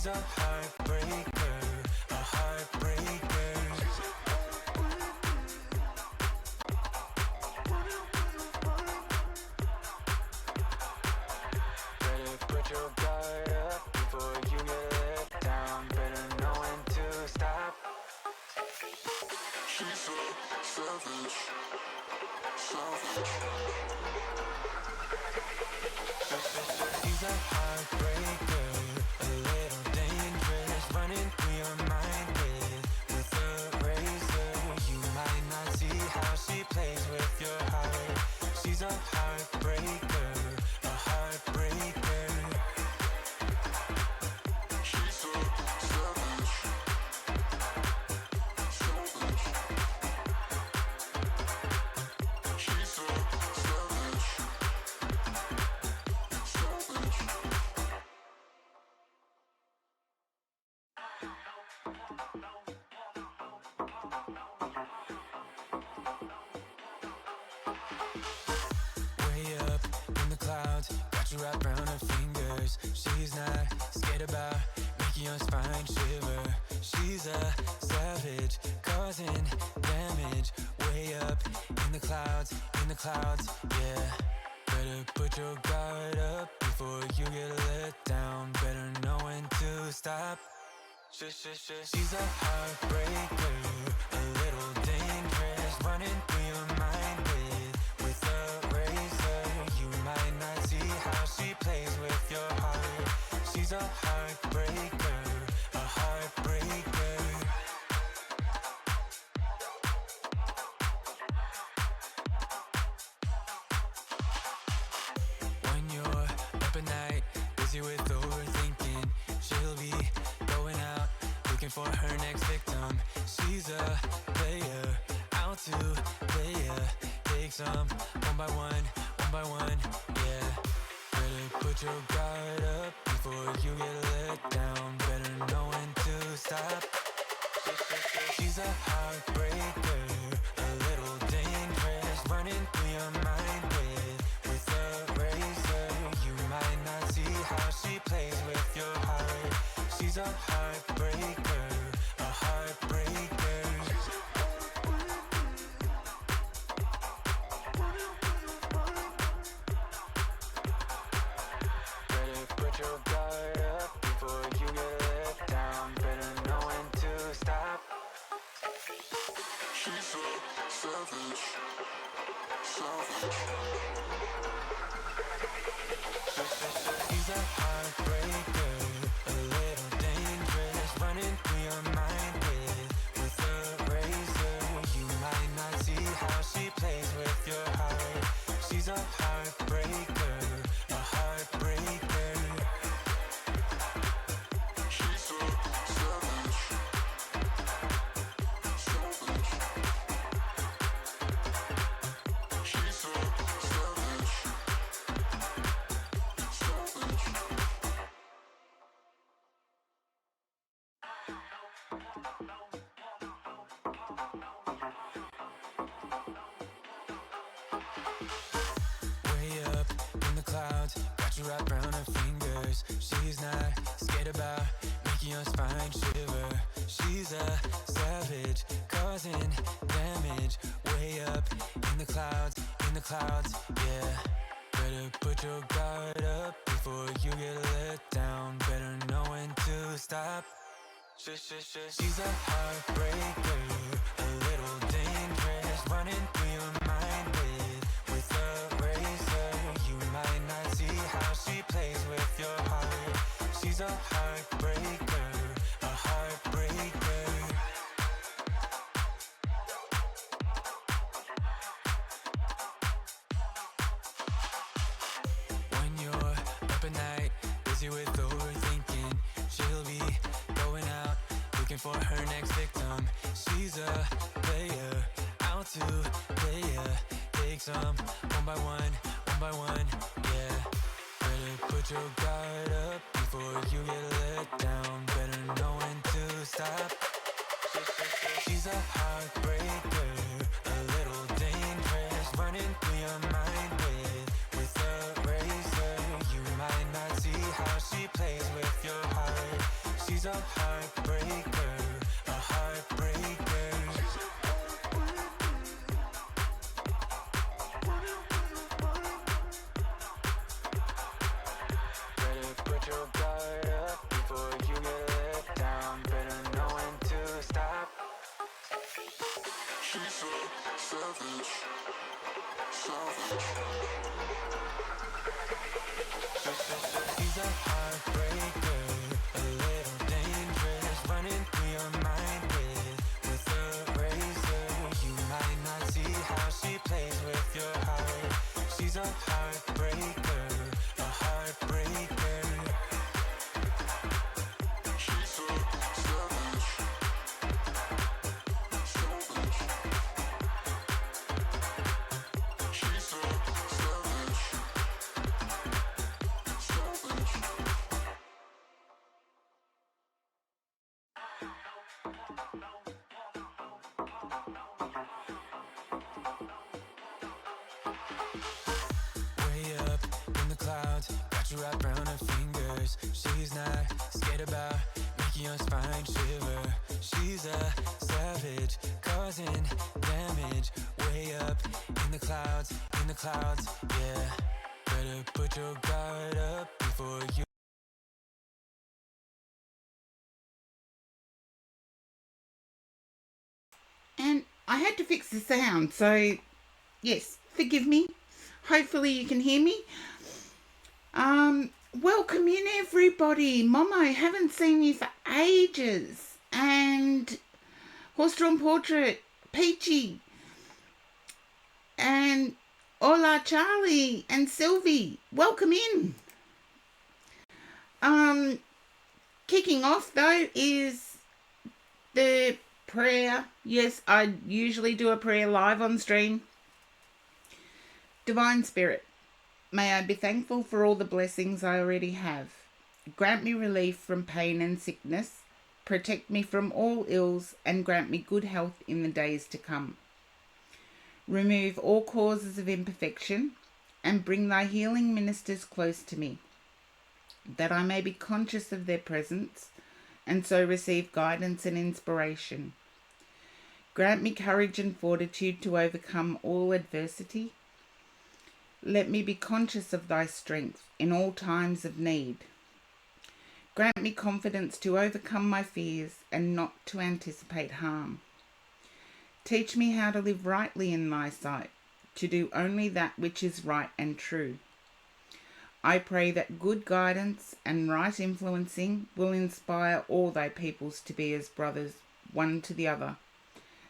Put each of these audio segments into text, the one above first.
a heartbreaker, a heartbreaker. Better put your guard up before you get let down. Better know when to stop. She's so savage, savage. She's a heartbreaker, a little dangerous, running through your mind with a razor. You might not see how she plays with your heart. She's a heartbreaker, a heartbreaker. She's so savage, savage. She's so savage, savage. Way up in the clouds, got you wrapped around her fingers. She's not scared about making your spine shiver. She's a savage, causing damage. Way up in the clouds, yeah. Better put your guard up before you get let down. Better know when to stop. She's a heartbreaker, a little dangerous, running through your mind with a razor. You might not see how she plays with your heart. She's a heartbreaker, a heartbreaker. When you're up at night, busy with overthinking, she'll be going out, looking for her next victim. She's a player, out to play ya. Takes them one by one, yeah. Better put your guard up before you get let down. Better know when to stop. She's a heartbreaker, a little dangerous, running through your mind with a razor. You might not see how she plays with your heart. She's a heartbreaker, a heartbreaker. Better put your guard up before you get let down. Better know when to stop. She's so savage, savage. She's a heartbreaker, a little dangerous, running through your mind with a razor. You might not see how she plays with your heart. She's a heartbreaker, a heartbreaker. She's so savage, savage. She's so savage, savage. Way up in the clouds, got you wrapped around her fingers. She's not scared about making your spine shiver. She's a savage, causing damage. Way up in the clouds, yeah. Better put your guard up before you get let down. Better know when to stop. She's a heartbreaker, a little dangerous, running through your mind with a razor. You might not see how she plays with your heart. She's a heartbreaker, a heartbreaker. When you're up at night, busy with overthinking, she'll be going out, looking for her next victim. She's a player, out to play ya. Takes them one by one, yeah. Better put your guard up before you get let down. Better know when to stop. She's a heartbreaker, a little dangerous, running through your mind with a razor. You might not see how she plays with your heart. a heartbreaker, a heartbreaker. Better put your guard up before you get let down. Better know when to stop. She's so savage, savage. She's a heartbreaker, a little dangerous, running through your mind with a razor. You might not see how she plays with your heart. She's a heartbreaker, a heartbreaker. She's so savage, savage. She's so savage, savage. Way up in the clouds, got you wrapped around her fingers. She's not scared about making your spine shiver. She's a savage, causing damage. Way up in the clouds, yeah. Better put your guard up before you. And I had to fix the sound, so yes, forgive me. Hopefully you can hear me. Welcome in everybody. Momo, haven't seen you for ages. And Horse-Drawn Portrait, Peachy, and Hola Charlie and Sylvie. Welcome in. Kicking off though is the prayer. Yes, I usually do a prayer live on stream. Divine Spirit, may I be thankful for all the blessings I already have. Grant me relief from pain and sickness. Protect me from all ills and grant me good health in the days to come. Remove all causes of imperfection and bring thy healing ministers close to me, that I may be conscious of their presence and so receive guidance and inspiration. Grant me courage and fortitude to overcome all adversity. Let me be conscious of thy strength in all times of need. Grant me confidence to overcome my fears and not to anticipate harm. Teach me how to live rightly in thy sight, to do only that which is right and true. I pray that good guidance and right influencing will inspire all thy peoples to be as brothers, one to the other,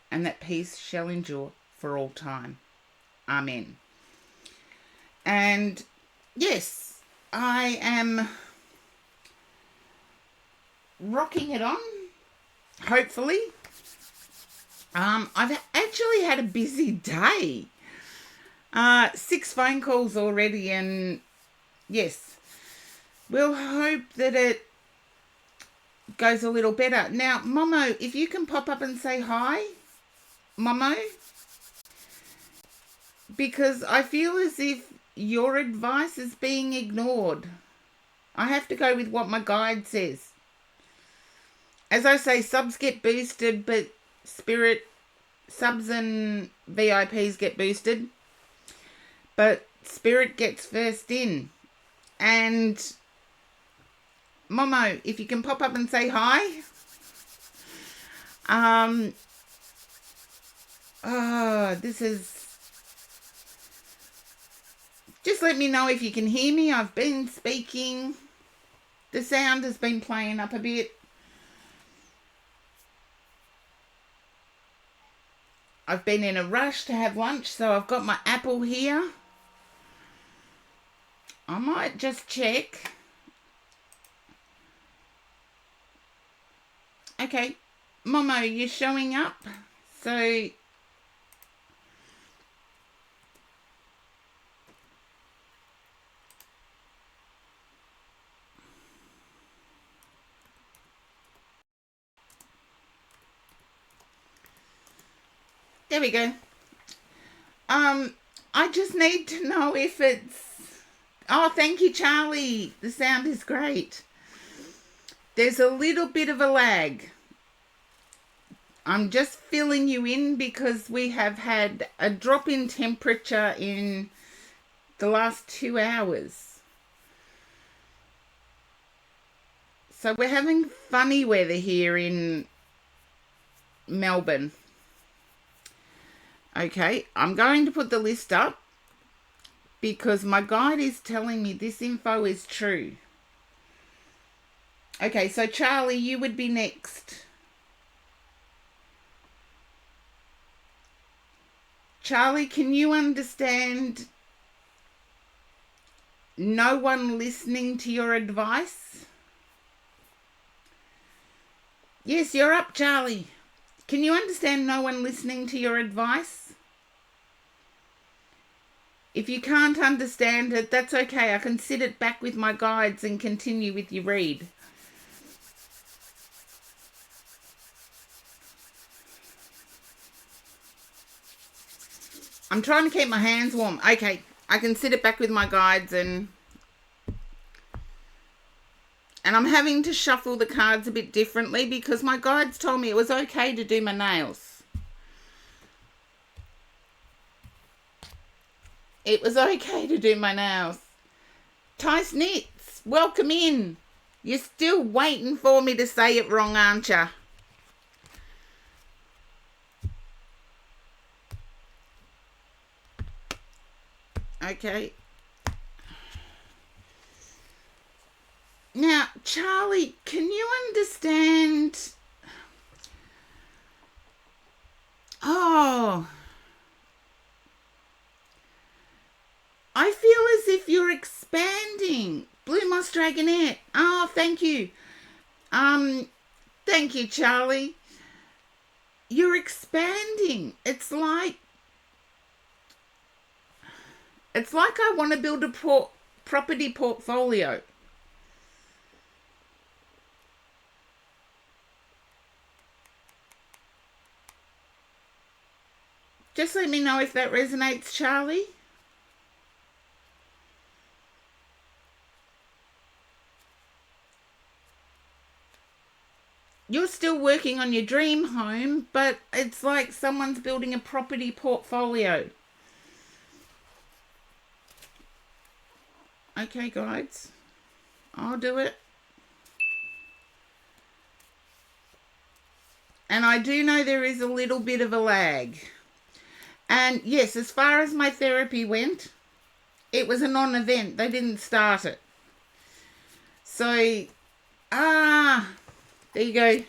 and that peace shall endure for all time. Amen. And yes, I am rocking it on, hopefully. I've actually had a busy day. 6 phone calls already, and yes, we'll hope that it goes a little better. Now, Momo, if you can pop up and say hi, Momo, because I feel as if your advice is being ignored. I have to go with what my guide says. As I say, subs get boosted, but Spirit subs and VIPs get boosted. But Spirit gets first in. And Momo, if you can pop up and say hi. This is... Just let me know if you can hear me. I've been speaking. The sound has been playing up a bit. I've been in a rush to have lunch, so I've got my apple here. I might just check. Okay, Momo, you're showing up. So there we go. I just need to know if it's... Oh, thank you, Charlie. The sound is great. There's a little bit of a lag. I'm just filling you in because we have had a drop in temperature in the last 2 hours. So we're having funny weather here in Melbourne. Okay, I'm going to put the list up because my guide is telling me this info is true. Okay, so Charlie, you would be next. Charlie, can you understand no one listening to your advice? Yes, you're up, Charlie. Can you understand no one listening to your advice? If you can't understand it, that's okay. I can sit it back with my guides and continue with your read. I'm trying to keep my hands warm. Okay, I can sit it back with my guides and I'm having to shuffle the cards a bit differently because my guides told me it was okay to do my nails. It was okay to do my nails. Tice Knits, welcome in. You're still waiting for me to say it wrong, aren't you? Okay. Now, Charlie, can you understand? Oh, I feel as if you're expanding. Blue Moss Dragonette. Oh, thank you. Thank you, Charlie. You're expanding. It's like I want to build a property portfolio. Just let me know if that resonates, Charlie. You're still working on your dream home, but it's like someone's building a property portfolio. Okay, guides. I'll do it. And I do know there is a little bit of a lag. And yes, as far as my therapy went, it was a non-event. They didn't start it. So, there you go.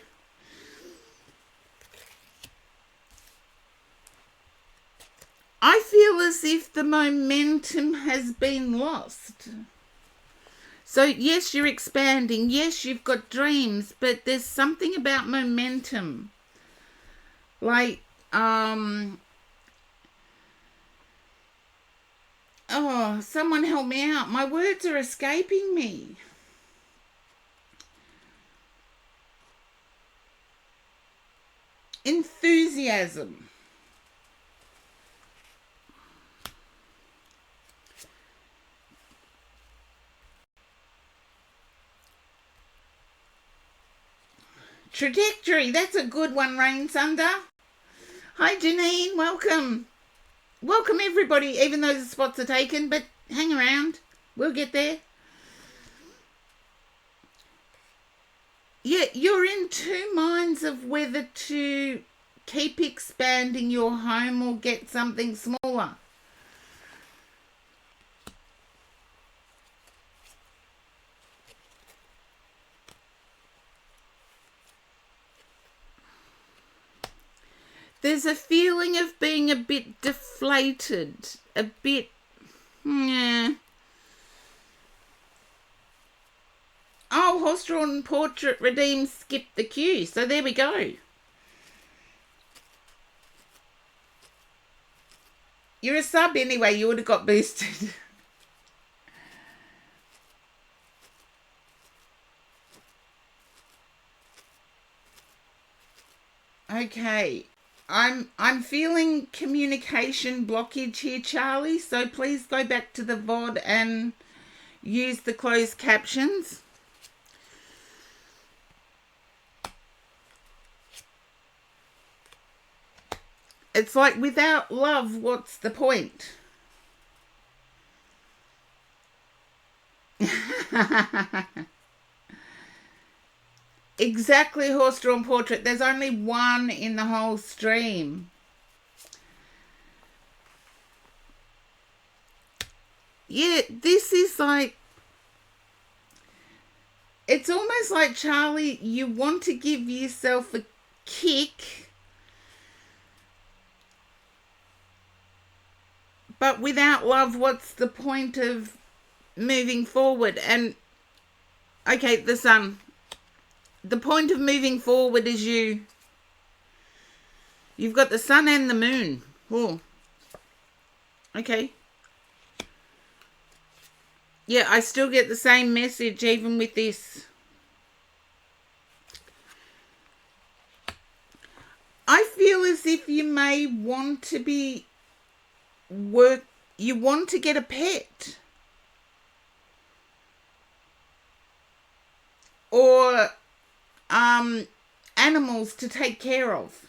I feel as if the momentum has been lost. So, yes, you're expanding. Yes, you've got dreams, but there's something about momentum. Like, oh, someone help me out. My words are escaping me. Enthusiasm. Trajectory. That's a good one, Rain Sunder. Hi, Janine. Welcome. Welcome, everybody, even though the spots are taken, but hang around. We'll get there. Yeah, you're in two minds of whether to keep expanding your home or get something smaller. There's a feeling of being a bit deflated, a bit, yeah. Oh, horse-drawn portrait redeems skip the queue. So there we go. You're a sub anyway. You would have got boosted. Okay. I'm feeling communication blockage here, Charlie. So please go back to the VOD and use the closed captions. It's like without love, what's the point? Exactly, horse-drawn portrait. There's only one in the whole stream. Yeah, this is like, it's almost like, Charlie, you want to give yourself a kick, but without love, what's the point of moving forward? And okay, the sun. The point of moving forward is you've got the sun and the moon. Oh, okay. Yeah, I still get the same message even with this. I feel as if you may want to you want to get a pet. Or animals to take care of.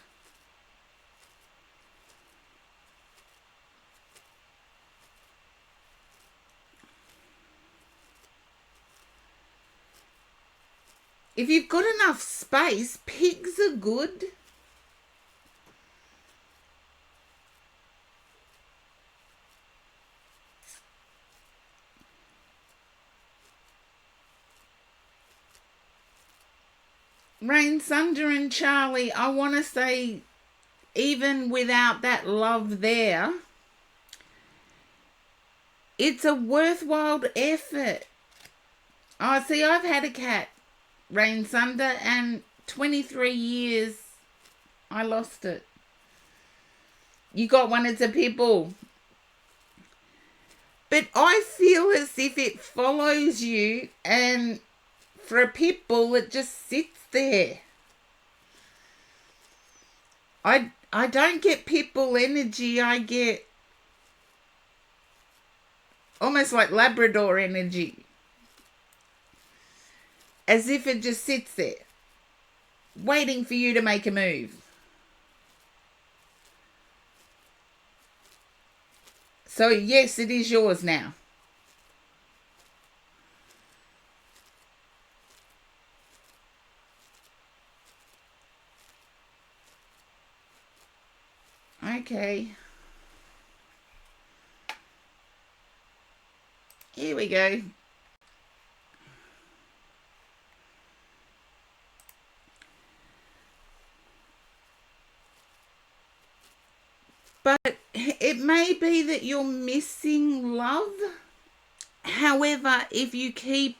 If you've got enough space, pigs are good. Rain, Thunder and Charlie, I want to say, even without that love there, it's a worthwhile effort. Oh, see, I've had a cat, Rain Thunder, and 23 years I lost it. You got one, it's a pit bull. But I feel as if it follows you, and for a pit bull, it just sits there. I don't get pit bull energy. I get almost like Labrador energy. As if it just sits there, waiting for you to make a move. So yes, it is yours now. Okay. Here we go. But it may be that you're missing love. However, if you keep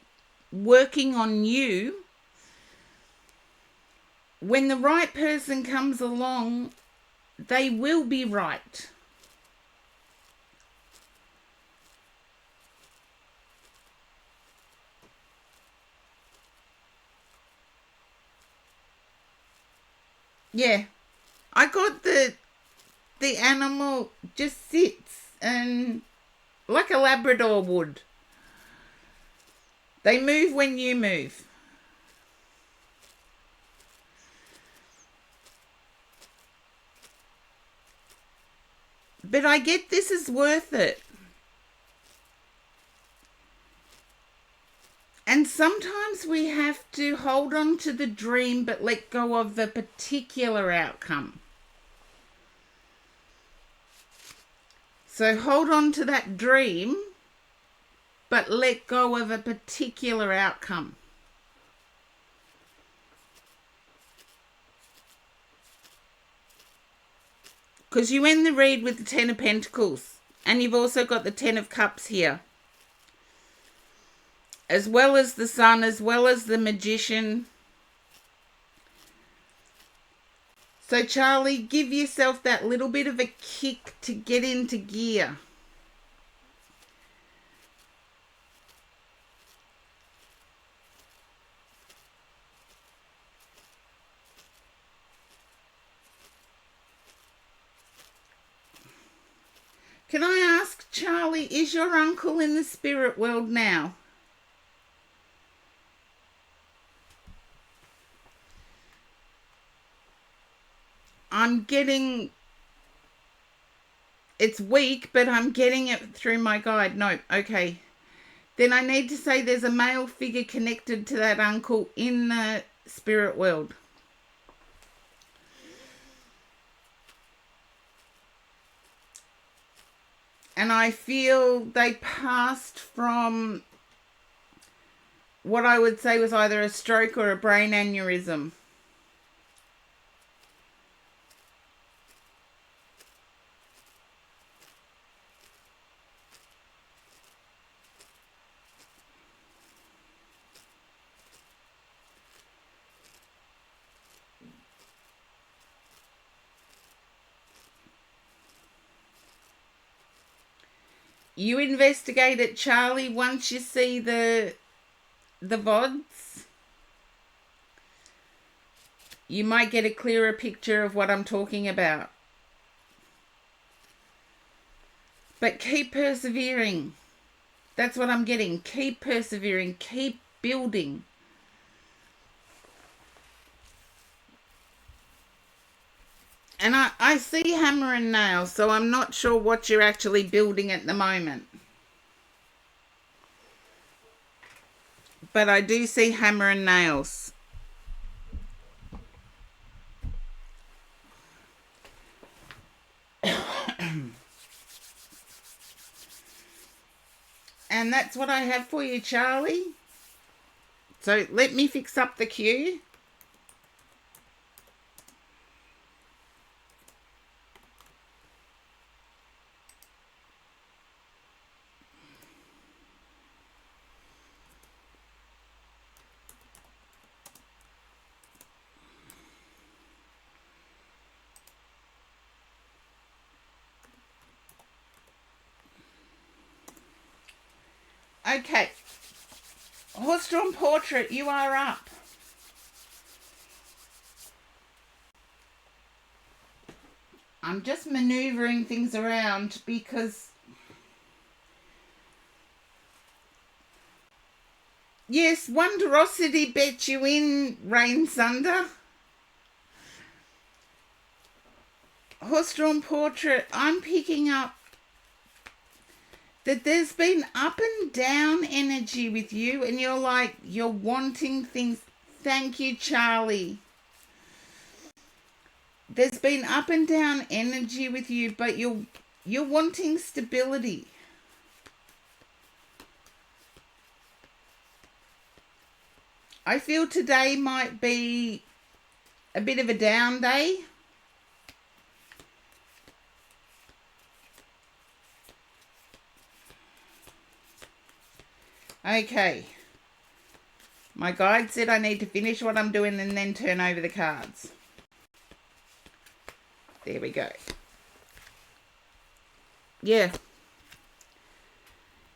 working on you, when the right person comes along, they will be right. Yeah. I got the animal just sits and like a Labrador would. They move when you move. But I get this is worth it. And sometimes we have to hold on to the dream but let go of the particular outcome. So hold on to that dream but let go of a particular outcome. Because you end the read with the Ten of Pentacles. And you've also got the Ten of Cups here. As well as the Sun, as well as the Magician. So Charlie, give yourself that little bit of a kick to get into gear. Can I ask, Charlie, is your uncle in the spirit world now? I'm getting It's weak, but I'm getting it through my guide. No, okay. Then I need to say there's a male figure connected to that uncle in the spirit world. And I feel they passed from what I would say was either a stroke or a brain aneurysm. You investigate it, Charlie, once you see the VODs. You might get a clearer picture of what I'm talking about. But keep persevering. That's what I'm getting. Keep persevering. Keep building. And I see hammer and nail, so I'm not sure what you're actually building at the moment. But I do see hammer and nails. And that's what I have for you, Charlie. So let me fix up the queue. Okay. Horse-drawn portrait, you are up. I'm just maneuvering things around because... Yes, Wondrosity bet you in, Rain Sunder. Horse-drawn portrait, I'm picking up that there's been up and down energy with you, and you're wanting things. Thank you, Charlie. There's been up and down energy with you, but you're wanting stability. I feel today might be a bit of a down day. Okay. My guide said I need to finish what I'm doing and then turn over the cards. There we go. Yeah.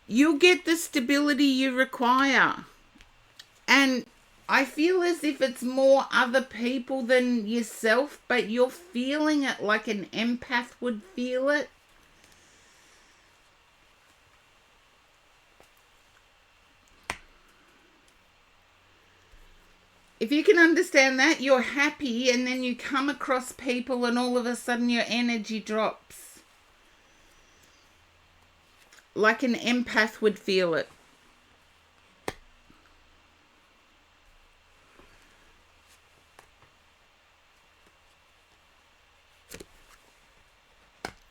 You'll get the stability you require. And I feel as if it's more other people than yourself, but you're feeling it like an empath would feel it. If you can understand that, you're happy, and then you come across people and all of a sudden your energy drops. Like an empath would feel it.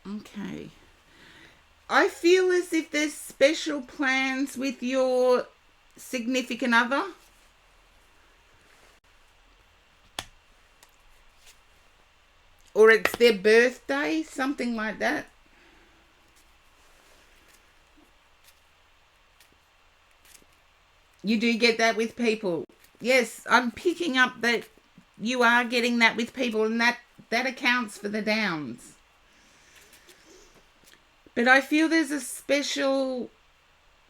Okay. I feel as if there's special plans with your significant other. Or it's their birthday, something like that. You do get that with people. Yes, I'm picking up that you are getting that with people, and that accounts for the downs. But I feel there's a special,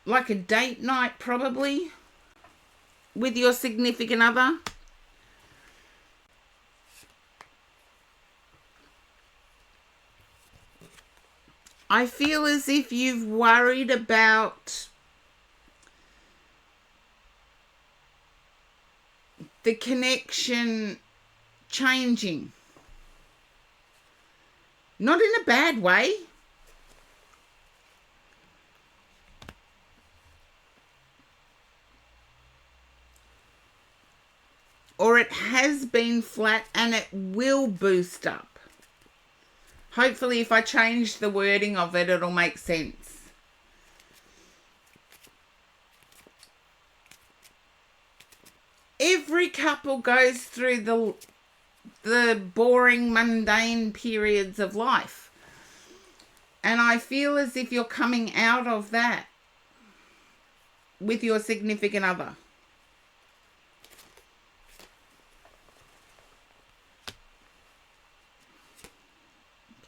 like a date night probably, with your significant other. I feel as if you've worried about the connection changing. Not in a bad way. or it has been flat and it will boost up. Hopefully, if I change the wording of it, it'll make sense. Every couple goes through the boring, mundane periods of life. And I feel as if you're coming out of that with your significant other.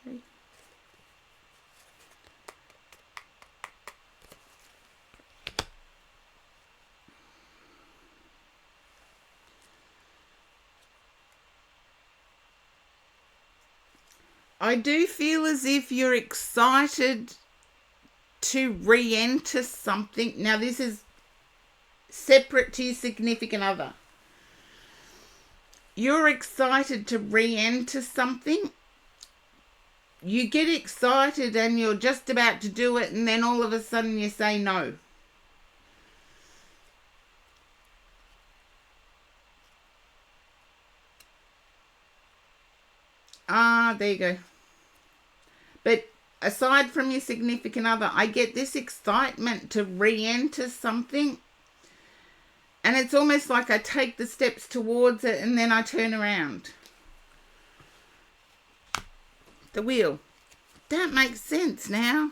Okay. I do feel as if you're excited to re-enter something. Now, this is separate to your significant other. You're excited to re-enter something. You get excited and you're just about to do it, and then all of a sudden you say no. There you go. But aside from your significant other, I get this excitement to re-enter something. And it's almost like I take the steps towards it and then I turn around. The wheel. That makes sense now.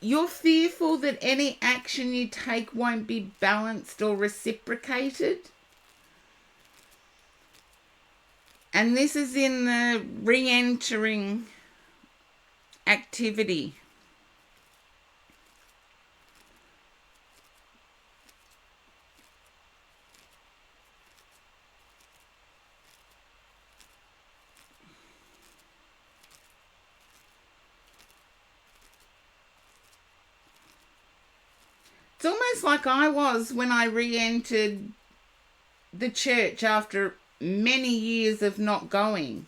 You're fearful that any action you take won't be balanced or reciprocated. And this is in the re-entering activity. It's almost like I was when I re-entered the church after many years of not going.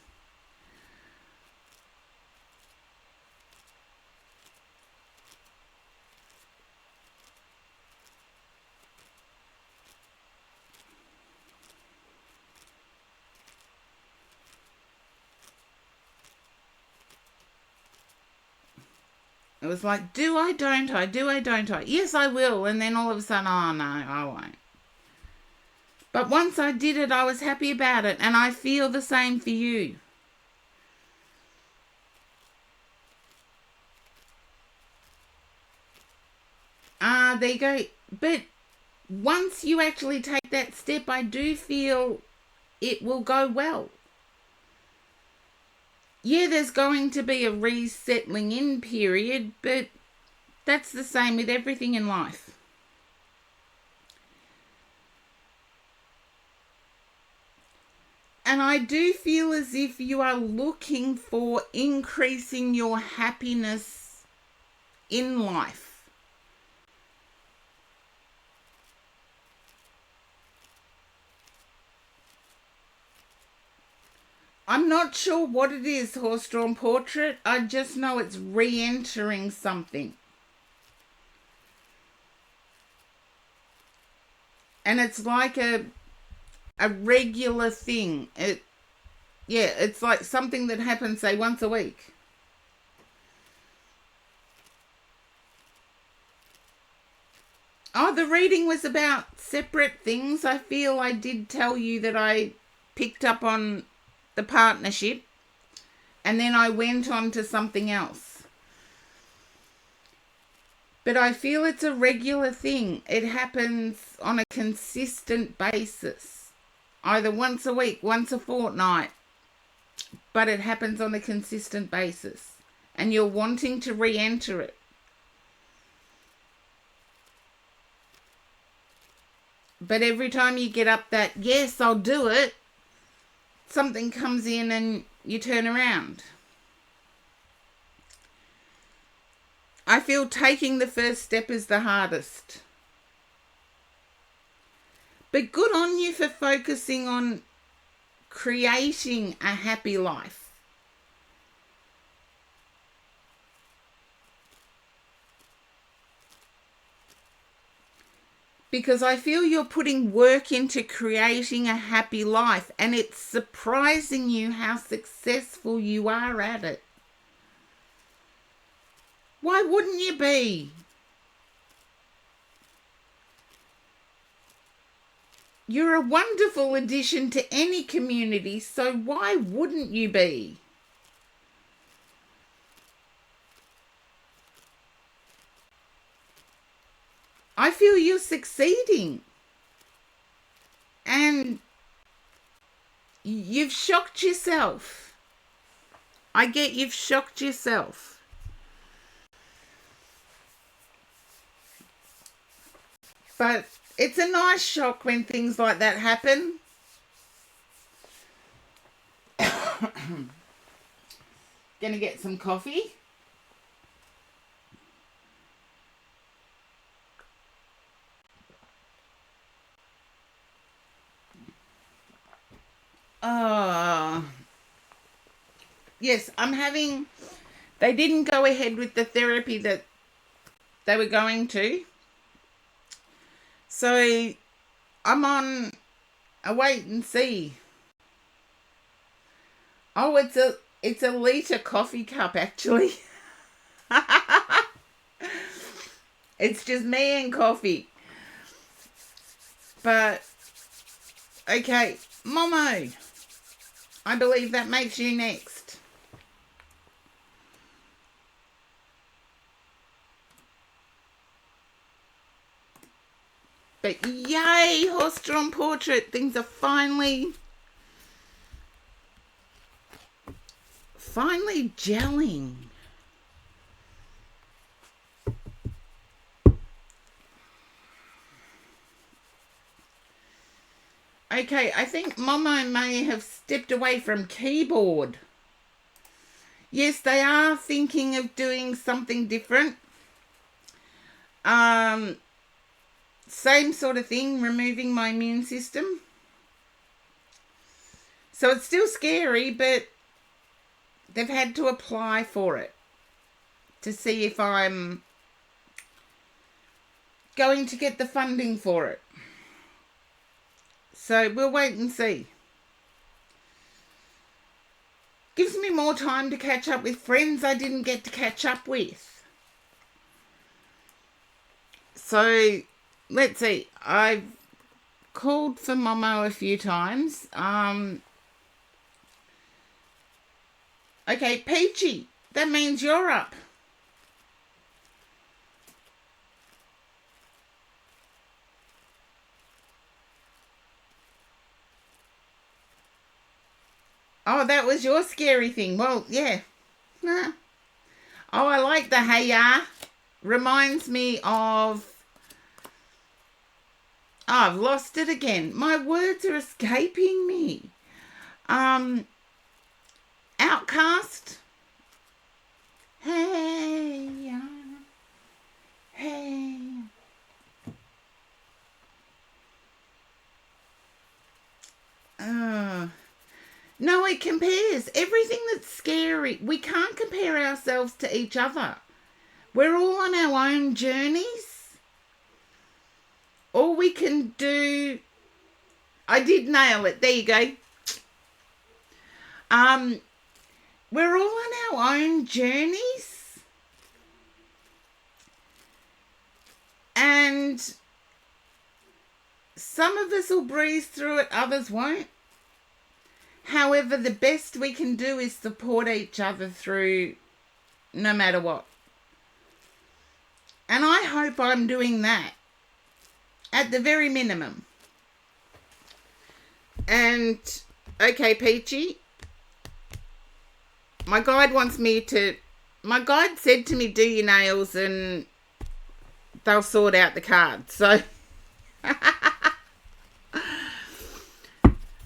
It was like, do I, don't I? Do I, don't I? Yes, I will. And then all of a sudden, oh no, I won't. But once I did it, I was happy about it. And I feel the same for you. There you go. But once you actually take that step, I do feel it will go well. Yeah, there's going to be a resettling in period, but that's the same with everything in life. And I do feel as if you are looking for increasing your happiness in life. I'm not sure what it is, Horse-Drawn Portrait. I just know it's re-entering something. And it's like a regular thing. It's like something that happens, say, once a week. Oh, the reading was about separate things. I feel I did tell you that I picked up on the partnership, and then I went on to something else. But I feel it's a regular thing. It happens on a consistent basis, either once a week, once a fortnight, but it happens on a consistent basis, and you're wanting to re-enter it. But every time you get up that, yes, I'll do it, something comes in and you turn around. I feel taking the first step is the hardest. But good on you for focusing on creating a happy life. because I feel you're putting work into creating a happy life, and it's surprising you how successful you are at it. Why wouldn't you be? You're a wonderful addition to any community, so why wouldn't you be? I feel you're succeeding. And you've shocked yourself. I get you've shocked yourself. But it's a nice shock when things like that happen. Gonna get some coffee. Yes, I'm having... They didn't go ahead with the therapy that they were going to. So I'm on a wait and see. Oh, it's a litre coffee cup, actually. It's just me and coffee. But, okay, Momo, I believe that makes you next. But yay, horse-drawn portrait. Things are finally gelling. Okay, I think Momo may have stepped away from keyboard. Yes, they are thinking of doing something different. Same sort of thing, removing my immune system. So it's still scary, but they've had to apply for it to see if I'm going to get the funding for it. So we'll wait and see. Gives me more time to catch up with friends I didn't get to catch up with. So let's see. I've called for Momo a few times. Okay, Peachy, that means you're up. Oh, that was your scary thing. Well, yeah. Nah. Oh, I like the hey ya. Reminds me of... Oh, I've lost it again. My words are escaping me. Outcast. Hey ya. Hey. No, it compares. Everything that's scary, we can't compare ourselves to each other. We're all on our own journeys. All we can do... I did nail it. There you go. We're all on our own journeys. And some of us will breeze through it, others won't. However, the best we can do is support each other through no matter what. And I hope I'm doing that at the very minimum. And, okay, Peachy, my guide said to me, do your nails and they'll sort out the cards. So,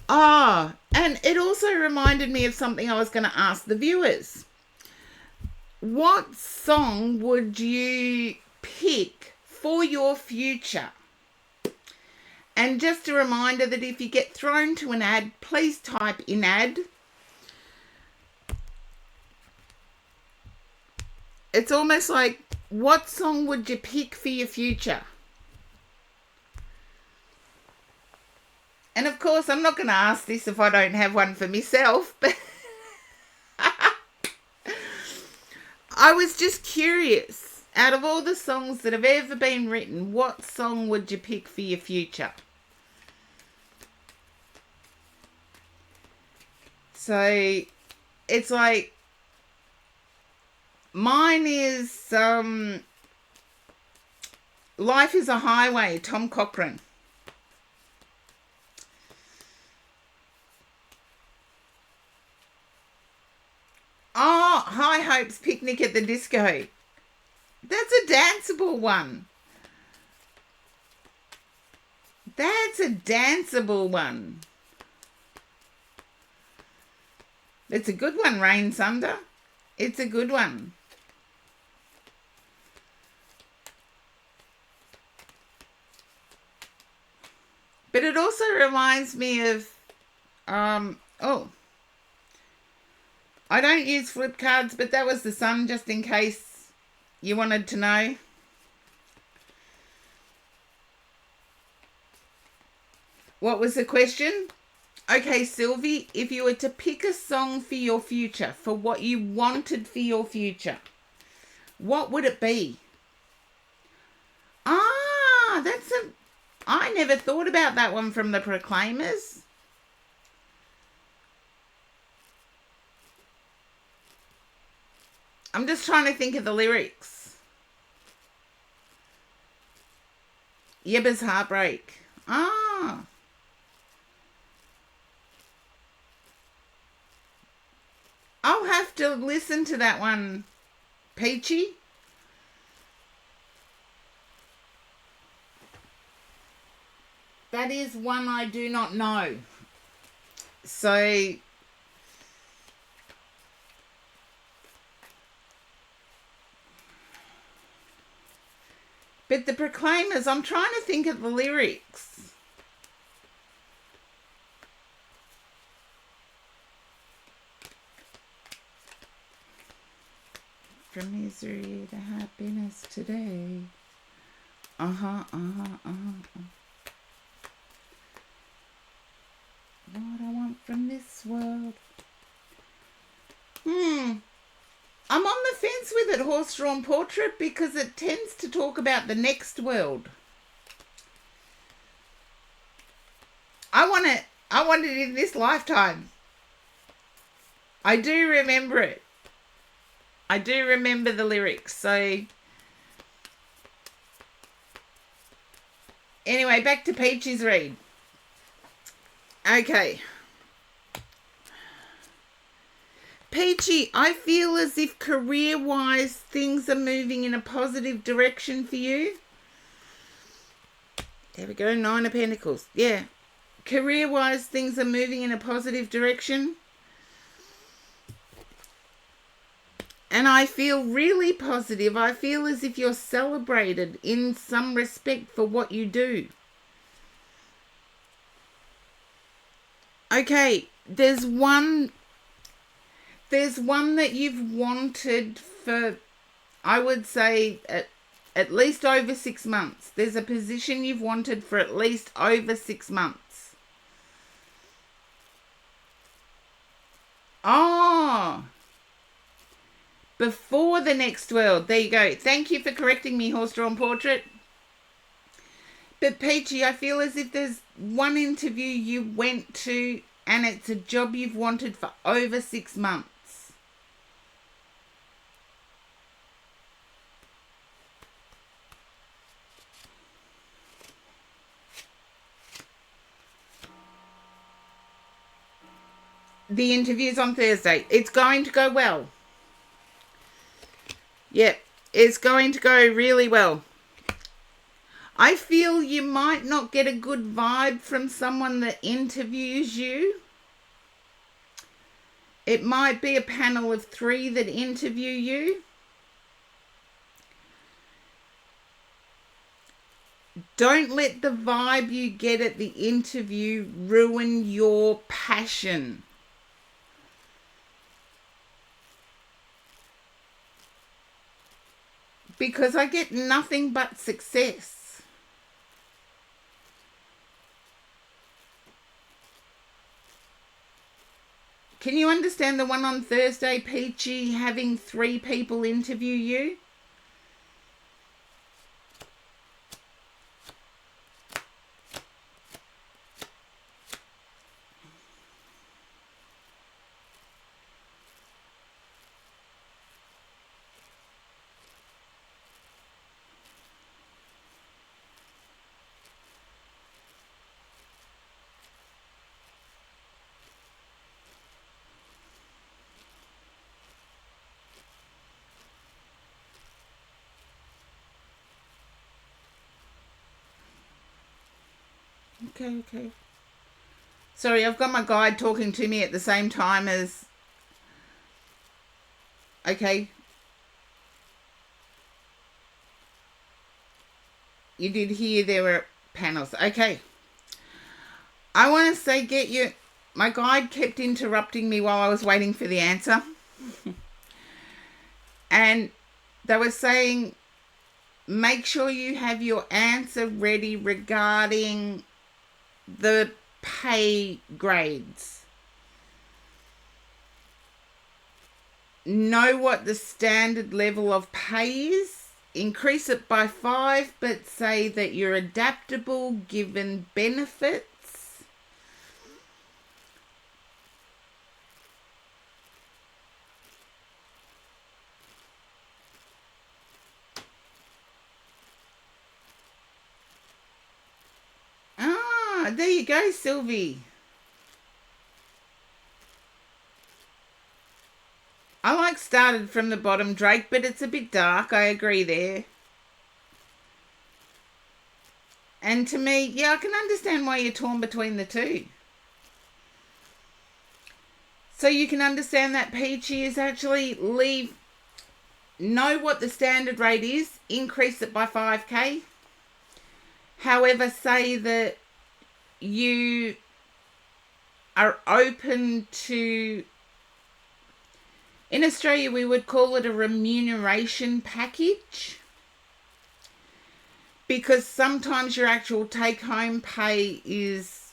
and it also reminded me of something I was going to ask the viewers. What song would you pick for your future? And just a reminder that if you get thrown to an ad, please type in ad. It's almost like, what song would you pick for your future? course, I'm not going to ask this if I don't have one for myself, but I was just curious. Out of all the songs that have ever been written, what song would you pick for your future? So it's like, mine is Life is a Highway, Tom Cochrane. Oh, High Hopes, Picnic at the Disco. That's a danceable one. That's a danceable one. It's a good one, Rain Sunder. It's a good one. But it also reminds me of, I don't use flip cards, but that was the sun, just in case you wanted to know. What was the question? Okay, Sylvie, if you were to pick a song for your future, for what you wanted for your future, what would it be? I never thought about that one from the Proclaimers. I'm just trying to think of the lyrics. Yebba's Heartbreak. I'll have to listen to that one, Peachy. That is one I do not know. So, but the Proclaimers, I'm trying to think of the lyrics. From misery to happiness today. What I want from this world. I'm on the fence with it, Horse-Drawn Portrait, because it tends to talk about the next world. I want it in this lifetime. I do remember it. I do remember the lyrics. So anyway, back to Peachy's read. Okay. Peachy, I feel as if career-wise things are moving in a positive direction for you. There we go, 9 of Pentacles. Yeah. Career-wise things are moving in a positive direction. And I feel really positive. I feel as if you're celebrated in some respect for what you do. Okay, there's one that you've wanted for, I would say, at least over 6 months. There's a position you've wanted for at least over 6 months. Oh, before the next world. There you go. Thank you for correcting me, Horse-Drawn Portrait. But Peachy, I feel as if there's one interview you went to and it's a job you've wanted for over 6 months. The interview's on Thursday. It's going to go well. Yep, it's going to go really well. I feel you might not get a good vibe from someone that interviews you. It might be a panel of 3 that interview you. Don't let the vibe you get at the interview ruin your passion. Because I get nothing but success. Can you understand the one on Thursday, Peachy, having 3 people interview you? Okay. Sorry, I've got my guide talking to me at the same time as... Okay. You did hear there were panels. Okay. I want to say my guide kept interrupting me while I was waiting for the answer. And they were saying, make sure you have your answer ready regarding the pay grades. Know what the standard level of pay is. Increase it by 5, but say that you're adaptable given benefits. There you go, Sylvie. I like started from the bottom, Drake, but it's a bit dark. I agree there. And to me, yeah, I can understand why you're torn between the two. So you can understand that Peachy is actually know what the standard rate is, increase it by 5k. However, say that you are open to, in Australia we would call it a remuneration package, because sometimes your actual take-home pay is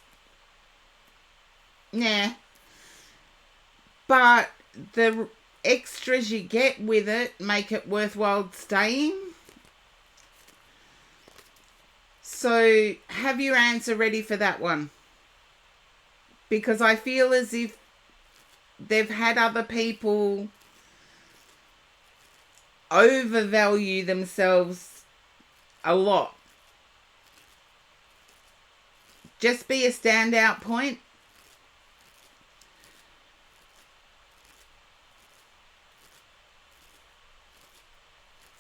but the extras you get with it make it worthwhile staying. So have your answer ready for that one, because I feel as if they've had other people overvalue themselves a lot. Just be a standout point.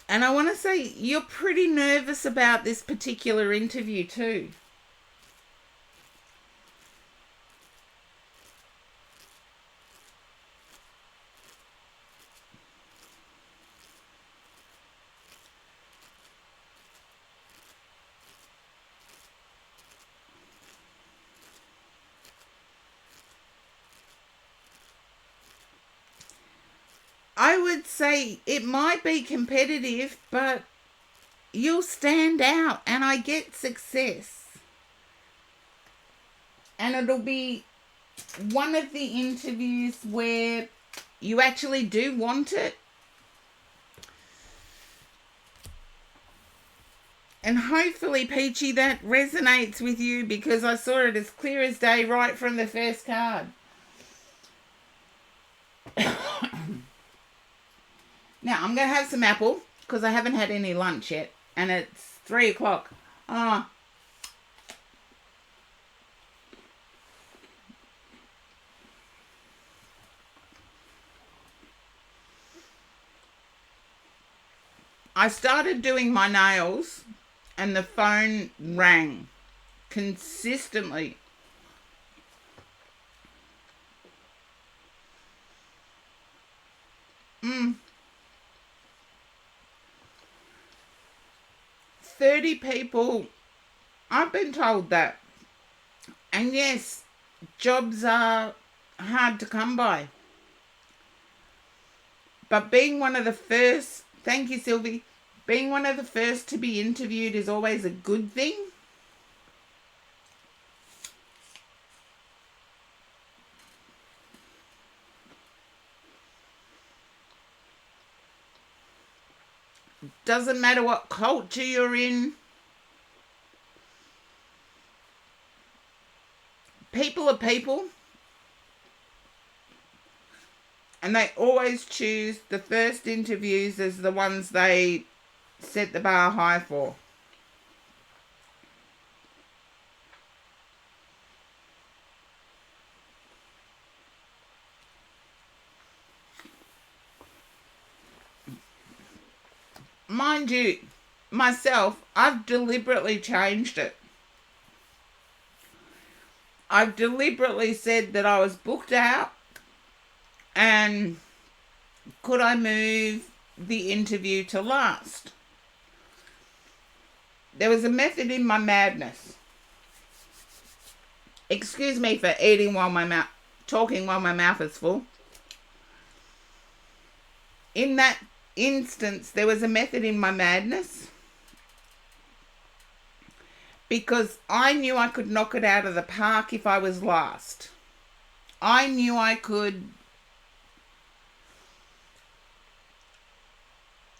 And I want to say, you're pretty nervous about this particular interview too. I would say it might be competitive, but you'll stand out and I get success. And it'll be one of the interviews where you actually do want it. And hopefully, Peachy, that resonates with you, because I saw it as clear as day right from the first card. Now, I'm going to have some apple, because I haven't had any lunch yet. And it's 3 o'clock. I started doing my nails, and the phone rang consistently. Mm. 30 people, I've been told that. And yes, jobs are hard to come by. But being one of the first, thank you, Sylvie, being one of the first to be interviewed is always a good thing. Doesn't matter what culture you're in. People are people. And they always choose the first interviews as the ones they set the bar high for. Mind you, myself, I've deliberately changed it. I've deliberately said that I was booked out and could I move the interview to last? There was a method in my madness. Excuse me for talking while my mouth is full. In that instance, there was a method in my madness because I knew I could knock it out of the park if I was last. I knew I could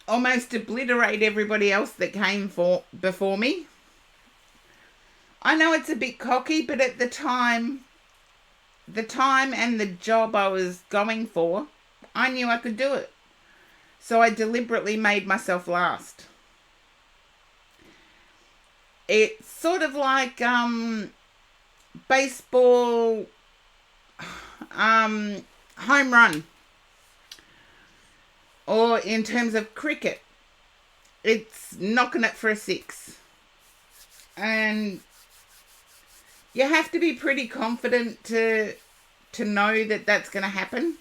almost obliterate everybody else that came before me. I know it's a bit cocky, but at the time and the job I was going for, I knew I could do it. So I deliberately made myself last. It's sort of like baseball home run. Or in terms of cricket, it's knocking it for a 6. And you have to be pretty confident to know that that's going to happen.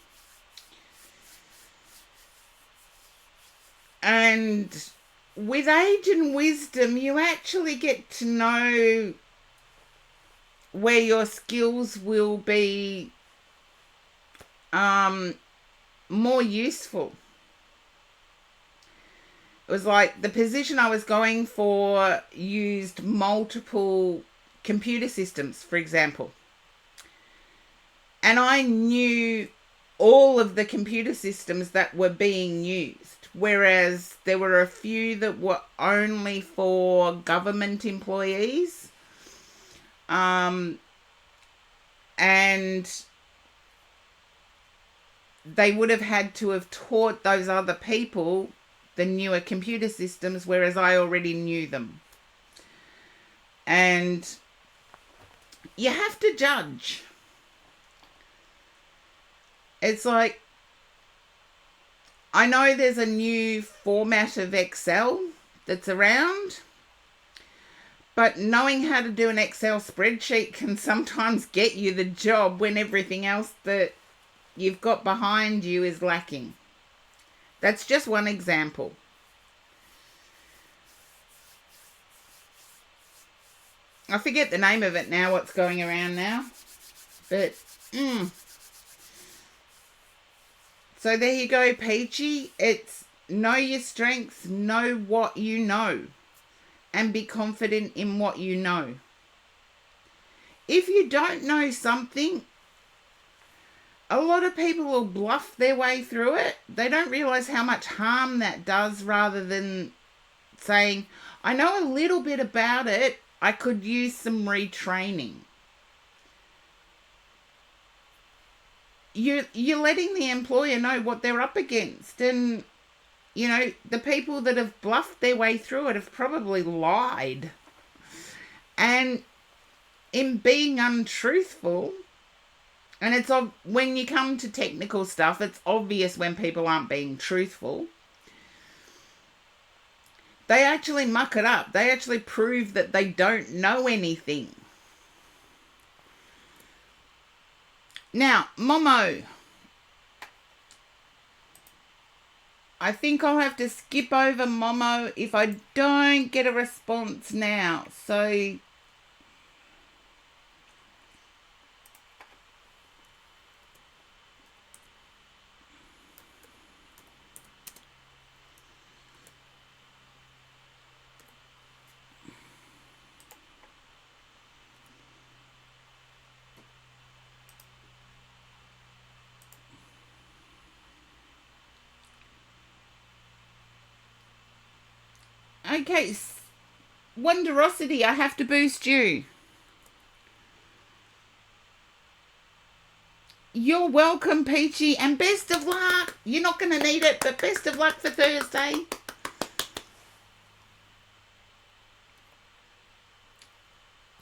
And with age and wisdom, you actually get to know where your skills will be more useful. It was like the position I was going for used multiple computer systems, for example. And I knew all of the computer systems that were being used, whereas there were a few that were only for government employees. And they would have had to have taught those other people the newer computer systems, whereas I already knew them. And you have to judge. It's like, I know there's a new format of Excel that's around, but knowing how to do an Excel spreadsheet can sometimes get you the job when everything else that you've got behind you is lacking. That's just one example. I forget the name of it now, what's going around now. But, So there you go, Peachy. It's know your strengths, know what you know, and be confident in what you know. If you don't know something, a lot of people will bluff their way through it. They don't realise how much harm that does, rather than saying, I know a little bit about it, I could use some retraining. You're letting the employer know what they're up against. And, you know, the people that have bluffed their way through it have probably lied. And in being untruthful, and it's when you come to technical stuff, it's obvious when people aren't being truthful. They actually muck it up. They actually prove that they don't know anything. Now, Momo. I think I'll have to skip over Momo if I don't get a response now. So Okay, Wonderosity, I have to boost you. You're welcome, Peachy, and best of luck. You're not going to need it, but best of luck for Thursday.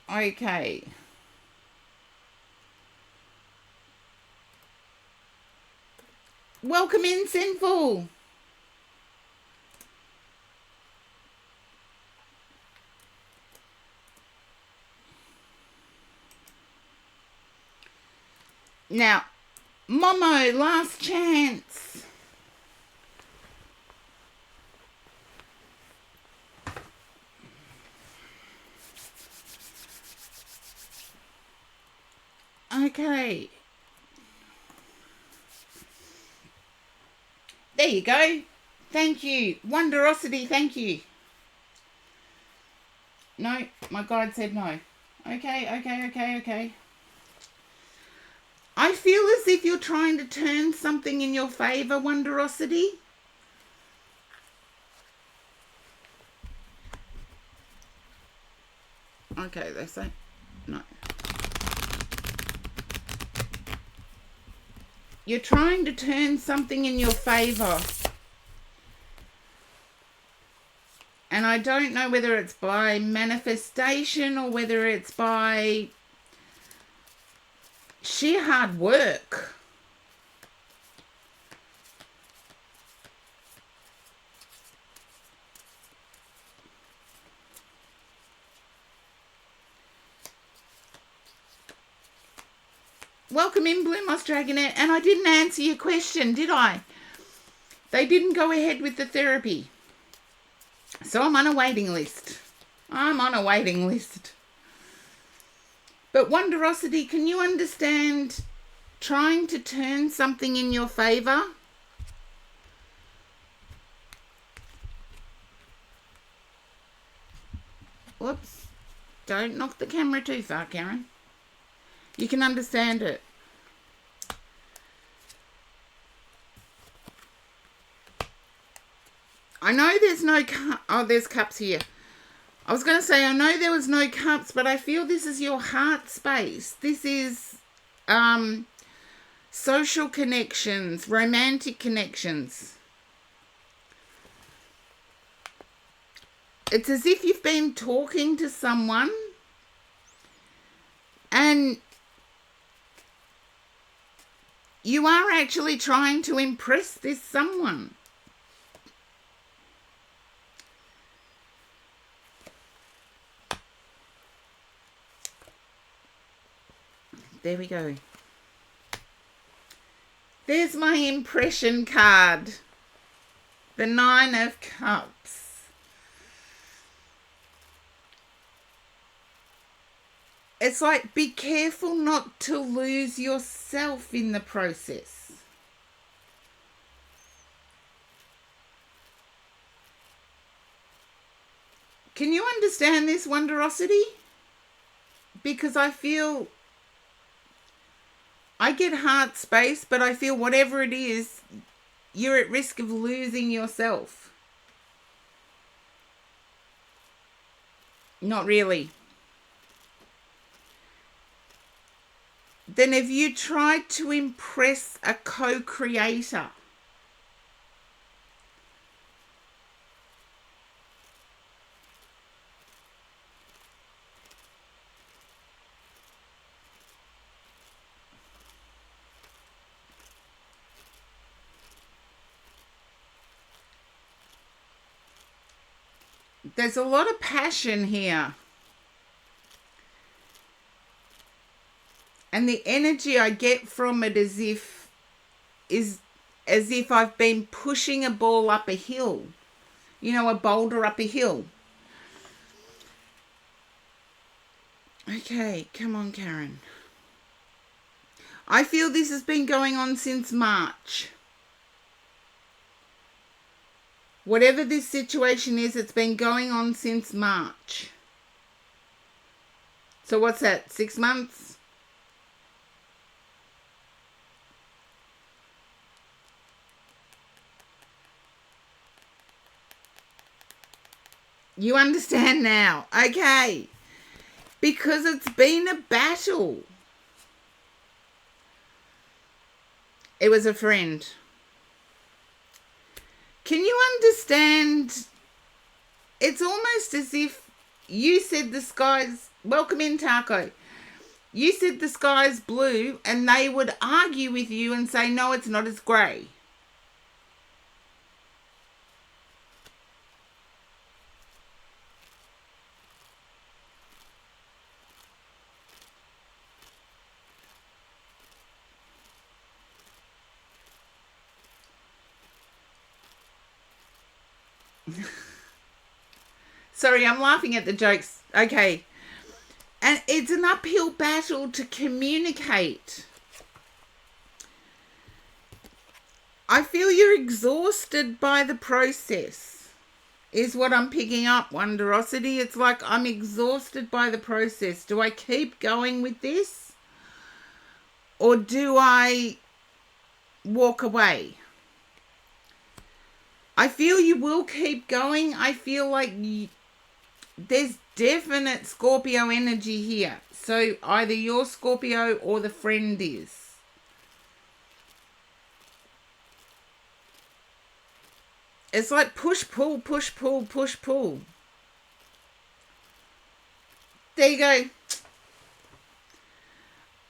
Okay. Welcome in, Sinful. Now, Momo, last chance. Okay. There you go. Thank you. Wonderosity, thank you. No, my guide said no. Okay. I feel as if you're trying to turn something in your favour, Wonderosity. Okay, they say no. You're trying to turn something in your favour. And I don't know whether it's by manifestation or whether it's by sheer hard work. Welcome in, Blue Moss Dragonet. And I didn't answer your question, did I? They didn't go ahead with the therapy. So I'm on a waiting list. But Wonderosity, can you understand trying to turn something in your favour? Whoops. Don't knock the camera too far, Karen. You can understand it. I know there's no there's cups here. I was going to say, I know there was no cups, but I feel this is your heart space. This is social connections, romantic connections. It's as if you've been talking to someone and you are actually trying to impress this someone. There we go. There's my impression card. The 9 of Cups. It's like, be careful not to lose yourself in the process. Can you understand this, Wonderosity? Because I feel I get heart space, but I feel whatever it is, you're at risk of losing yourself. Not really. Then have you tried to impress a co-creator? There's a lot of passion here. And the energy I get from it is as if I've been pushing a ball up a hill. You know, a boulder up a hill. Okay, come on, Karen. I feel this has been going on since March. Whatever this situation is, it's been going on since March. So what's that, 6 months? You understand now. Okay. Because it's been a battle. It was a friend. Can you understand? It's almost as if you said the sky's... Welcome in, Taco. You said the sky's blue and they would argue with you and say, no, it's not, it's grey. Sorry, I'm laughing at the jokes. Okay. And it's an uphill battle to communicate. I feel you're exhausted by the process, is what I'm picking up, Wonderosity. It's like I'm exhausted by the process. Do I keep going with this? Or do I walk away? I feel you will keep going. I feel like there's definite Scorpio energy here. So either you're Scorpio or the friend is. It's like push, pull, push, pull, push, pull. There you go.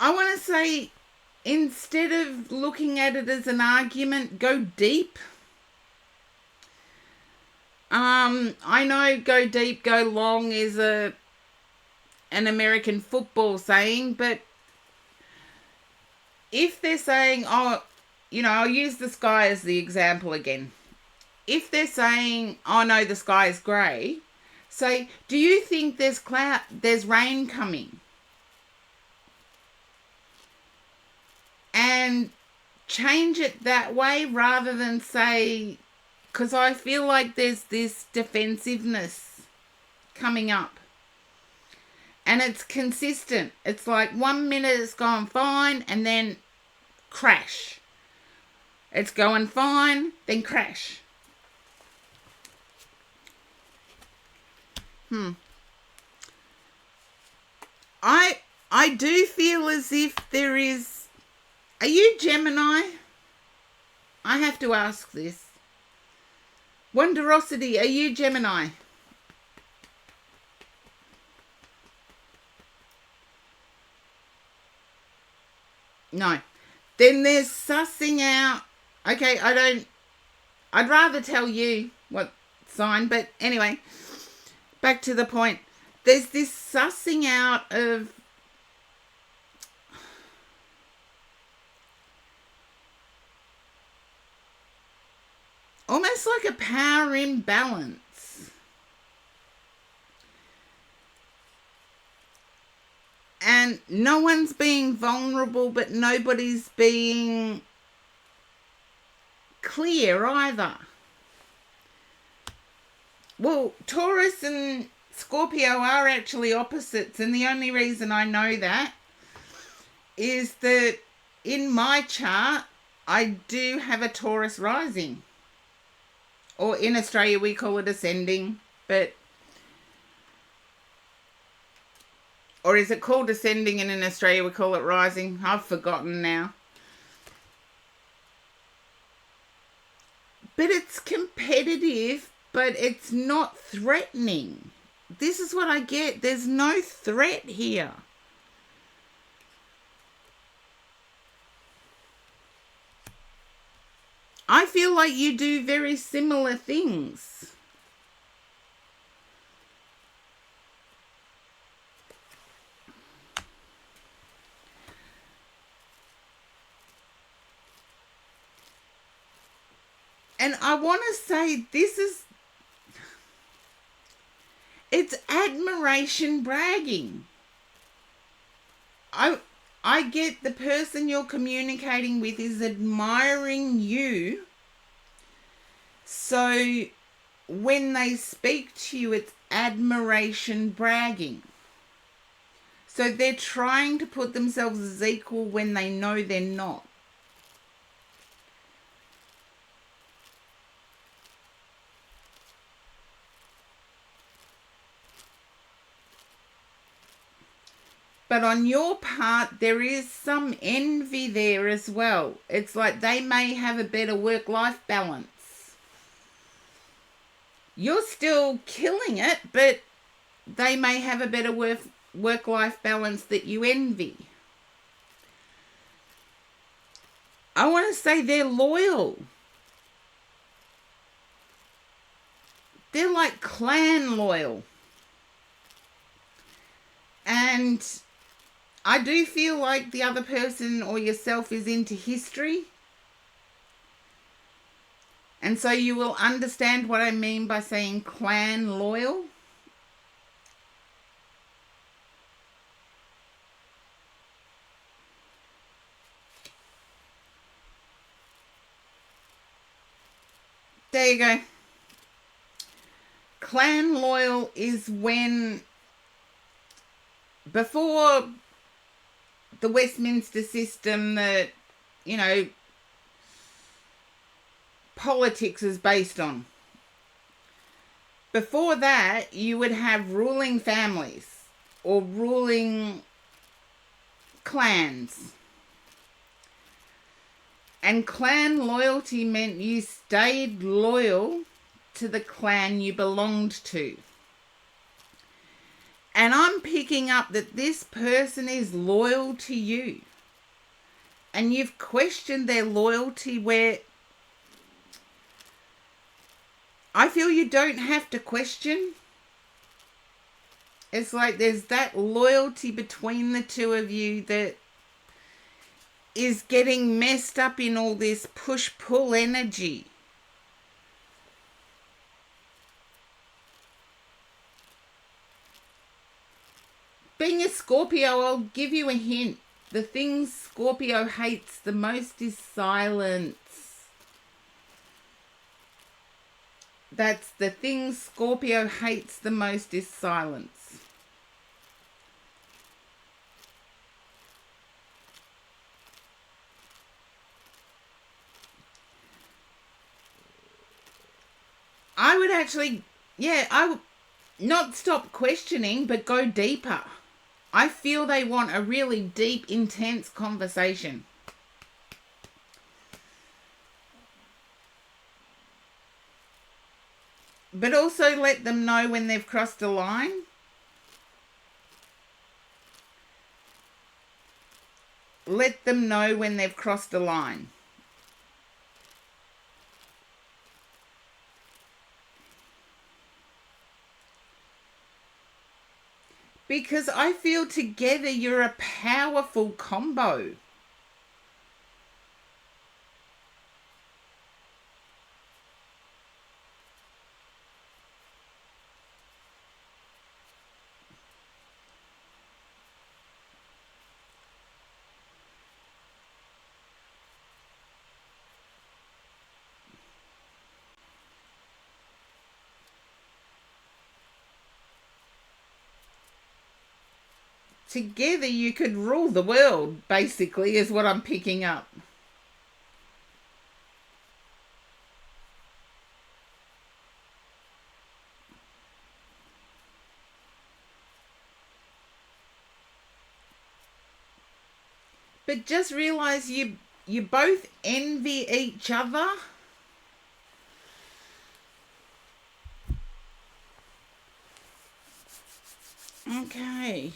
I want to say, instead of looking at it as an argument, go deep. I know go deep, go long is an American football saying, but if they're saying, oh, you know, I'll use the sky as the example again. If they're saying, oh no, the sky is grey, say, do you think there's rain coming? And change it that way rather than say, because I feel like there's this defensiveness coming up. And it's consistent. It's like 1 minute it's going fine and then crash. It's going fine, then crash. I do feel as if there is... Are you Gemini? I have to ask this. Wonderosity, are you Gemini? No. Then there's sussing out... Okay, I'd rather tell you what sign, but anyway, back to the point. There's this sussing out of... almost like a power imbalance. And no one's being vulnerable, but nobody's being clear either. Well, Taurus and Scorpio are actually opposites, and the only reason I know that is that in my chart, I do have a Taurus rising. Or in Australia, we call it ascending, but... Or is it called ascending and in Australia we call it rising? I've forgotten now. But it's competitive, but it's not threatening. This is what I get. There's no threat here. I feel like you do very similar things. And I want to say it's admiration bragging. I get the person you're communicating with is admiring you. So when they speak to you, it's admiration bragging. So they're trying to put themselves as equal when they know they're not. But on your part, there is some envy there as well. It's like they may have a better work-life balance. You're still killing it, but they may have a better work-life balance that you envy. I want to say they're loyal. They're like clan loyal. And I do feel like the other person or yourself is into history. And so you will understand what I mean by saying clan loyal. There you go. Clan loyal is when, before the Westminster system that, politics is based on. Before that, you would have ruling families or ruling clans. And clan loyalty meant you stayed loyal to the clan you belonged to. And I'm picking up that this person is loyal to you. And you've questioned their loyalty where I feel you don't have to question. It's like there's that loyalty between the two of you that is getting messed up in all this push-pull energy. Being a Scorpio, I'll give you a hint. The thing Scorpio hates the most is silence. That's the thing Scorpio hates the most is silence. I would actually, I would not stop questioning, but go deeper. I feel they want a really deep, intense conversation. But also let them know when they've crossed a line. Let them know when they've crossed a line. Because I feel together you're a powerful combo. Together you could rule the world, basically, is what I'm picking up. But just realize you both envy each other. Okay.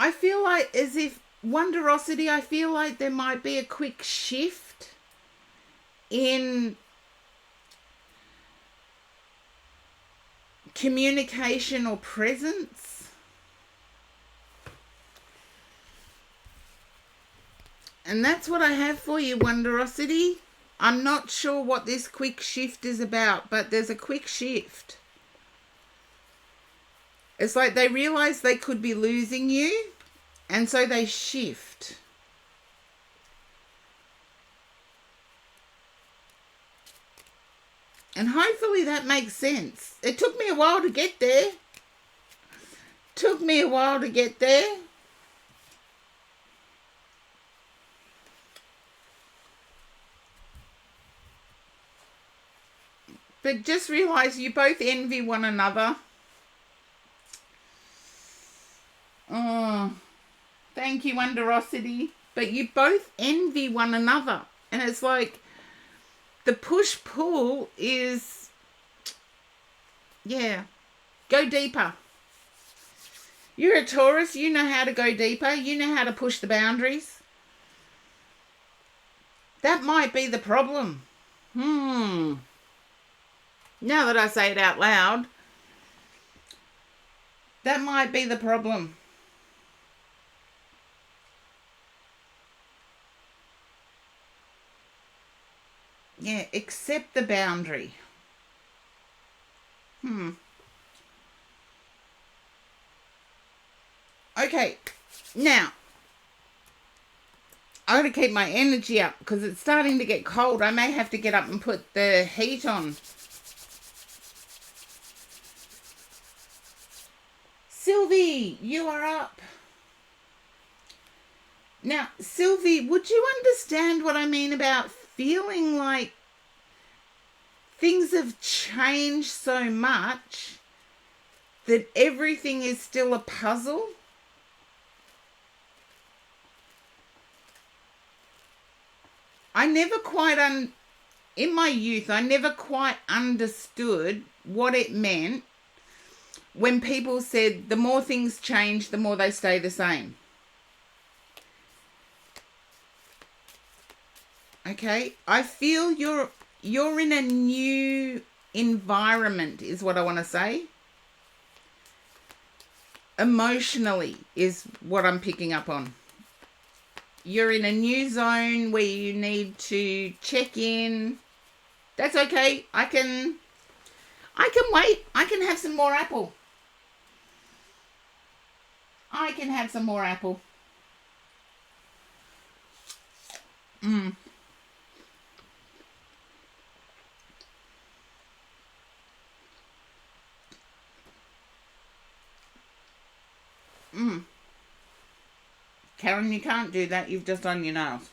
I feel like, as if Wonderosity, I feel like there might be a quick shift in communication or presence. And that's what I have for you, Wonderosity. I'm not sure what this quick shift is about, but there's a quick shift. It's like they realize they could be losing you, and so they shift. And hopefully that makes sense. It took me a while to get there. but just realise you both envy one another. Oh, thank you, Wonderosity. But you both envy one another. And it's like the push-pull is, yeah, go deeper. You're a Taurus. You know how to go deeper. You know how to push the boundaries. That might be the problem. Now that I say it out loud, that might be the problem. Yeah, accept the boundary. Okay, now, I got to keep my energy up because it's starting to get cold. I may have to get up and put the heat on. Sylvie, you are up. Now, Sylvie, would you understand what I mean about feeling like things have changed so much that everything is still a puzzle? I never quite, in my youth, I never quite understood what it meant when people said the more things change, the more they stay the same. Okay, I feel you're in a new environment is what I want to say. Emotionally is what I'm picking up on. You're in a new zone where you need to check in. That's okay. I can wait. I can have some more apple. I can have some more apple. Karen, you can't do that. You've just done your nails.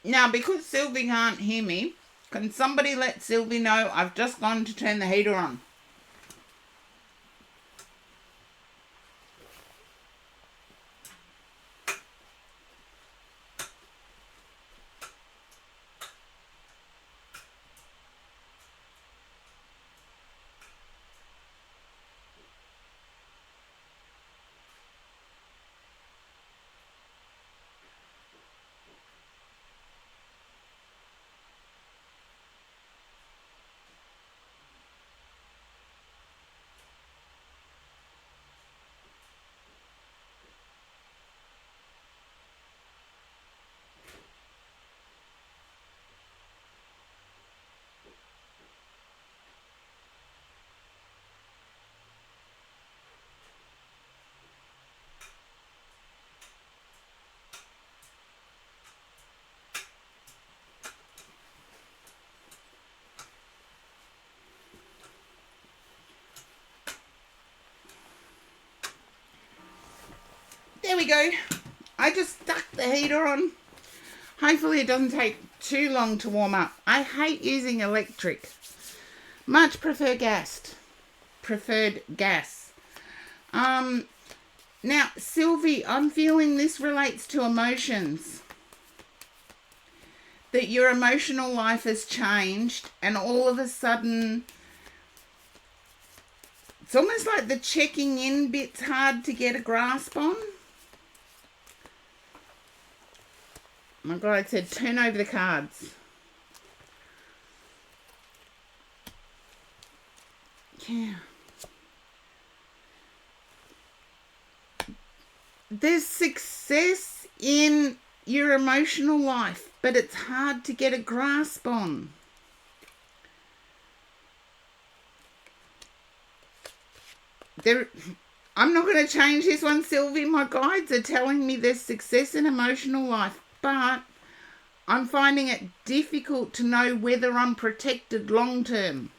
Now, because Sylvie can't hear me, can somebody let Sylvie know I've just gone to turn the heater on? There we go. I just stuck the heater on. Hopefully it doesn't take too long to warm up. I hate using electric. Much preferred gas. Now, Sylvie, I'm feeling this relates to emotions. That your emotional life has changed and all of a sudden it's almost like the checking in bit's hard to get a grasp on. My God, it said turn over the cards. Yeah. There's success in your emotional life, but it's hard to get a grasp on. I'm not going to change this one, Sylvie. My guides are telling me there's success in emotional life, but I'm finding it difficult to know whether I'm protected long term.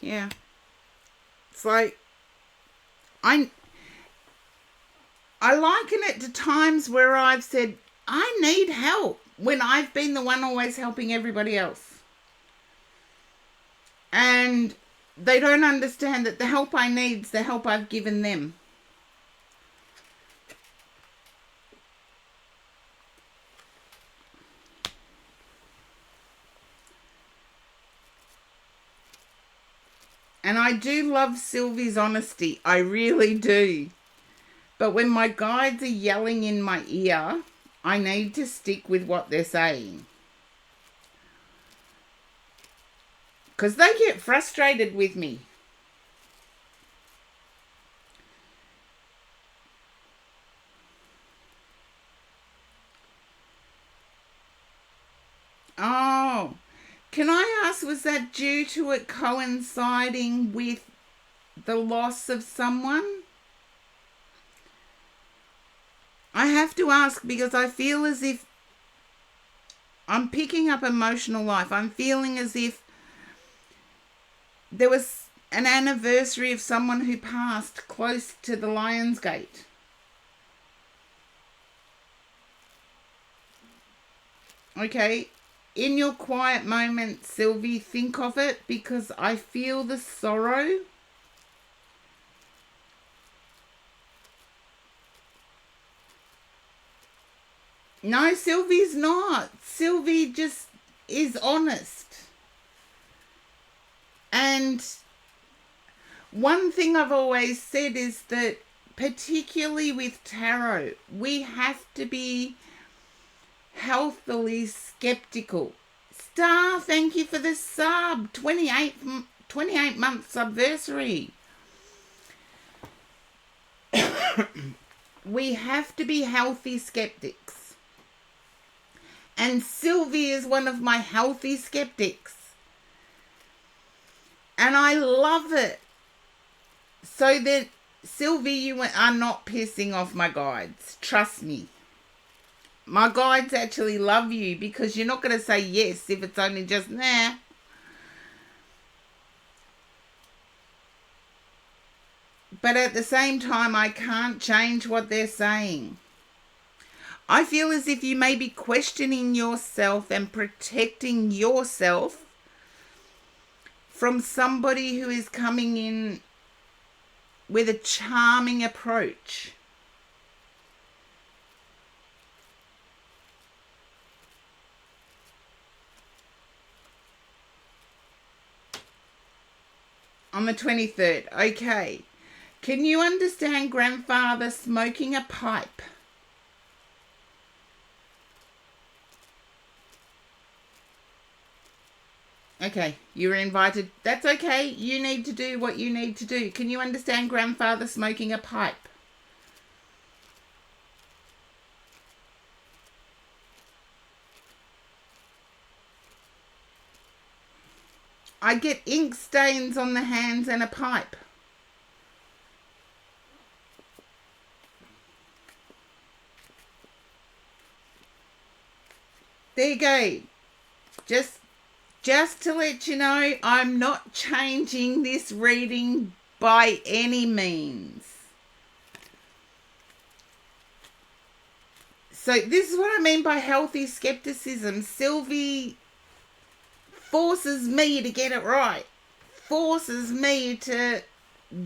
Yeah. It's like I liken it to times where I've said, I need help, when I've been the one always helping everybody else. And they don't understand that the help I need is the help I've given them. And I do love Sylvie's honesty. I really do. But when my guides are yelling in my ear, I need to stick with what they're saying. Because they get frustrated with me. Oh, can I ask, was that due to it coinciding with the loss of someone? I have to ask because I feel as if I'm picking up emotional life. I'm feeling as if there was an anniversary of someone who passed close to the Lion's Gate. Okay, in your quiet moment, Sylvie, think of it, because I feel the sorrow. No, Sylvie's not. Sylvie just is honest. And one thing I've always said is that, particularly with tarot, we have to be healthily skeptical. Star, thank you for the sub. 28 month subversary. We have to be healthy skeptics. And Sylvie is one of my healthy skeptics. And I love it. So that, Sylvie, you are not pissing off my guides. Trust me. My guides actually love you, because you're not going to say yes if it's only just, nah. But at the same time, I can't change what they're saying. I feel as if you may be questioning yourself and protecting yourself from somebody who is coming in with a charming approach. On the 23rd, okay. Can you understand grandfather smoking a pipe? Okay, you were invited. That's okay. You need to do what you need to do. Can you understand grandfather smoking a pipe? I get ink stains on the hands and a pipe. There you go. Just to let you know, I'm not changing this reading by any means. So this is what I mean by healthy skepticism. Sylvie forces me to get it right. Forces me to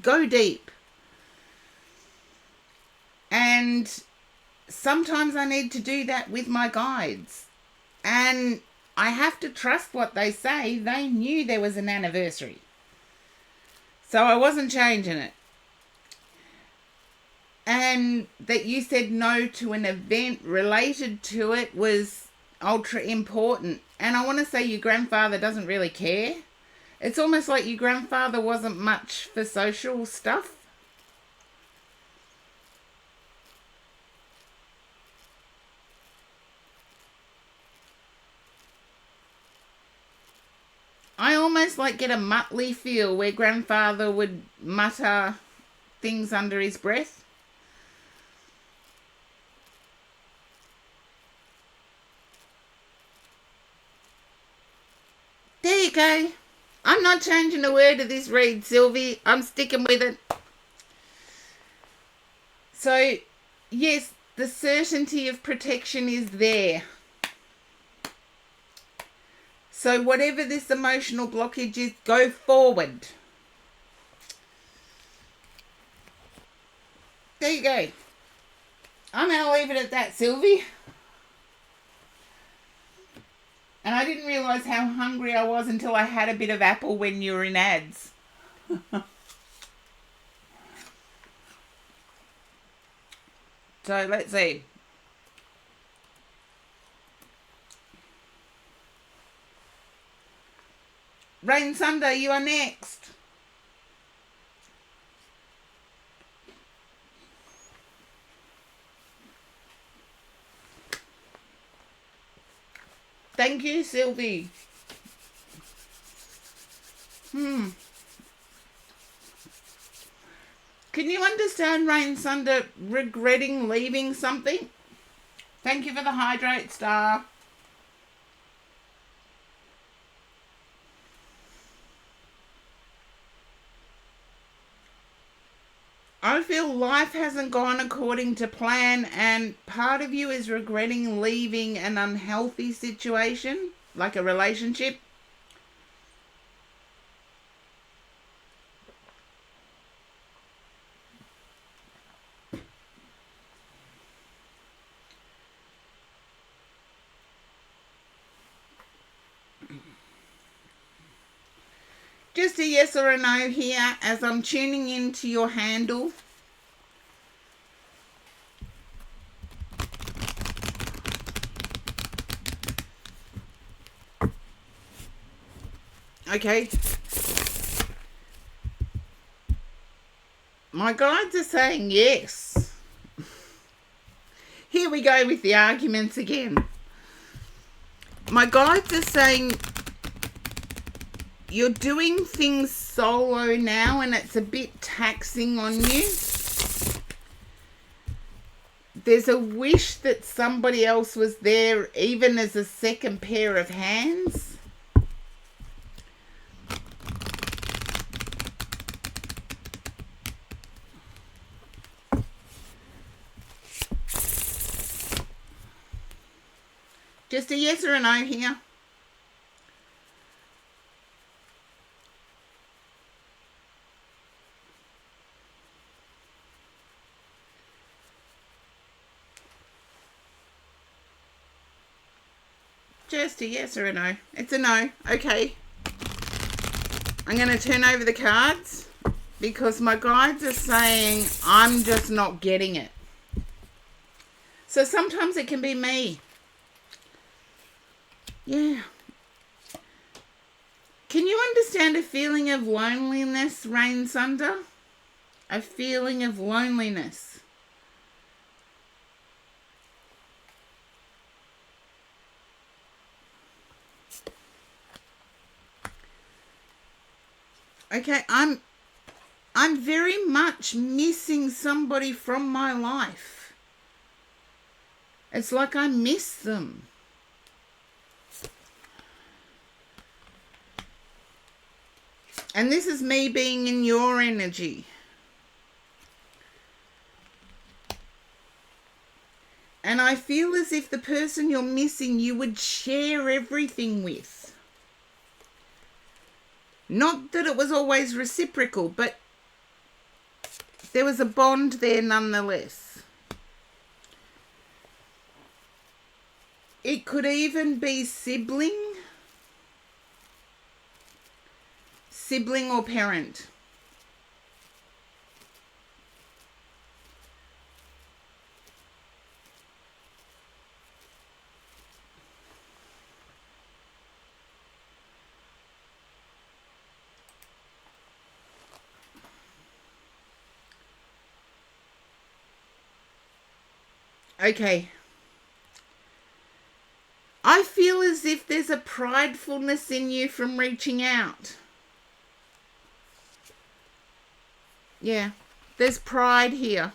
go deep. And sometimes I need to do that with my guides. And I have to trust what they say. They knew there was an anniversary. So I wasn't changing it. And that you said no to an event related to it was ultra important. And I want to say your grandfather doesn't really care. It's almost like your grandfather wasn't much for social stuff. I almost like get a Muttley feel where grandfather would mutter things under his breath. There you go. I'm not changing a word of this read, Sylvie. I'm sticking with it. So, yes, the certainty of protection is there. So whatever this emotional blockage is, go forward. There you go. I'm going to leave it at that, Sylvie. And I didn't realise how hungry I was until I had a bit of apple when you were in ads. So let's see. Rain Sunday, you are next. Thank you, Sylvie. Can you understand Rain Sunder regretting leaving something? Thank you for the hydrate, Star. I feel life hasn't gone according to plan, and part of you is regretting leaving an unhealthy situation, like a relationship. Just a yes or a no here as I'm tuning into your handle. Okay. My guides are saying yes. Here we go with the arguments again. My guides are saying you're doing things solo now and it's a bit taxing on you. There's a wish that somebody else was there, even as a second pair of hands. Just a yes or a no here. Just a yes or a no. It's a no. Okay. I'm going to turn over the cards because my guides are saying I'm just not getting it. So sometimes it can be me. Yeah. Can you understand a feeling of loneliness, Rain Sunder? A feeling of loneliness. Okay, I'm very much missing somebody from my life. It's like I miss them. And this is me being in your energy. And I feel as if the person you're missing, you would share everything with. Not that it was always reciprocal, but there was a bond there nonetheless. It could even be sibling or parent. Okay. I feel as if there's a pridefulness in you from reaching out. Yeah, there's pride here.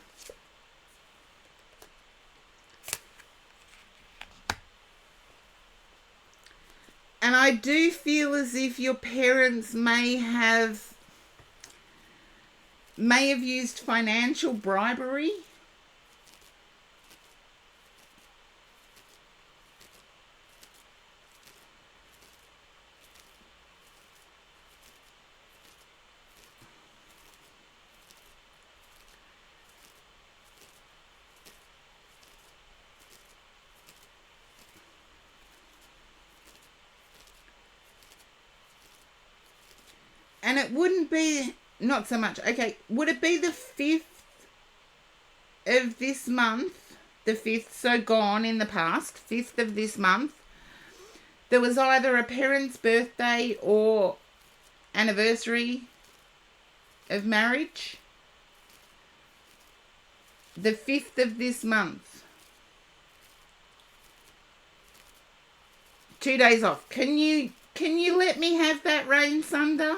And I do feel as if your parents may have used financial bribery. And it wouldn't be, not so much, okay, would it be the 5th of this month? The 5th, so gone in the past, 5th of this month. There was either a parent's birthday or anniversary of marriage. The 5th of this month. 2 days off. Can you let me have that, Rain Sunder?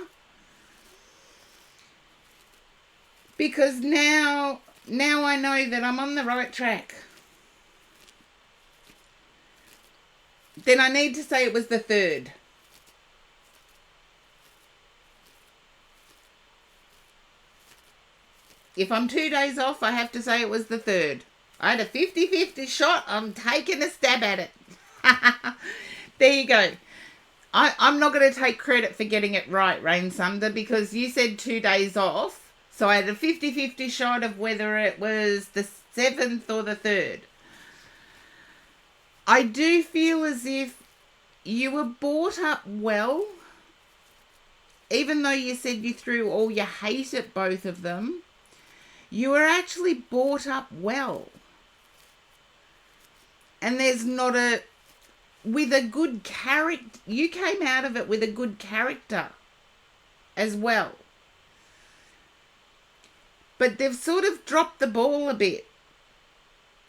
Because now I know that I'm on the right track. Then I need to say it was the 3rd. If I'm 2 days off, I have to say it was the 3rd. I had a 50-50 shot. I'm taking a stab at it. There you go. I'm not going to take credit for getting it right, Rain Sunder, because you said 2 days off. So I had a 50-50 shot of whether it was the 7th or the 3rd. I do feel as if you were brought up well, even though you said you threw all your hate at both of them. You were actually brought up well. And there's not with a good character. You came out of it with a good character as well. But they've sort of dropped the ball a bit.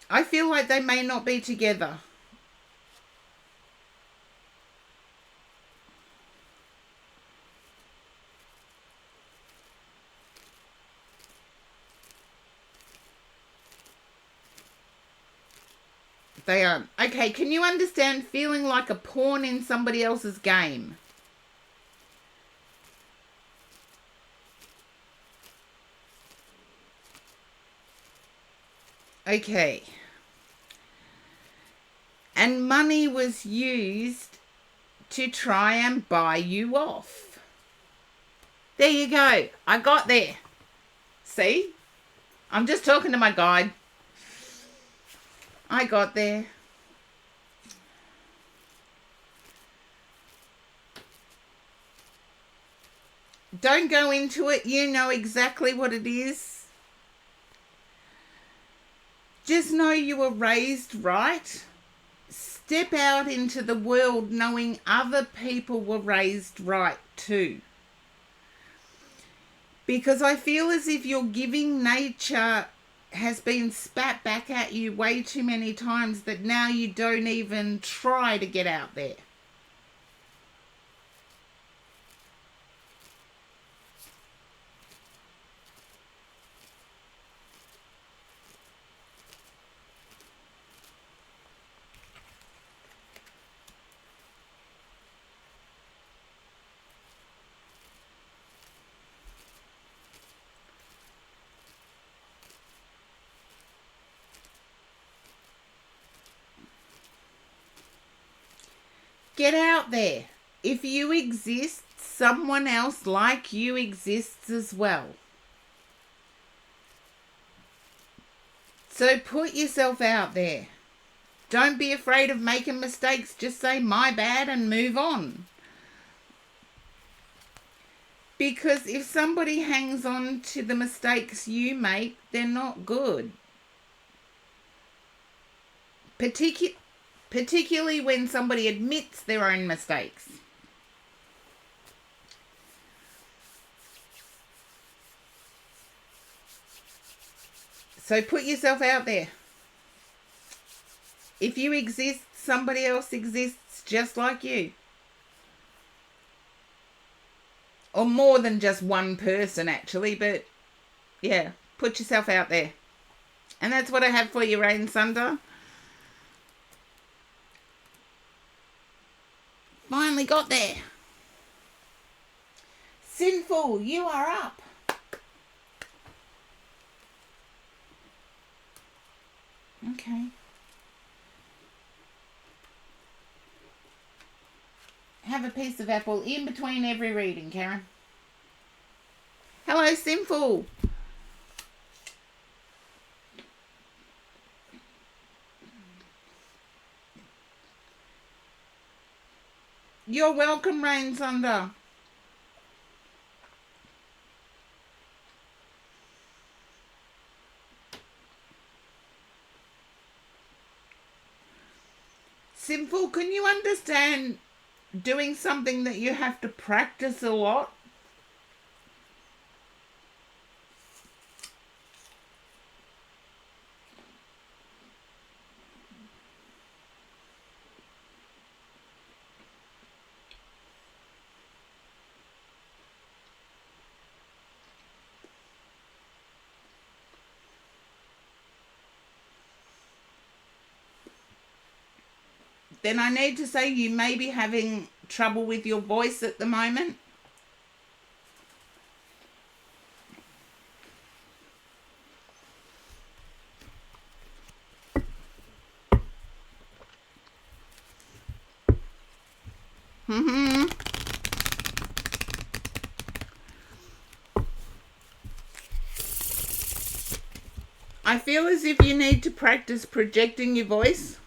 I feel like they may not be together. They aren't. Okay, can you understand feeling like a pawn in somebody else's game? Okay. And money was used to try and buy you off. There you go. I got there. See? I'm just talking to my guide. I got there. Don't go into it. You know exactly what it is. Just know you were raised right. Step out into the world knowing other people were raised right too. Because I feel as if your giving nature has been spat back at you way too many times that now you don't even try to get out there. Get out there. If you exist, someone else like you exists as well. So put yourself out there. Don't be afraid of making mistakes. Just say my bad and move on. Because if somebody hangs on to the mistakes you make, they're not good. Particularly when somebody admits their own mistakes. So put yourself out there. If you exist, somebody else exists just like you. Or more than just one person, actually, but yeah, put yourself out there. And that's what I have for you, Rain Sunder. Finally got there. Sinful, you are up. Okay. Have a piece of apple in between every reading, Karen. Hello, Sinful. You're welcome, Rain Thunder. Sinful, can you understand doing something that you have to practice a lot? Then I need to say you may be having trouble with your voice at the moment. I feel as if you need to practice projecting your voice.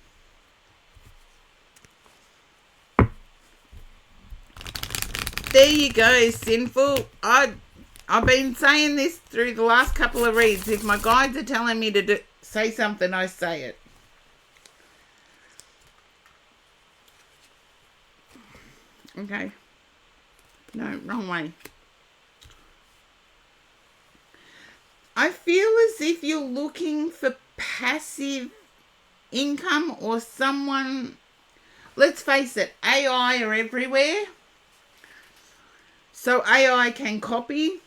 There you go, Sinful. I've been saying this through the last couple of reads. If my guides are telling me to say something, I say it. Okay. No, wrong way. I feel as if you're looking for passive income or someone. Let's face it, AI are everywhere. So AI can copy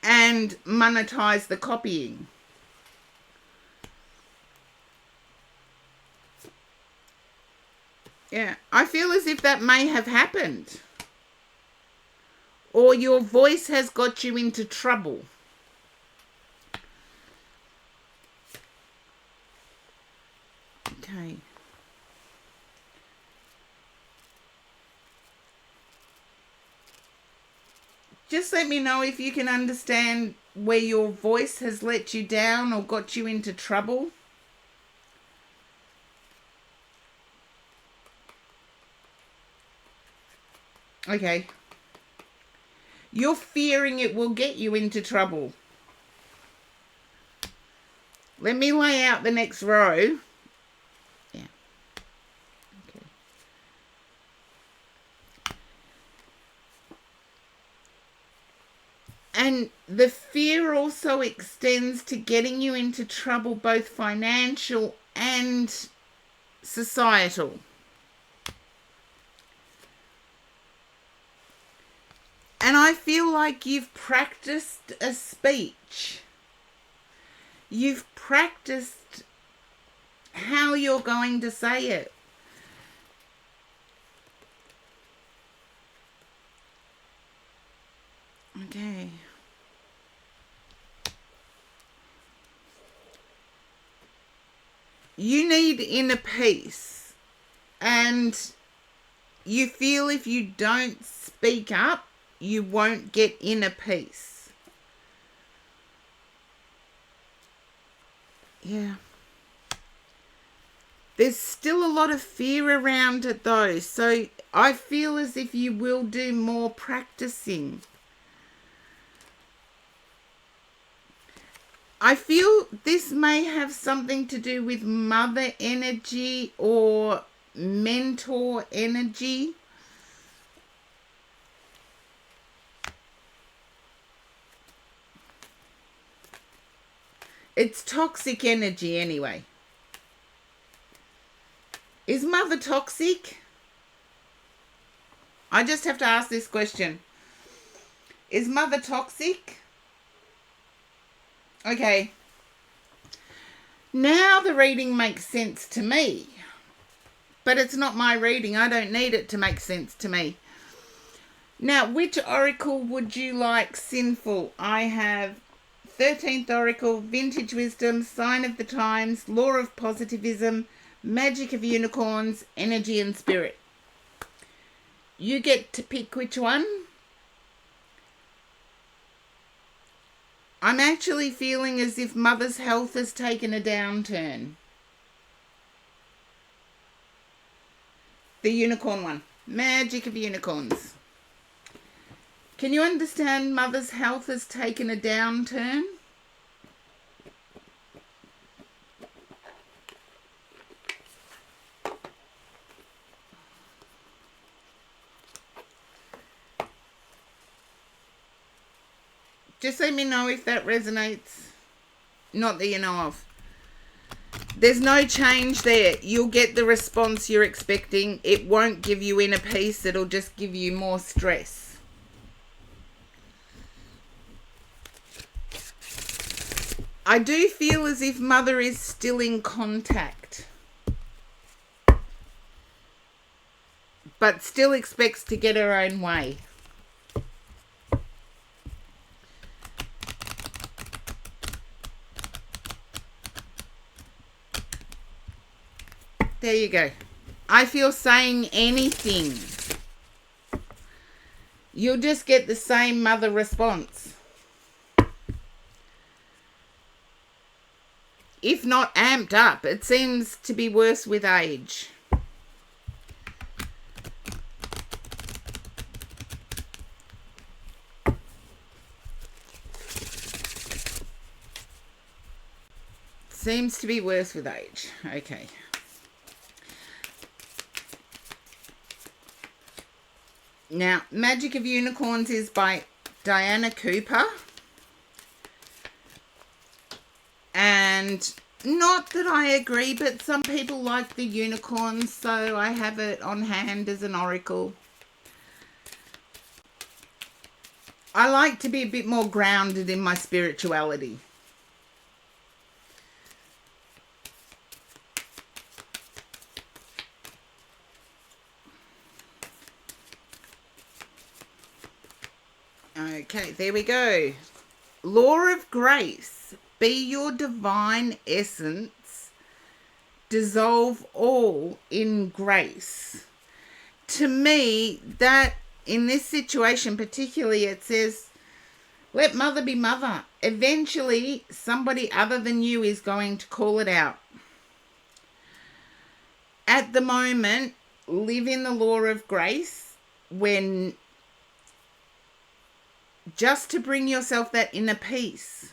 and monetize the copying. Yeah, I feel as if that may have happened. Or your voice has got you into trouble. Okay. Just let me know if you can understand where your voice has let you down or got you into trouble. Okay. You're fearing it will get you into trouble. Let me lay out the next row. Yeah. Okay. And the fear also extends to getting you into trouble, both financial and societal. And I feel like you've practiced a speech. You've practiced how you're going to say it. Okay. You need inner peace. And you feel if you don't speak up, you won't get inner peace. Yeah. There's still a lot of fear around it though. So I feel as if you will do more practicing. I feel this may have something to do with mother energy or mentor energy. It's toxic energy anyway. Is mother toxic? I just have to ask this question. Is mother toxic? Okay. Now the reading makes sense to me. But it's not my reading. I don't need it to make sense to me. Now, which oracle would you like, Sinful? I have 13th Oracle, Vintage Wisdom, Sign of the Times, Law of Positivism, Magic of Unicorns, Energy and Spirit. You get to pick which one. I'm actually feeling as if Mother's health has taken a downturn. The unicorn one. Magic of Unicorns. Can you understand Mother's health has taken a downturn? Just let me know if that resonates. Not that you know of. There's no change there. You'll get the response you're expecting. It won't give you inner peace. It'll just give you more stress. I do feel as if Mother is still in contact, but still expects to get her own way. There you go. I feel saying anything, you'll just get the same Mother response. If not amped up. It seems to be worse with age. Seems to be worse with age. Okay. Now, Magic of Unicorns is by Diana Cooper. And not that I agree, but some people like the unicorns, so I have it on hand as an oracle. I like to be a bit more grounded in my spirituality. Okay, there we go. Law of Grace. Be your divine essence. Dissolve all in grace. To me, that in this situation particularly, it says, let Mother be Mother. Eventually, somebody other than you is going to call it out. At the moment, live in the law of grace when just to bring yourself that inner peace.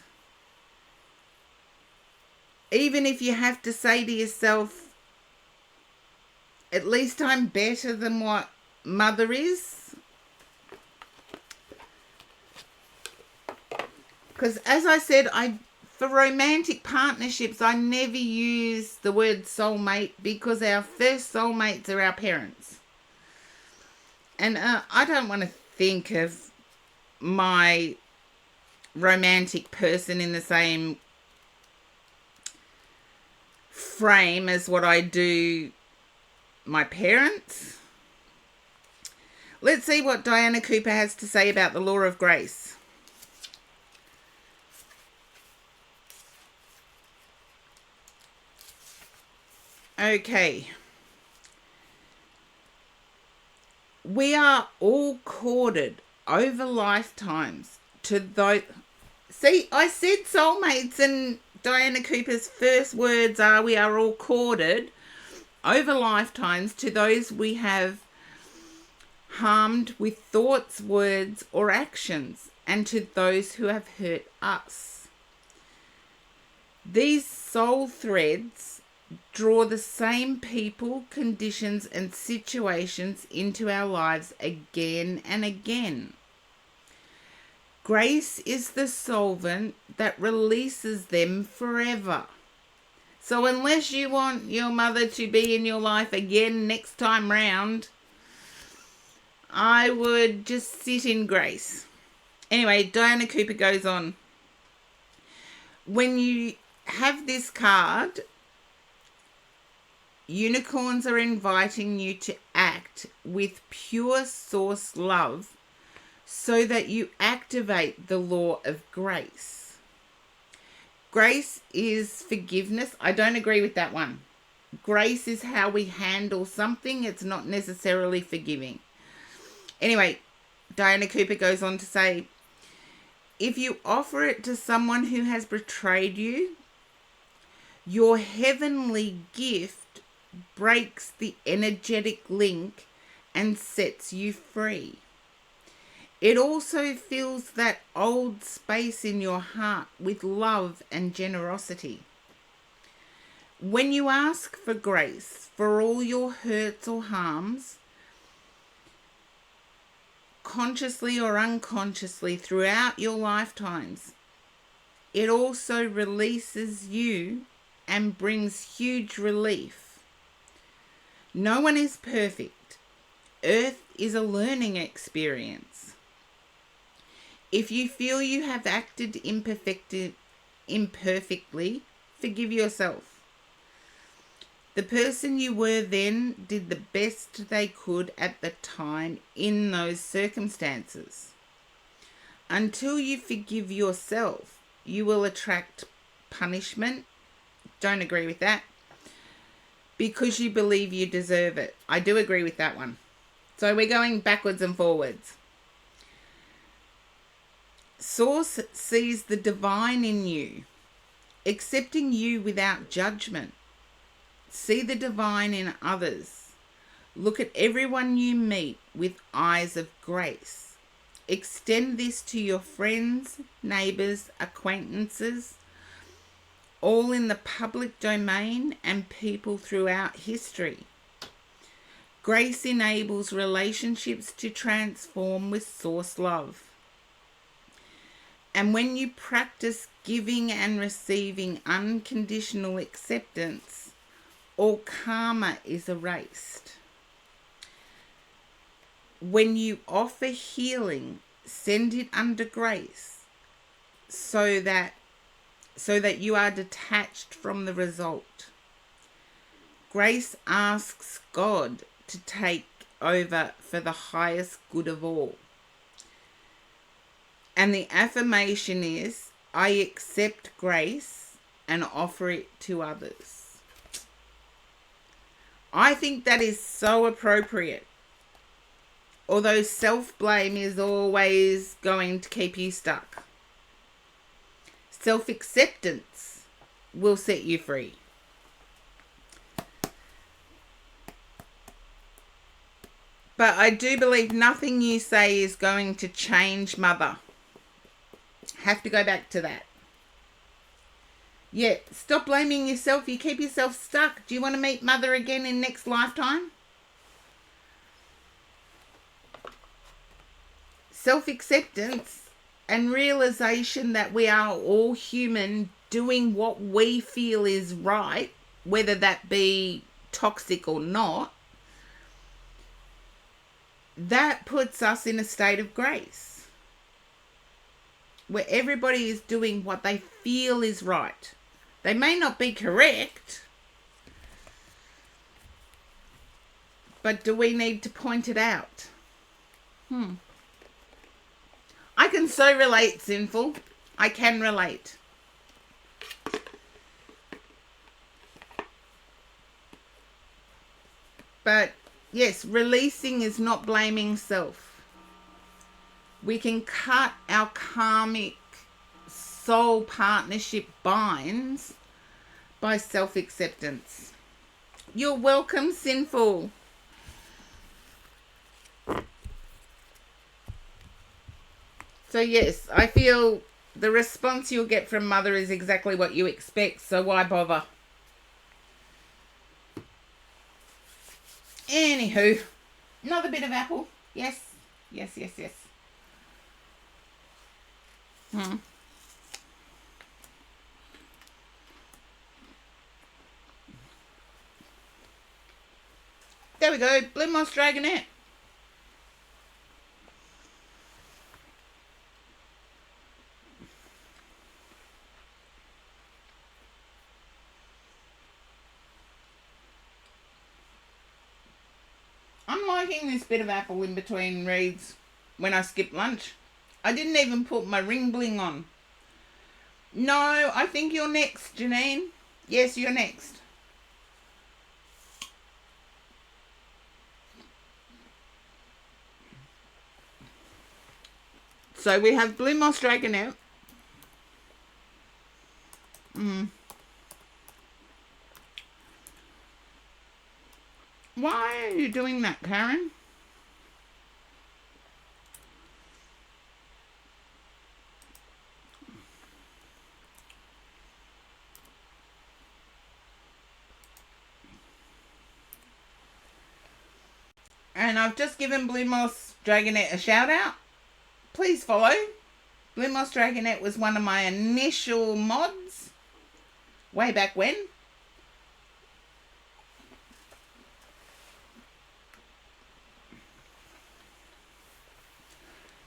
Even if you have to say to yourself, at least I'm better than what Mother is. Because as I said, for romantic partnerships, I never use the word soulmate because our first soulmates are our parents. And I don't want to think of my romantic person in the same frame as what I do my parents. Let's see what Diana Cooper has to say about the law of grace. Okay. We are all courted over lifetimes to those. See, I said soulmates, and Diana Cooper's first words are, we are all courted over lifetimes to those we have harmed with thoughts, words, or actions, and to those who have hurt us. These soul threads draw the same people, conditions, and situations into our lives again and again. Grace is the solvent that releases them forever. So unless you want your mother to be in your life again next time round, I would just sit in grace. Anyway, Diana Cooper goes on. When you have this card, Unicorns are inviting you to act with pure source love so that you activate the law of grace. Grace is forgiveness. I don't agree with that one. Grace is how we handle something. It's not necessarily forgiving. Anyway, Diana Cooper goes on to say, if you offer it to someone who has betrayed you, your heavenly gift breaks the energetic link and sets you free. It also fills that old space in your heart with love and generosity. When you ask for grace for all your hurts or harms, consciously or unconsciously throughout your lifetimes, it also releases you and brings huge relief. No one is perfect. Earth is a learning experience. If you feel you have acted imperfectly, forgive yourself. The person you were then did the best they could at the time in those circumstances. Until you forgive yourself, you will attract punishment. Don't agree with that. Because you believe you deserve it. I do agree with that one. So we're going backwards and forwards. Source sees the divine in you, accepting you without judgment. See the divine in others. Look at everyone you meet with eyes of grace. Extend this to your friends, neighbours, acquaintances, all in the public domain and people throughout history. Grace enables relationships to transform with source love. And when you practice giving and receiving unconditional acceptance, all karma is erased. When you offer healing, send it under grace so that you are detached from the result. Grace asks God to take over for the highest good of all. And the affirmation is, I accept grace and offer it to others. I think that is so appropriate. Although self-blame is always going to keep you stuck. Self-acceptance will set you free. But I do believe nothing you say is going to change Mother. Have to go back to that. Yeah, stop blaming yourself. You keep yourself stuck. Do you want to meet Mother again in next lifetime? Self-acceptance and realization that we are all human doing what we feel is right, whether that be toxic or not, that puts us in a state of grace where everybody is doing what they feel is right. They may not be correct, but do we need to point it out? I can so relate, Sinful. I can relate. But yes, releasing is not blaming self. We can cut our karmic soul partnership binds by self-acceptance. You're welcome, Sinful. So yes, I feel the response you'll get from Mother is exactly what you expect, so why bother? Anywho, another bit of apple. Yes. There we go, Blue Moss Dragonette. liking this bit of apple in between reads when I skip lunch. I didn't even put my ring bling on. No, I think you're next, Janine. Yes, you're next. So we have Blue Moss Dragonette. Why are you doing that, Karen? And I've just given Blue Moss Dragonette a shout out. Please follow. Blue Moss Dragonette was one of my initial mods way back when.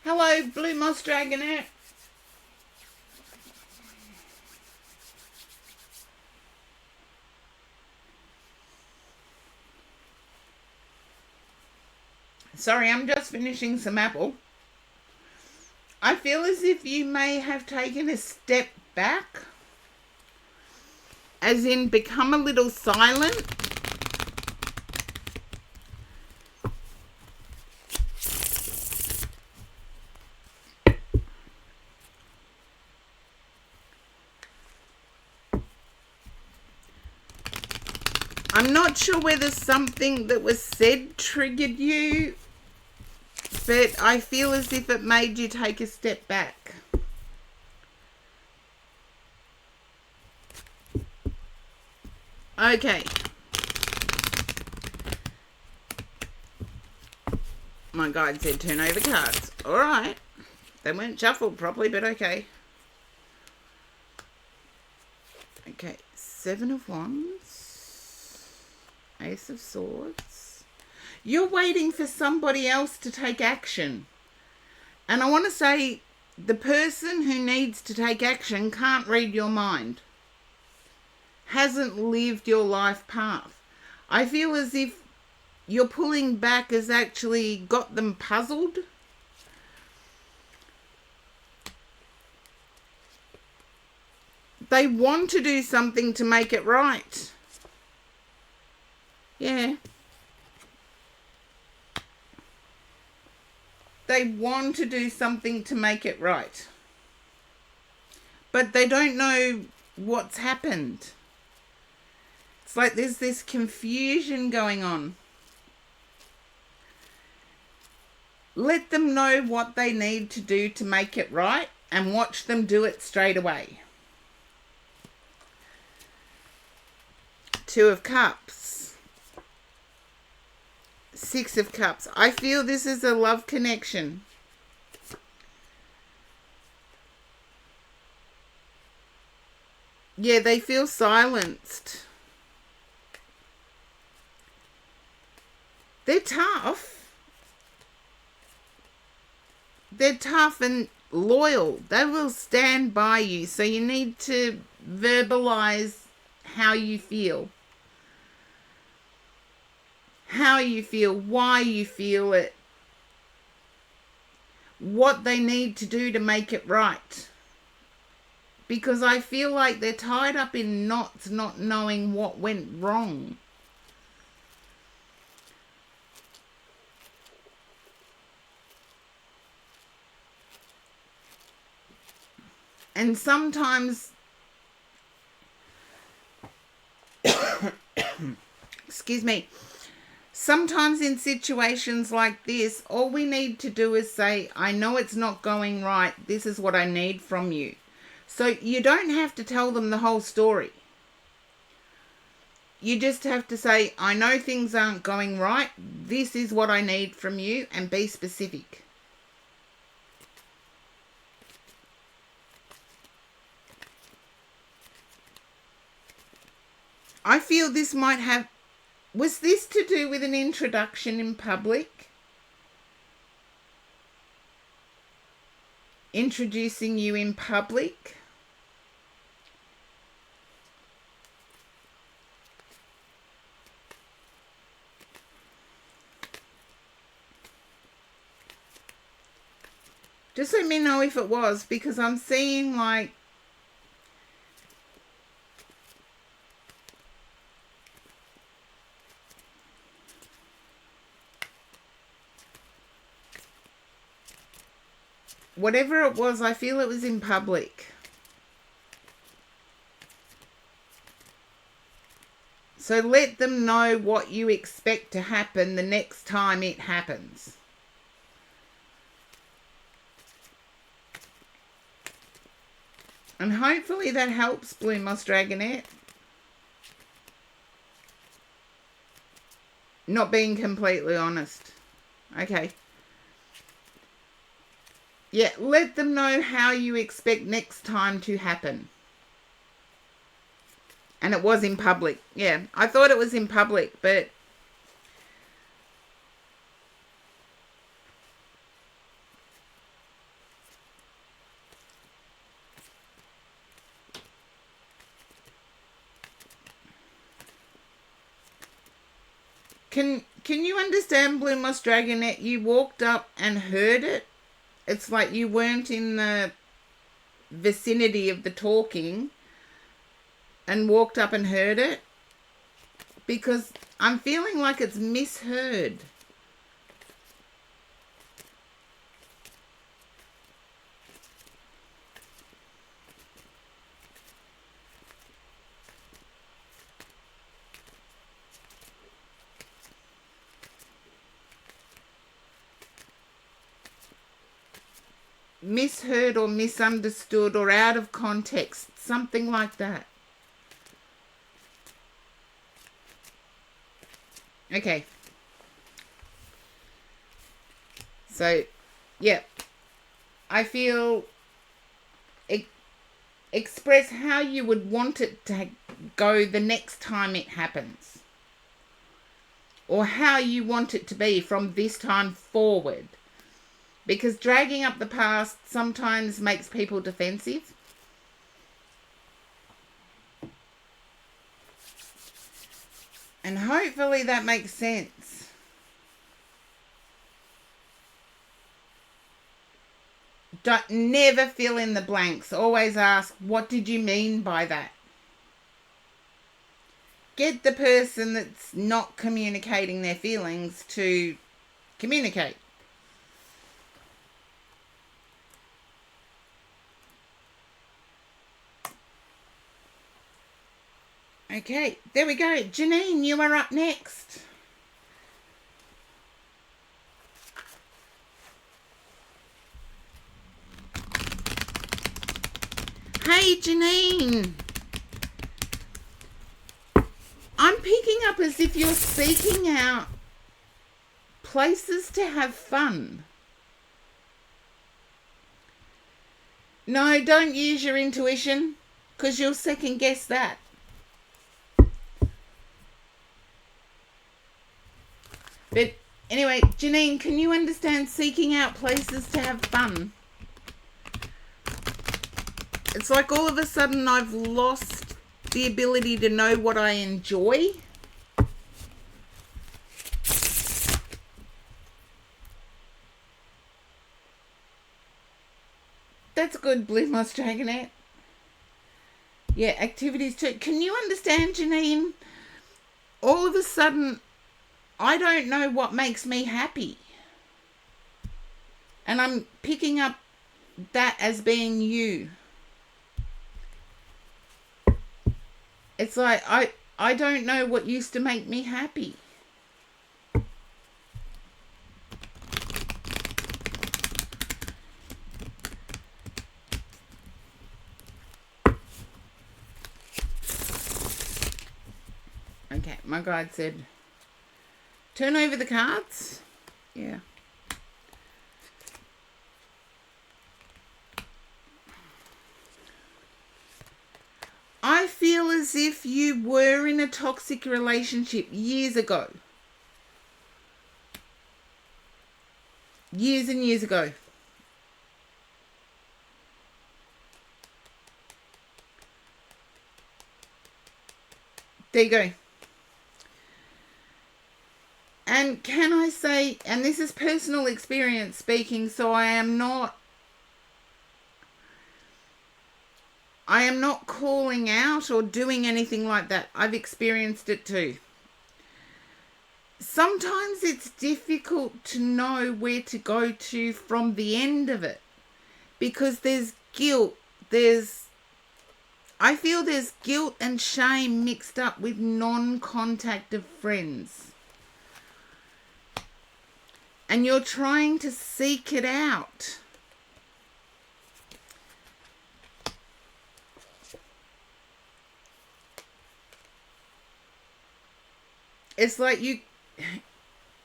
Hello, Blue Moss Dragonette. Sorry, I'm just finishing some apple. I feel as if you may have taken a step back, as in become a little silent. I'm not sure whether something that was said triggered you, but I feel as if it made you take a step back. Okay. My guide said turn over cards. Alright. They weren't shuffled properly, but okay. Okay. 7 of Wands. Ace of Swords. You're waiting for somebody else to take action. And I want to say the person who needs to take action can't read your mind. Hasn't lived your life path. I feel as if you're pulling back has actually got them puzzled. They want to do something to make it right. Yeah. They want to do something to make it right. But they don't know what's happened. It's like there's this confusion going on. Let them know what they need to do to make it right and watch them do it straight away. 2 of Cups. 6 of Cups. I feel this is a love connection. Yeah, they feel silenced. They're tough. They're tough and loyal. They will stand by you. So you need to verbalize how you feel. How you feel, why you feel it, what they need to do to make it right. Because I feel like they're tied up in knots, not knowing what went wrong. And sometimes, excuse me, sometimes in situations like this, all we need to do is say, I know it's not going right. This is what I need from you. So you don't have to tell them the whole story. You just have to say, I know things aren't going right. This is what I need from you, and be specific. I feel this might have... Was this to do with an introduction in public? Introducing you in public? Just let me know if it was, because I'm seeing like whatever it was, I feel it was in public. So let them know what you expect to happen the next time it happens. And hopefully that helps, Blue Moss Dragonette. Not being completely honest. Okay. Yeah, let them know how you expect next time to happen. And it was in public. Yeah, I thought it was in public, but Can you understand, Blue Moss Dragonette? You walked up and heard it. It's like you weren't in the vicinity of the talking and walked up and heard it, because I'm feeling like it's misheard. Misheard or misunderstood or out of context, something like that. Okay. So, yeah. I feel express how you would want it to go the next time it happens. Or how you want it to be from this time forward. Because dragging up the past sometimes makes people defensive. And hopefully that makes sense. Never fill in the blanks. Always ask, what did you mean by that? Get the person that's not communicating their feelings to communicate. Okay, there we go. Janine, you are up next. Hey, Janine. I'm picking up as if you're seeking out places to have fun. No, don't use your intuition, because you'll second guess that. But anyway, Janine, can you understand seeking out places to have fun? It's like all of a sudden I've lost the ability to know what I enjoy. That's good, Blue Moss Dragonette. Yeah, activities too. Can you understand, Janine? All of a sudden, I don't know what makes me happy. And I'm picking up that as being you. It's like, I don't know what used to make me happy. Okay, my guide said, turn over the cards. Yeah. I feel as if you were in a toxic relationship years ago. Years and years ago. There you go. And can I say, and this is personal experience speaking, so I am not I am not calling out or doing anything like that. I've experienced it too. Sometimes it's difficult to know where to go to from the end of it because there's guilt. I feel there's guilt and shame mixed up with non-contact of friends. And you're trying to seek it out. It's like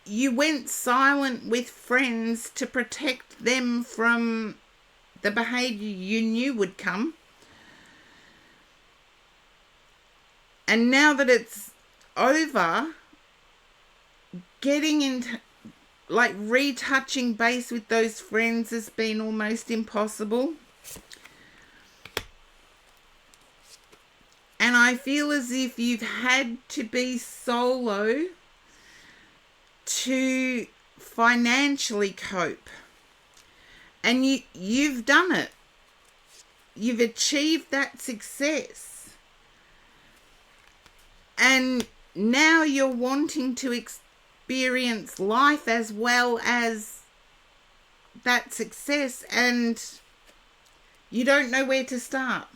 you went silent with friends to protect them from the behavior you knew would come. And now that it's over, getting into, like, retouching base with those friends has been almost impossible. And I feel as if you've had to be solo to financially cope. And you've done it. You've achieved that success. And now you're wanting to experience life as well as that success, and you don't know where to start.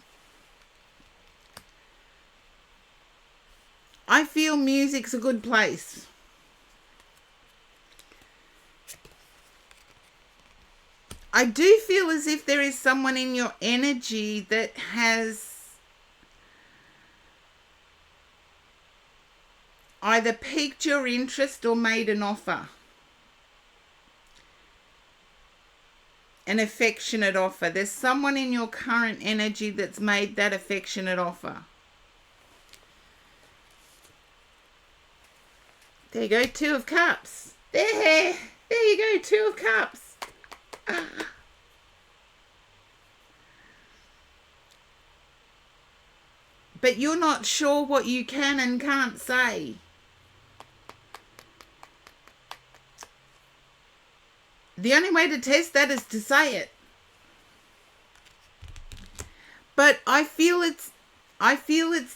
I feel music's a good place. I do feel as if there is someone in your energy that has either piqued your interest or made an offer. An affectionate offer. There's someone in your current energy that's made that affectionate offer. There you go, 2 of Cups. There you go, 2 of Cups. But you're not sure what you can and can't say. The only way to test that is to say it. But I feel it's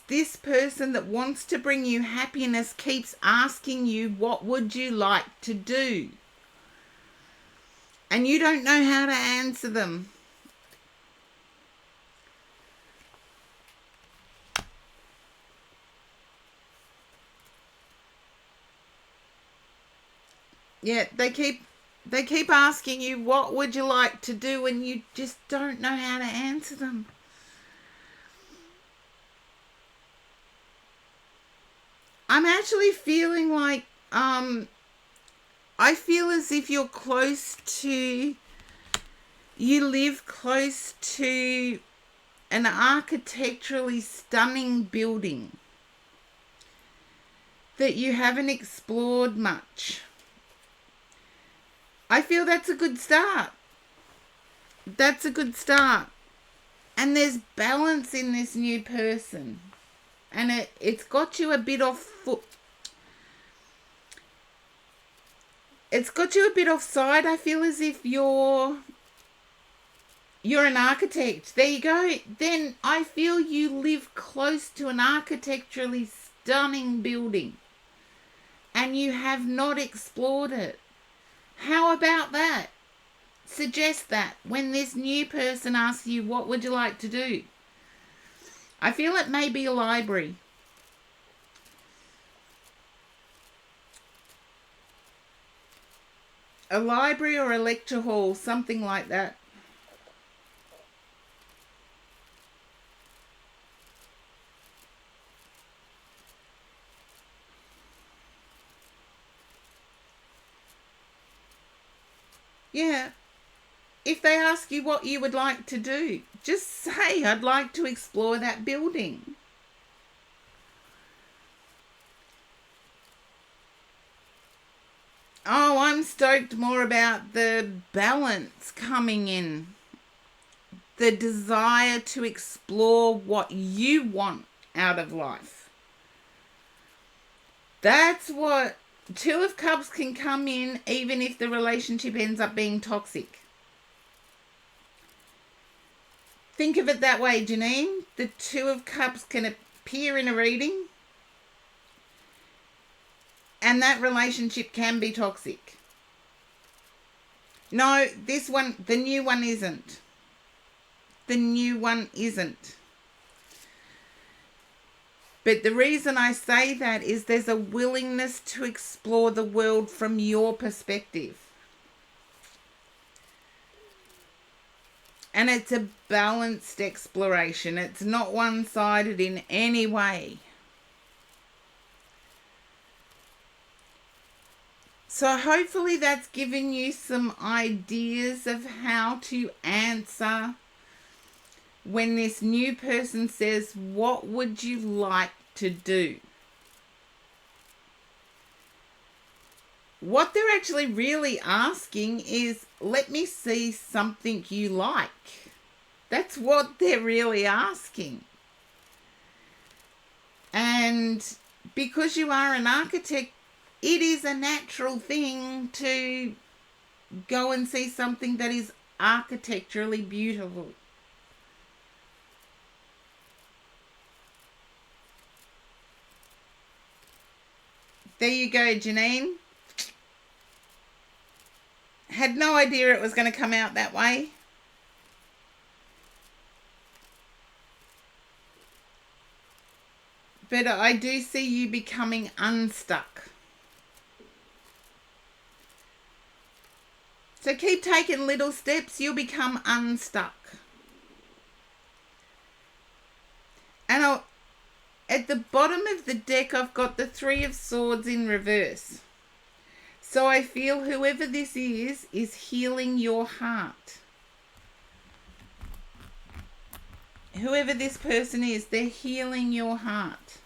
this person that wants to bring you happiness keeps asking you, what would you like to do? And you don't know how to answer them. Yeah, they keep asking you, what would you like to do? And you just don't know how to answer them. I'm actually feeling like, I feel as if you live close to an architecturally stunning building that you haven't explored much. I feel that's a good start. That's a good start. And there's balance in this new person. And it's got you a bit off foot. It's got you a bit offside. I feel as if you're an architect. There you go. Then I feel you live close to an architecturally stunning building. And you have not explored it. How about that? Suggest that when this new person asks you, what would you like to do? I feel it may be a library. A library or a lecture hall, something like that. Yeah. If they ask you what you would like to do, just say, I'd like to explore that building. Oh, I'm stoked more about the balance coming in. The desire to explore what you want out of life. That's what 2 of Cups can come in, even if the relationship ends up being toxic. Think of it that way, Janine. The Two of Cups can appear in a reading, and that relationship can be toxic. No, this one, the new one isn't. The new one isn't. But the reason I say that is there's a willingness to explore the world from your perspective. And it's a balanced exploration. It's not one-sided in any way. So hopefully that's given you some ideas of how to answer when this new person says, what would you like to do? What they're actually really asking is, let me see something you like. That's what they're really asking. And because you are an architect, it is a natural thing to go and see something that is architecturally beautiful. There you go, Janine. Had no idea it was going to come out that way. But I do see you becoming unstuck. So keep taking little steps, you'll become unstuck. And at the bottom of the deck, I've got the Three of Swords in reverse. So I feel whoever this is healing your heart. Whoever this person is, they're healing your heart.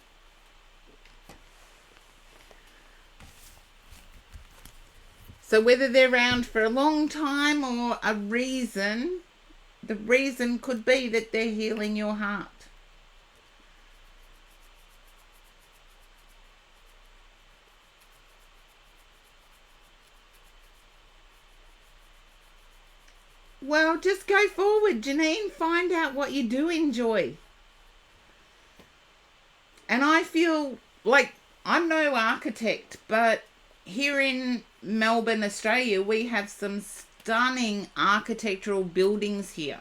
So whether they're around for a long time or a reason, the reason could be that they're healing your heart. Well, just go forward, Janine. Find out what you do enjoy. And I feel like I'm no architect, but here in Melbourne, Australia, we have some stunning architectural buildings here.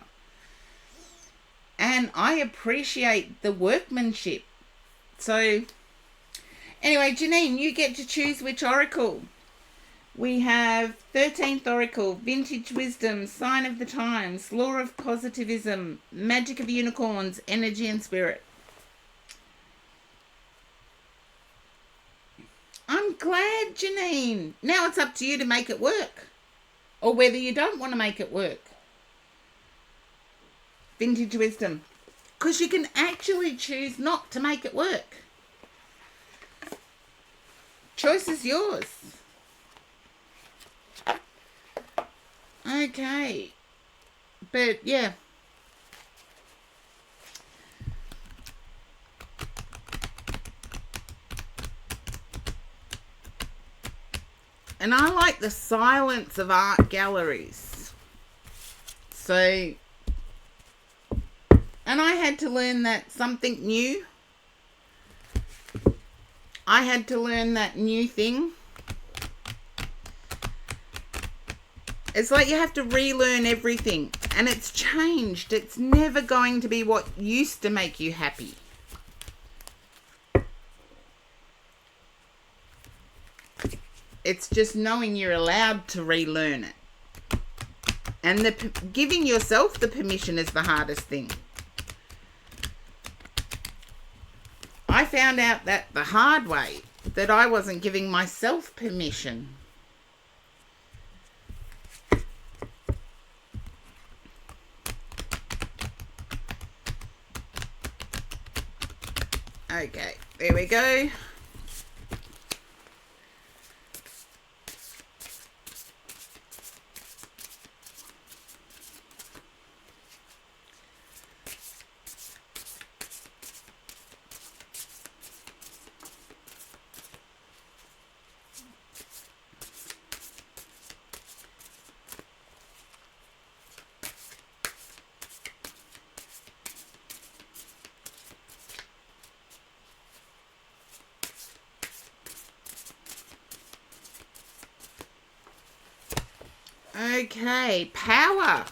And I appreciate the workmanship. So, anyway, Janine, you get to choose which oracle. We have 13th Oracle, Vintage Wisdom, Sign of the Times, Law of Positivism, Magic of Unicorns, Energy and Spirit. I'm glad, Janine. Now it's up to you to make it work. Or whether you don't want to make it work. Vintage Wisdom. Because you can actually choose not to make it work. Choice is yours. Okay. But yeah. And I like the silence of art galleries. So, and I had to learn that something new. I had to learn that new thing. It's like you have to relearn everything. And it's changed. It's never going to be what used to make you happy. It's just knowing you're allowed to relearn it. And giving yourself the permission is the hardest thing. I found out that the hard way, that I wasn't giving myself permission. Okay, there we go. Okay, power.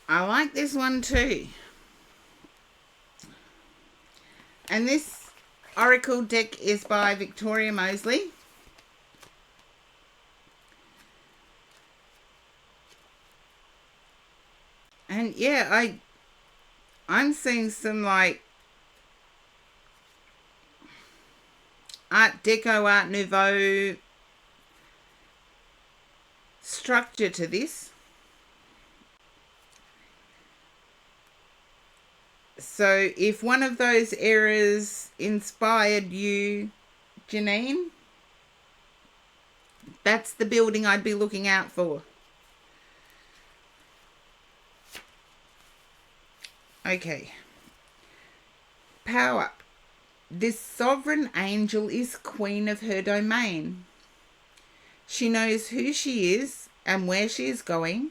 I like this one too. And this Oracle deck is by Victoria Mosley. And yeah, I'm seeing some like Art Deco, Art Nouveau structure to this. So if one of those eras inspired you, Janine, that's the building I'd be looking out for. Okay. Power. This sovereign angel is queen of her domain. She knows who she is and where she is going.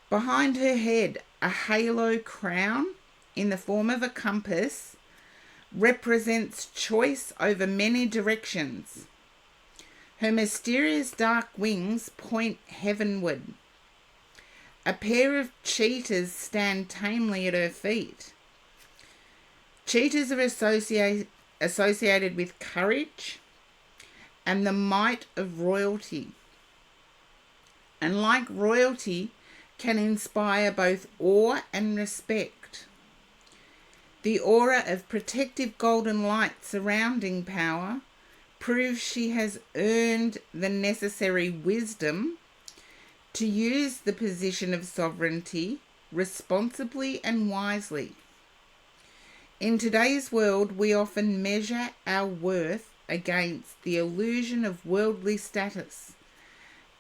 Behind her head, a halo crown in the form of a compass represents choice over many directions. Her mysterious dark wings point heavenward. A pair of cheetahs stand tamely at her feet. Cheetahs are associated with courage and the might of royalty. And like royalty, can inspire both awe and respect. The aura of protective golden light surrounding power proves she has earned the necessary wisdom to use the position of sovereignty responsibly and wisely. In today's world, we often measure our worth against the illusion of worldly status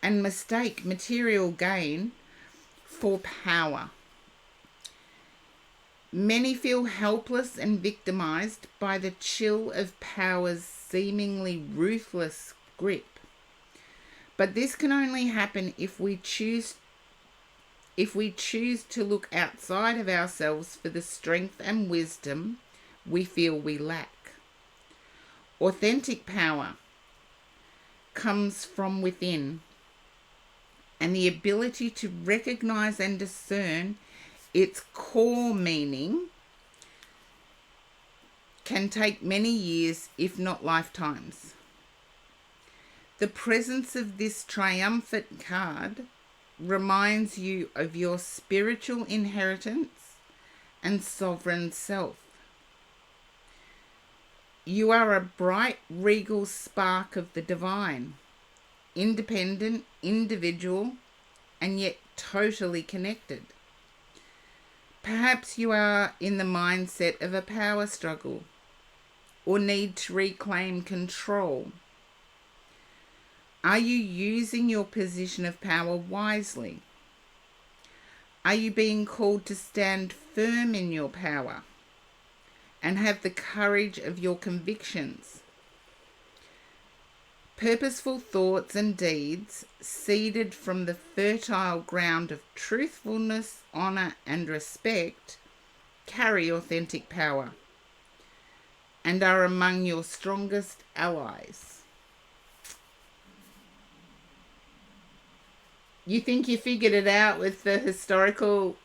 and mistake material gain for power. Many feel helpless and victimized by the chill of power's seemingly ruthless grip. But this can only happen if we choose to look outside of ourselves for the strength and wisdom we feel we lack. Authentic power comes from within, and the ability to recognize and discern its core meaning can take many years, if not lifetimes. The presence of this triumphant card reminds you of your spiritual inheritance and sovereign self. You are a bright, regal spark of the divine, independent, individual, and yet totally connected. Perhaps you are in the mindset of a power struggle or need to reclaim control. Are you using your position of power wisely? Are you being called to stand firm in your power and have the courage of your convictions? Purposeful thoughts and deeds seeded from the fertile ground of truthfulness, honour and respect carry authentic power and are among your strongest allies. You think you figured it out with the historical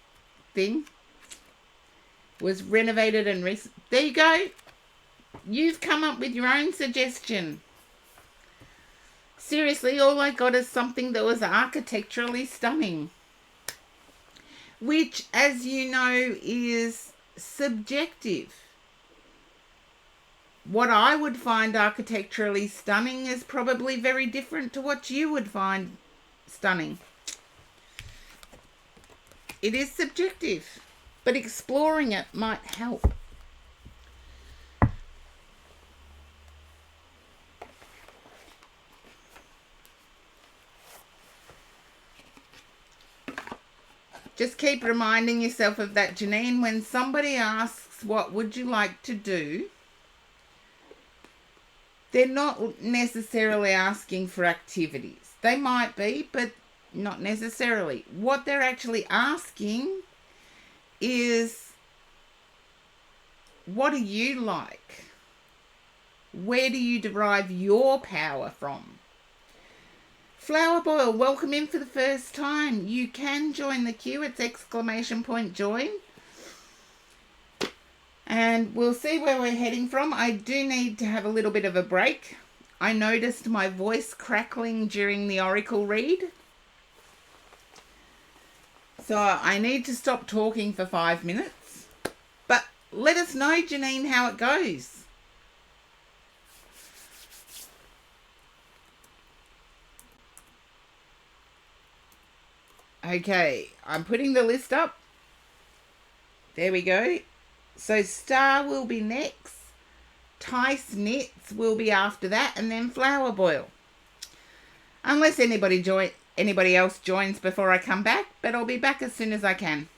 thing? Was renovated and there you go. You've come up with your own suggestion. Seriously, all I got is something that was architecturally stunning. Which, as you know, is subjective. What I would find architecturally stunning is probably very different to what you would find stunning. It is subjective, but exploring it might help. Just keep reminding yourself of that, Janine. When somebody asks, what would you like to do? They're not necessarily asking for activities. They might be, but not necessarily. What they're actually asking is, what do you like? Where do you derive your power from? Flower Boil, welcome in for the first time. You can join the queue. It's !join. And we'll see where we're heading from. I do need to have a little bit of a break. I noticed my voice crackling during the oracle read. So I need to stop talking for 5 minutes. But let us know, Janine, how it goes. Okay, I'm putting the list up. There we go. So Star will be next. Tice Knits will be after that, and then Flower Boil. Unless anybody else joins before I come back, but I'll be back as soon as I can.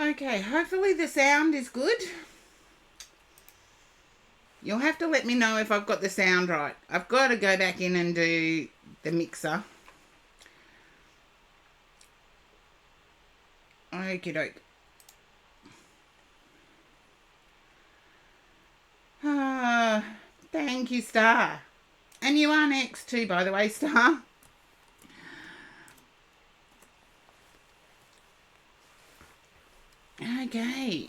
Okay, hopefully the sound is good. You'll have to let me know if I've got the sound right. I've got to go back in and do the mixer. Okie doke. Thank you, Star. And you are next too, by the way, Star. Okay.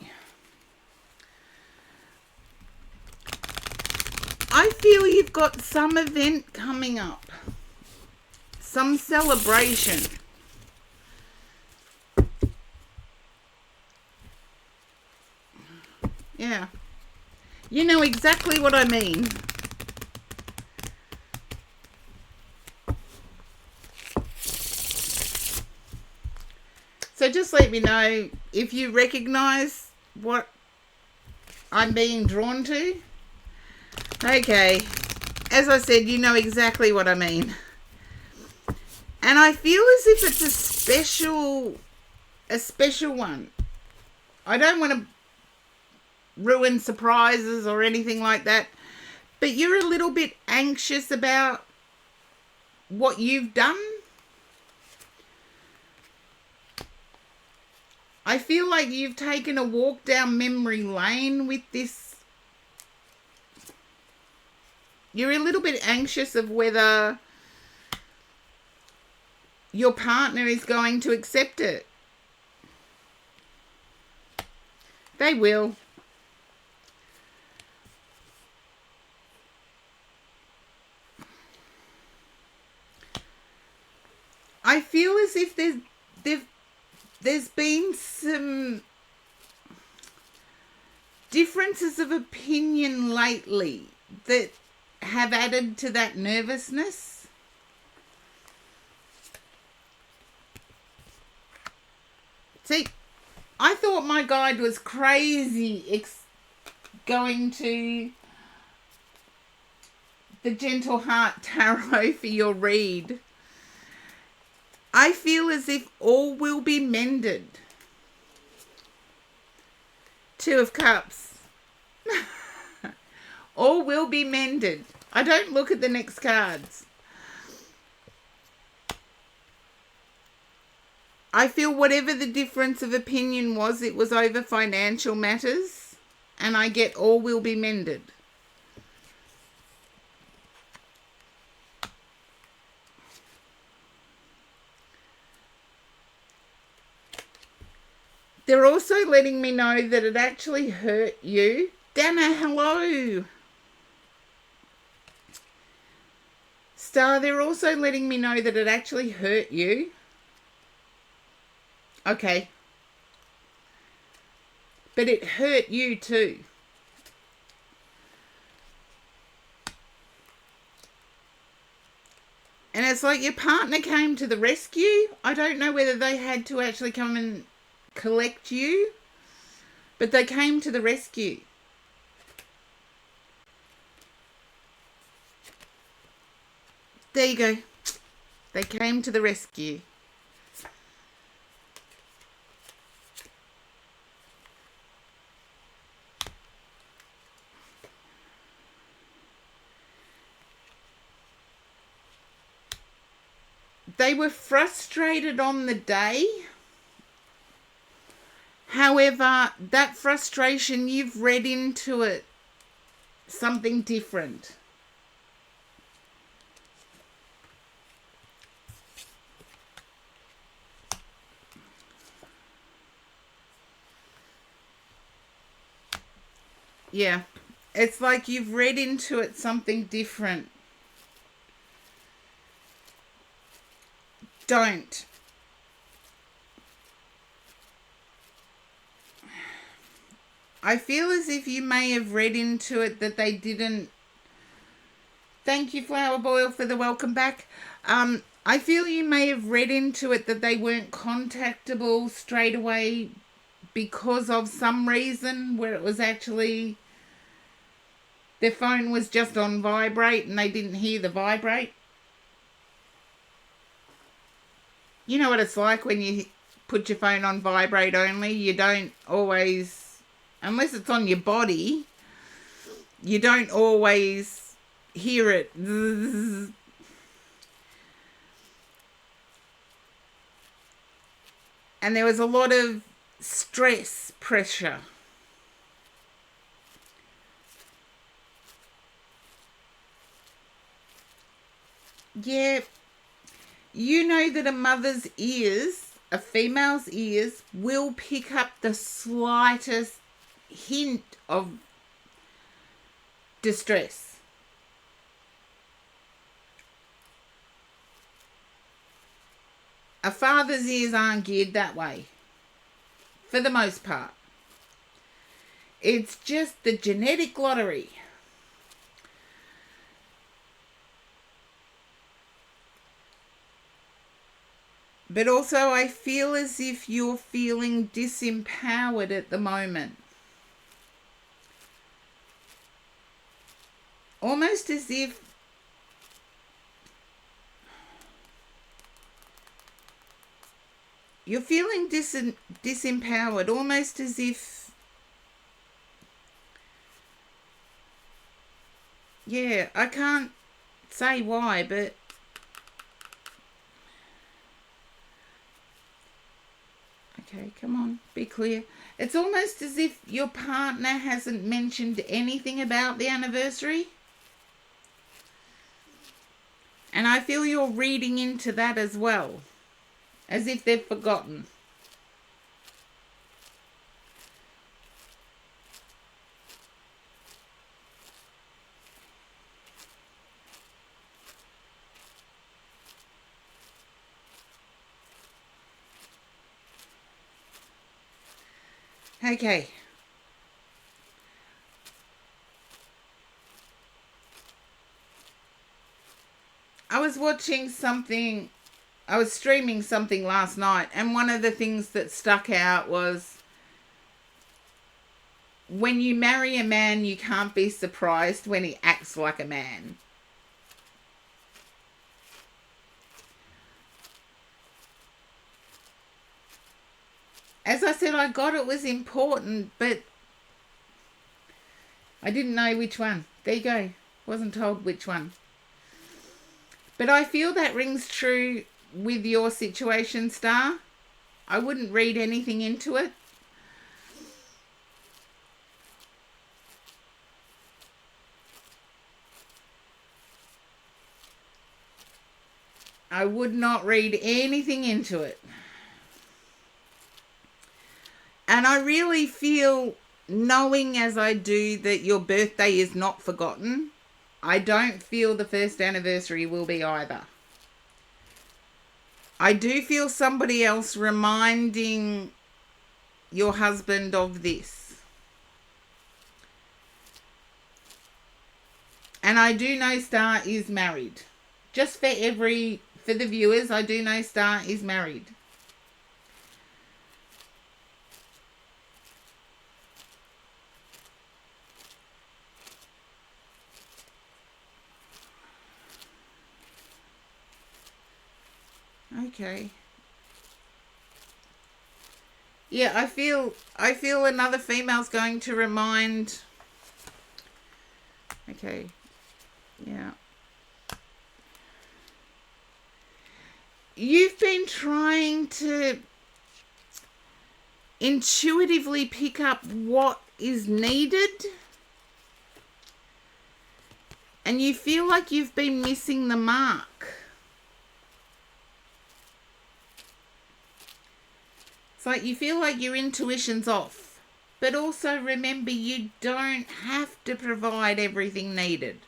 I feel you've got some event coming up. Some celebration. Yeah. You know exactly what I mean. So just let me know if you recognise what I'm being drawn to. Okay. As I said, you know exactly what I mean. And I feel as if it's a special one. I don't want to ruin surprises or anything like that, but you're a little bit anxious about what you've done. I feel like you've taken a walk down memory lane with this. You're a little bit anxious of whether your partner is going to accept it. They will. I feel as if there's been some differences of opinion lately that have added to that nervousness. See, I thought my guide was crazy going to the Gentle Heart Tarot for your read. I feel as if all will be mended. Two of Cups. All will be mended. I don't look at the next cards. I feel whatever the difference of opinion was, it was over financial matters. And I get all will be mended. They're also letting me know that it actually hurt you. Dana, hello. Star, they're also letting me know that it actually hurt you. Okay. But it hurt you too. And it's like your partner came to the rescue. I don't know whether they had to actually come and collect you, but they came to the rescue. There you go. They came to the rescue. They were frustrated on the day. However, that frustration, you've read into it something different. Yeah, it's like you've read into it something different. Don't. I feel as if you may have read into it that they didn't. Thank you, Flower Boil, for the welcome back. I feel you may have read into it that they weren't contactable straight away because of some reason where it was actually their phone was just on vibrate and they didn't hear the vibrate. You know what it's like when you put your phone on vibrate only. You don't always, unless it's on your body, you don't always hear it. And there was a lot of stress, pressure. Yeah, you know that a mother's ears, a female's ears, will pick up the slightest hint of distress. A father's ears aren't geared that way, for the most part. It's just the genetic lottery. But also I feel as if you're feeling disempowered at the moment. Almost as if you're feeling disempowered, almost as if, yeah, I can't say why, but okay, come on, be clear. It's almost as if your partner hasn't mentioned anything about the anniversary. And I feel you're reading into that as well, as if they've forgotten. Okay. I was streaming something last night, and one of the things that stuck out was, when you marry a man, you can't be surprised when he acts like a man. As I said, I got it was important, but I didn't know which one. There you go. Wasn't told which one. But I feel that rings true with your situation, Star. I wouldn't read anything into it. I would not read anything into it. And I really feel, knowing as I do that your birthday is not forgotten, I don't feel the first anniversary will be either. I do feel somebody else reminding your husband of this. And I do know Star is married. Just for the viewers, I do know Star is married. Okay. Yeah, I feel another female's going to remind. Okay. Yeah. You've been trying to intuitively pick up what is needed, and you feel like you've been missing the mark. It's like you feel like your intuition's off. But also remember, you don't have to provide everything needed.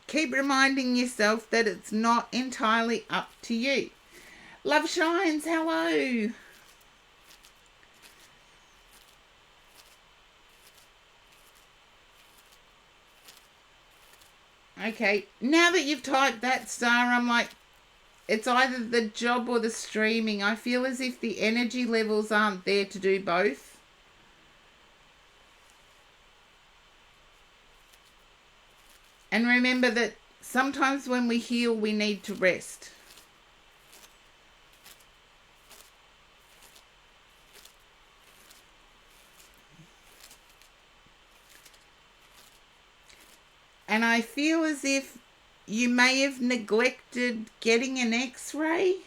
Keep reminding yourself that it's not entirely up to you. Love Shines, hello. Okay, now that you've typed that, Star, I'm like, it's either the job or the streaming. I feel as if the energy levels aren't there to do both. And remember that sometimes when we heal, we need to rest. And I feel as if you may have neglected getting an x-ray.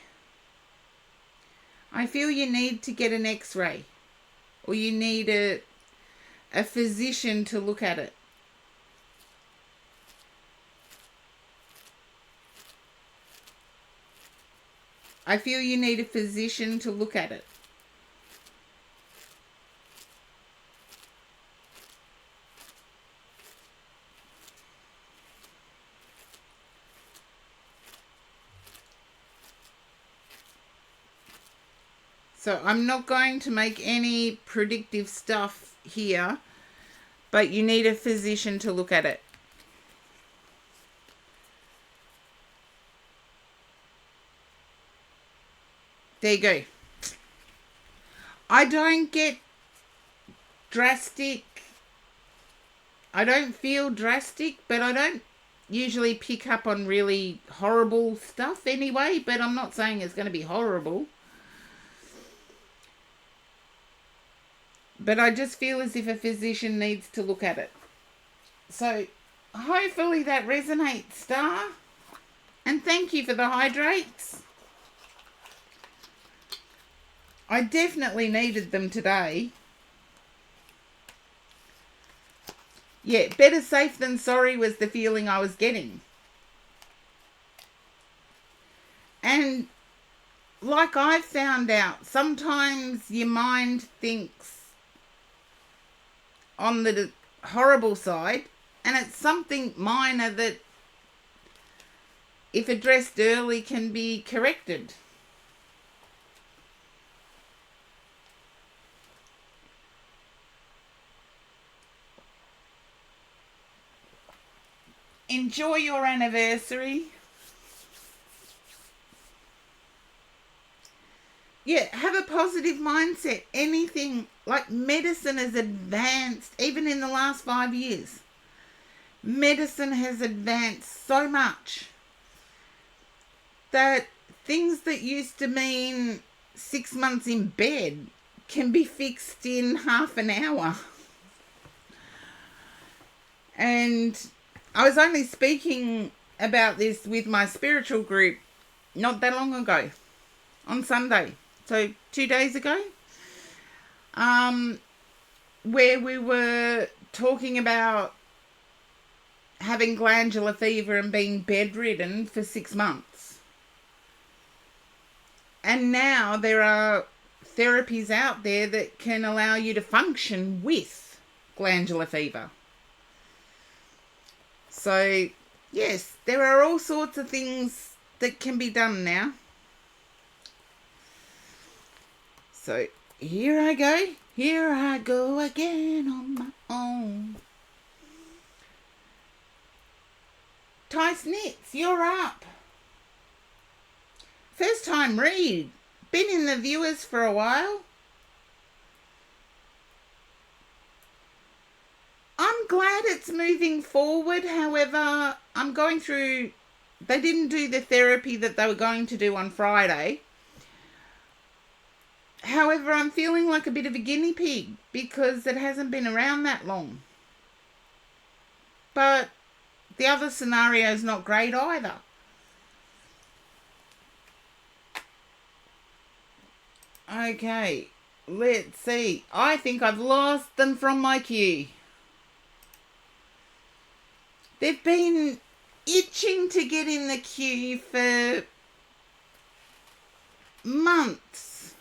I feel you need to get an x-ray, or you need a physician to look at it. I feel you need a physician to look at it. So I'm not going to make any predictive stuff here, but you need a physician to look at it. There you go. I don't get drastic. I don't feel drastic, but I don't usually pick up on really horrible stuff anyway, but I'm not saying it's going to be horrible. But I just feel as if a physician needs to look at it. So hopefully that resonates, Star. And thank you for the hydrates. I definitely needed them today. Yeah, better safe than sorry was the feeling I was getting. And like I've found out, sometimes your mind thinks on the horrible side, and it's something minor that, if addressed early, can be corrected. Enjoy your anniversary. Yeah, have a positive mindset. Anything, like medicine has advanced, even in the last 5 years. Medicine has advanced so much that things that used to mean 6 months in bed can be fixed in half an hour. And I was only speaking about this with my spiritual group not that long ago, on Sunday. So 2 days ago, where we were talking about having glandular fever and being bedridden for 6 months. And now there are therapies out there that can allow you to function with glandular fever. So, yes, there are all sorts of things that can be done now. So, here I go again on my own. Tice Knits, you're up. First time read. Been in the viewers for a while. I'm glad it's moving forward. However, I'm going through... They didn't do the therapy that they were going to do on Friday. However, I'm feeling like a bit of a guinea pig because it hasn't been around that long. But the other scenario is not great either. Okay, let's see. I think I've lost them from my queue. They've been itching to get in the queue for months.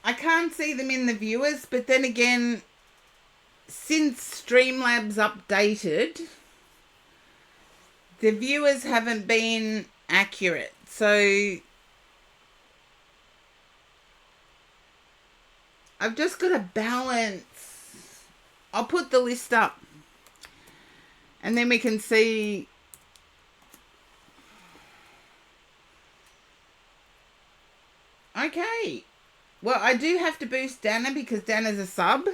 I can't see them in the viewers, but then again, since Streamlabs updated, the viewers haven't been accurate. So I've just got to balance. I'll put the list up and then we can see. Okay. Well, I do have to boost Dana because Dana's a sub.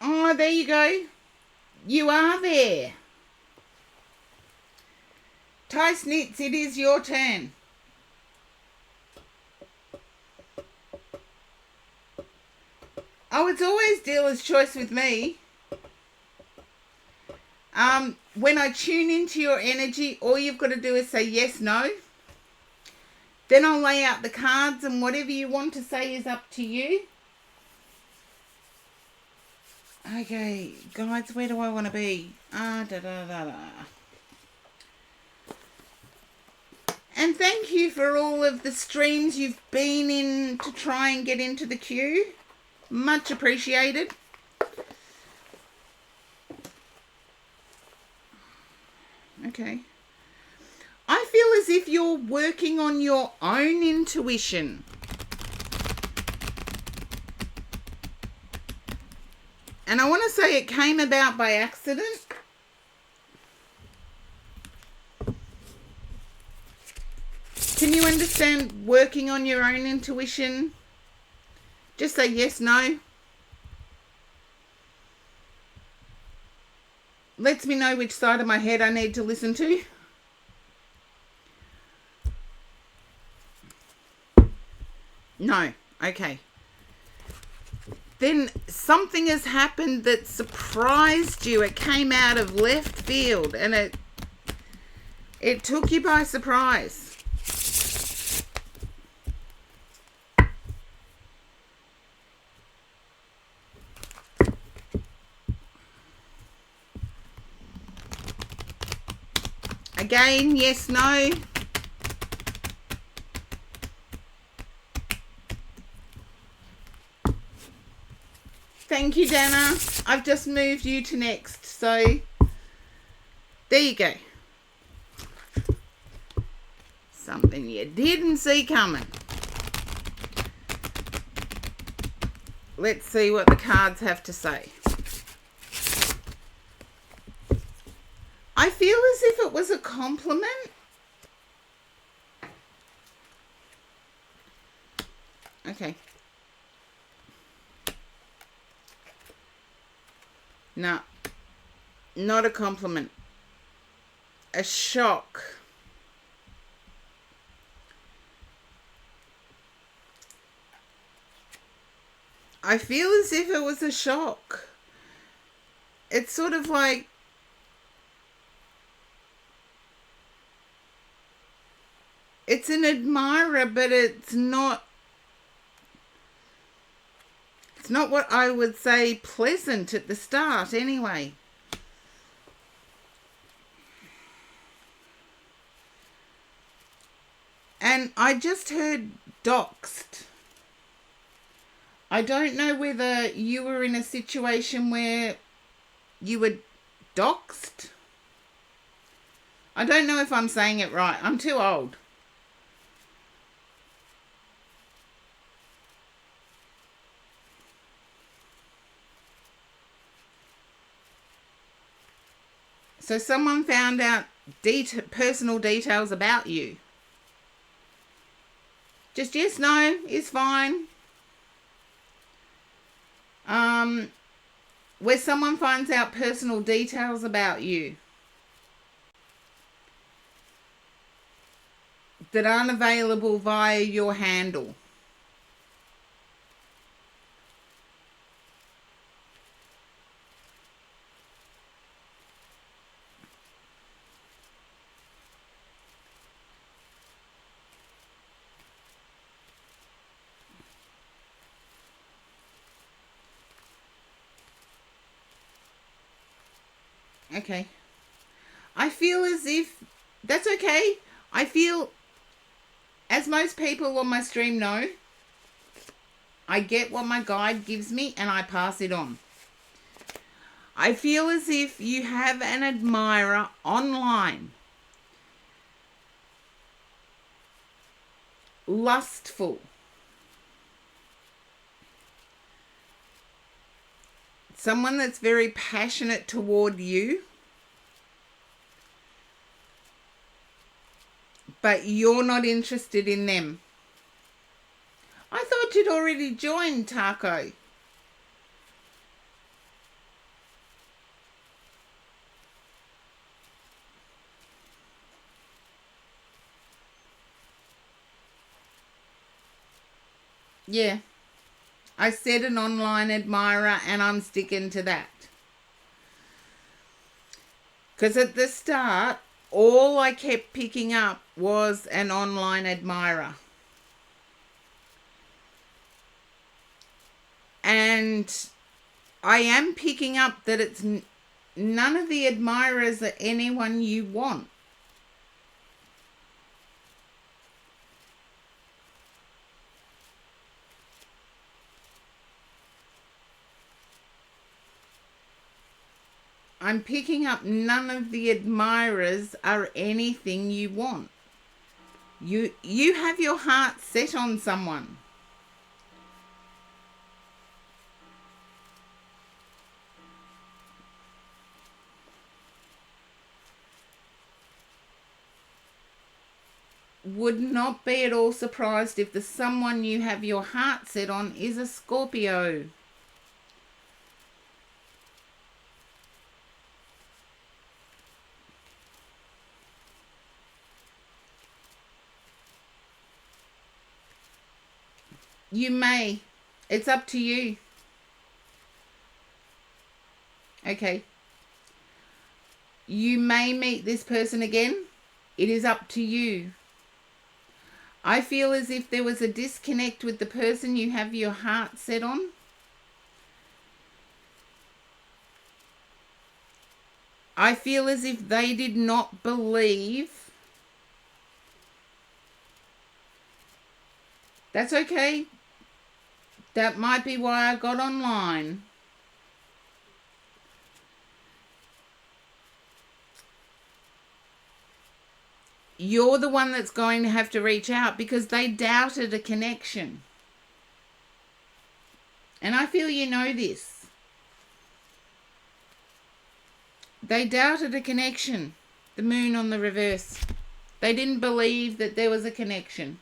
Oh, there you go. You are there. Tice Knits, it is your turn. Oh, it's always dealer's choice with me. When I tune into your energy, all you've got to do is say yes, no. Then I'll lay out the cards and whatever you want to say is up to you. Okay, guides, where do I want to be? And thank you for all of the streams you've been in to try and get into the queue. Much appreciated. Okay. I feel as if you're working on your own intuition. And I want to say it came about by accident. Can you understand working on your own intuition? Just say yes, no. Lets me know which side of my head I need to listen to. No. Okay. Then something has happened that surprised you. It came out of left field and it took you by surprise. Again, yes, no. Thank you, Dana. I've just moved you to next. So, there you go. Something you didn't see coming. Let's see what the cards have to say. I feel as if it was a compliment. Okay. No, not a compliment. A shock. I feel as if it was a shock. It's sort of like it's an admirer, but it's not what I would say pleasant at the start anyway. And I just heard doxed. I don't know whether you were in a situation where you were doxed. I don't know if I'm saying it right. I'm too old. So someone found out personal details about you. Just yes, no is fine. Where someone finds out personal details about you that aren't available via your handle. Okay. I feel as if that's okay. I feel, as most people on my stream know, I get what my guide gives me and I pass it on. I feel as if you have an admirer online, lustful, someone that's very passionate toward you, but you're not interested in them. I thought you'd already joined, Taco. Yeah, I said an online admirer and I'm sticking to that. Because at the start, all I kept picking up was an online admirer. And I am picking up that it's none of the admirers are anyone you want. I'm picking up none of the admirers are anything you want. You have your heart set on someone. Would not be at all surprised if the someone you have your heart set on is a Scorpio. You may. It's up to you. Okay. You may meet this person again. It is up to you. I feel as if there was a disconnect with the person you have your heart set on. I feel as if they did not believe. That's okay. That might be why I got online. You're the one that's going to have to reach out because they doubted a connection. And I feel you know this. They doubted a connection. The moon on the reverse. They didn't believe that there was a connection.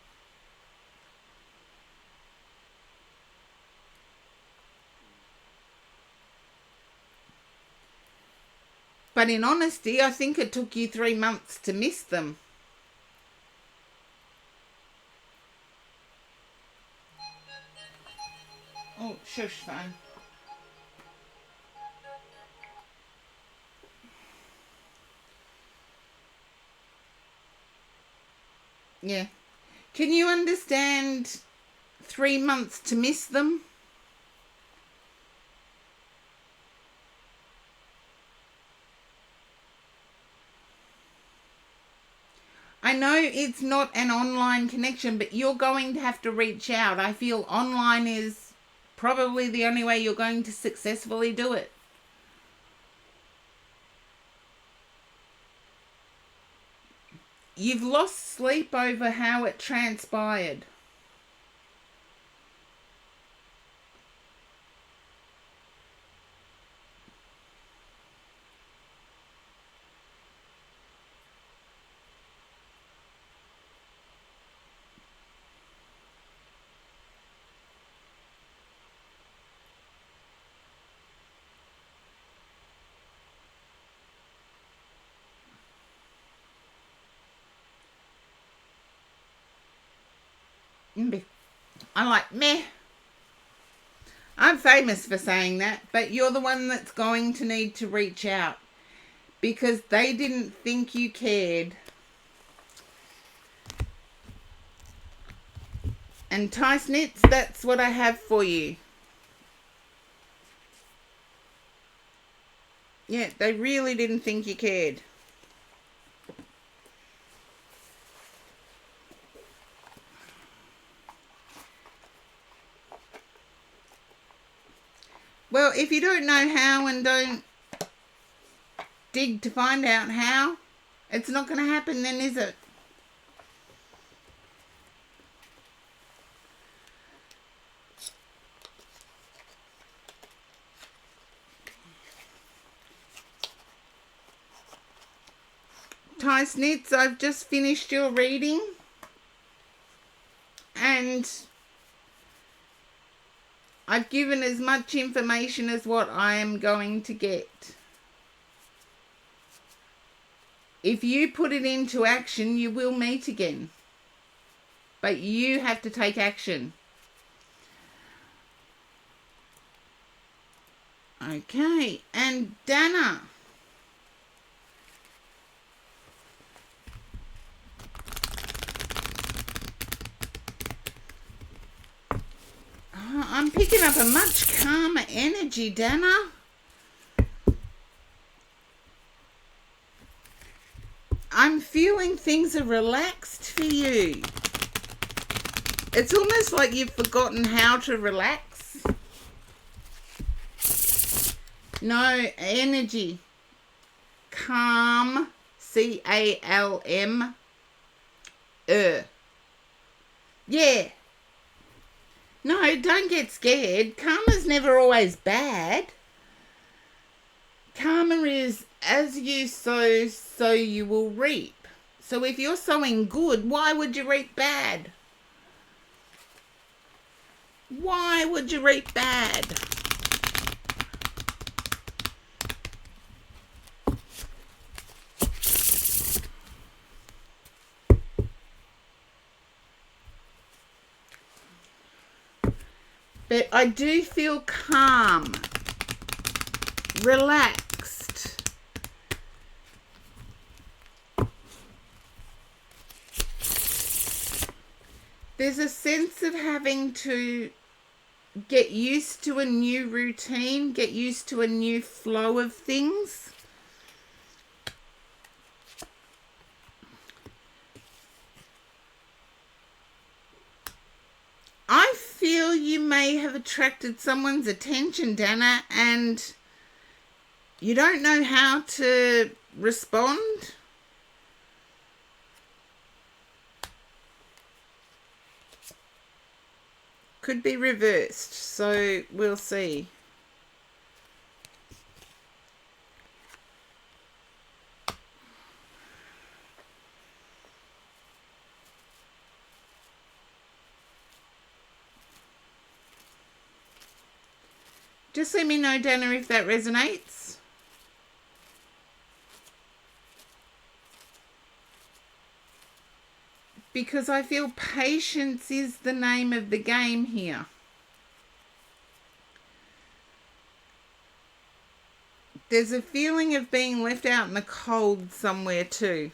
But in honesty, I think it took you 3 months to miss them. Oh, shush, phone. Yeah. Can you understand 3 months to miss them? I know it's not an online connection, but you're going to have to reach out. I feel online is probably the only way you're going to successfully do it. You've lost sleep over how it transpired. I'm like, meh. I'm famous for saying that, but you're the one that's going to need to reach out because they didn't think you cared. And Tice Knits, that's what I have for you. Yeah, they really didn't think you cared. Well, if you don't know how and don't dig to find out how, it's not going to happen then, is it? Tie Snits, I've just finished your reading, and I've given as much information as what I am going to get. If you put it into action, you will meet again. But you have to take action. Okay, and Dana. I'm picking up a much calmer energy, Dana. I'm feeling things are relaxed for you. It's almost like you've forgotten how to relax. No, energy. Calm. C-A-L-M. Yeah. No, don't get scared. Karma's never always bad. Karma is as you sow, so you will reap. So if you're sowing good, why would you reap bad? Why would you reap bad? But I do feel calm, relaxed. There's a sense of having to get used to a new routine, get used to a new flow of things. I feel you may have attracted someone's attention, Dana, and you don't know how to respond. Could be reversed, so we'll see. Just let me know, Dana, if that resonates. Because I feel patience is the name of the game here. There's a feeling of being left out in the cold somewhere too.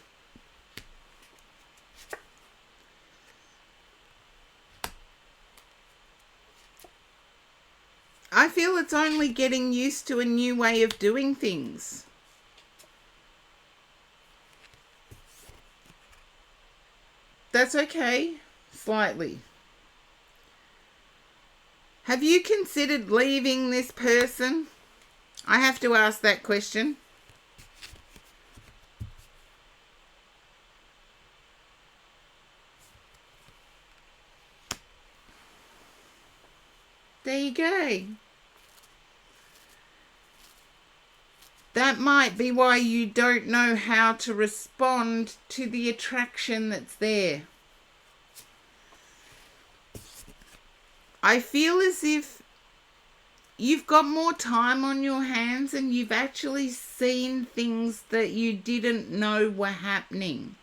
I feel it's only getting used to a new way of doing things. That's okay, slightly. Have you considered leaving this person? I have to ask that question. There you go. That might be why you don't know how to respond to the attraction that's there. I feel as if you've got more time on your hands and you've actually seen things that you didn't know were happening.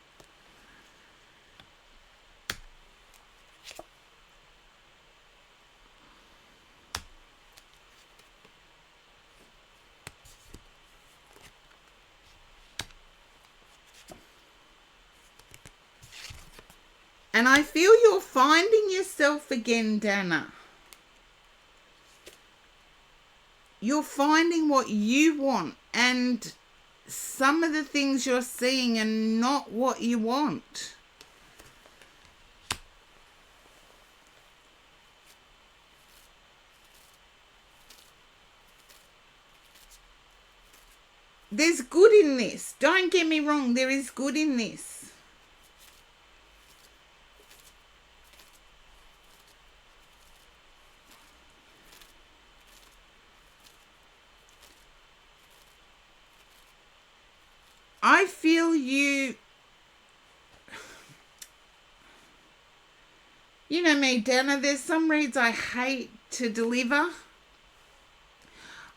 And I feel you're finding yourself again, Dana. You're finding what you want, and some of the things you're seeing are not what you want. there's good in this. Don't get me wrong, there is good in this. I feel you know me, Dana, there's some reads I hate to deliver.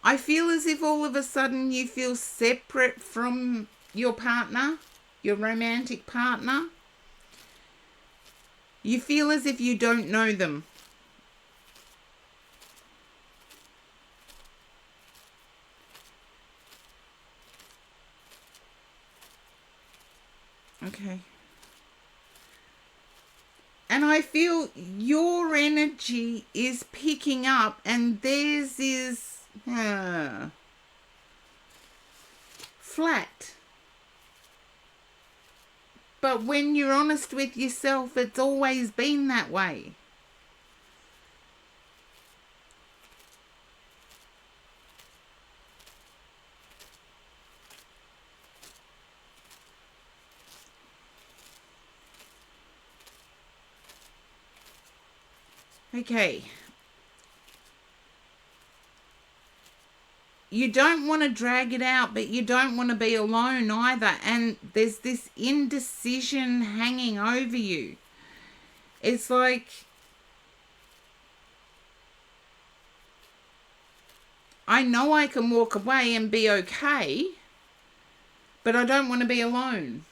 I feel as if all of a sudden you feel separate from your partner, your romantic partner. You feel as if you don't know them. Okay. And I feel your energy is picking up and theirs is flat. But when you're honest with yourself, it's always been that way. Okay. You don't want to drag it out, but you don't want to be alone either. And there's this indecision hanging over you. It's like, I know I can walk away and be okay, but I don't want to be alone.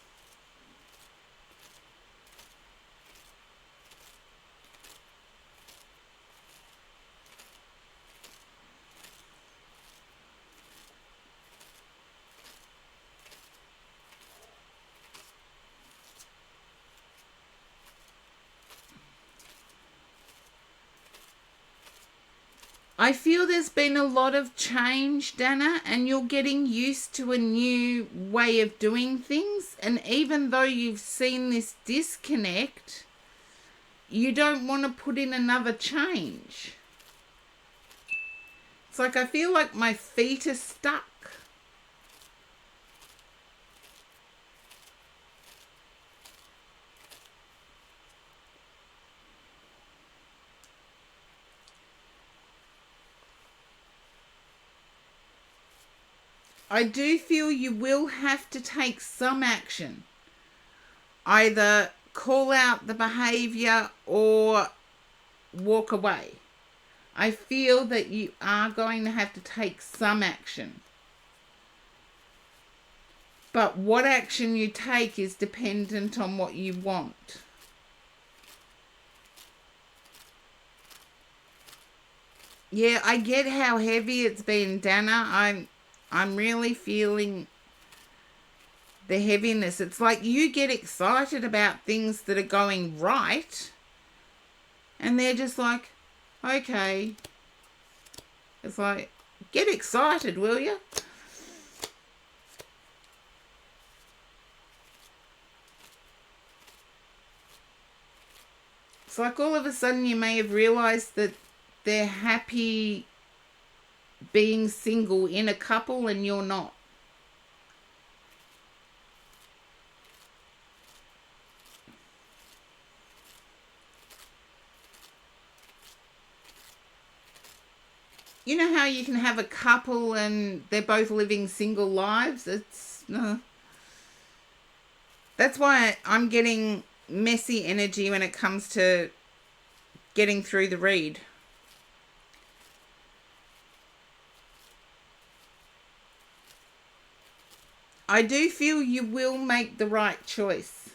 I feel there's been a lot of change, Dana, and you're getting used to a new way of doing things. And even though you've seen this disconnect, you don't want to put in another change. It's like I feel like my feet are stuck. I do feel you will have to take some action. Either call out the behaviour or walk away. I feel that you are going to have to take some action. But what action you take is dependent on what you want. Yeah, I get how heavy it's been, Dana. I'm really feeling the heaviness. It's like you get excited about things that are going right, and they're just like, okay. It's like, get excited, will you? It's like all of a sudden you may have realised that they're happy being single in a couple and you're not. You know how you can have a couple and they're both living single lives? It's that's why I'm getting messy energy when it comes to getting through the read. I do feel you will make the right choice.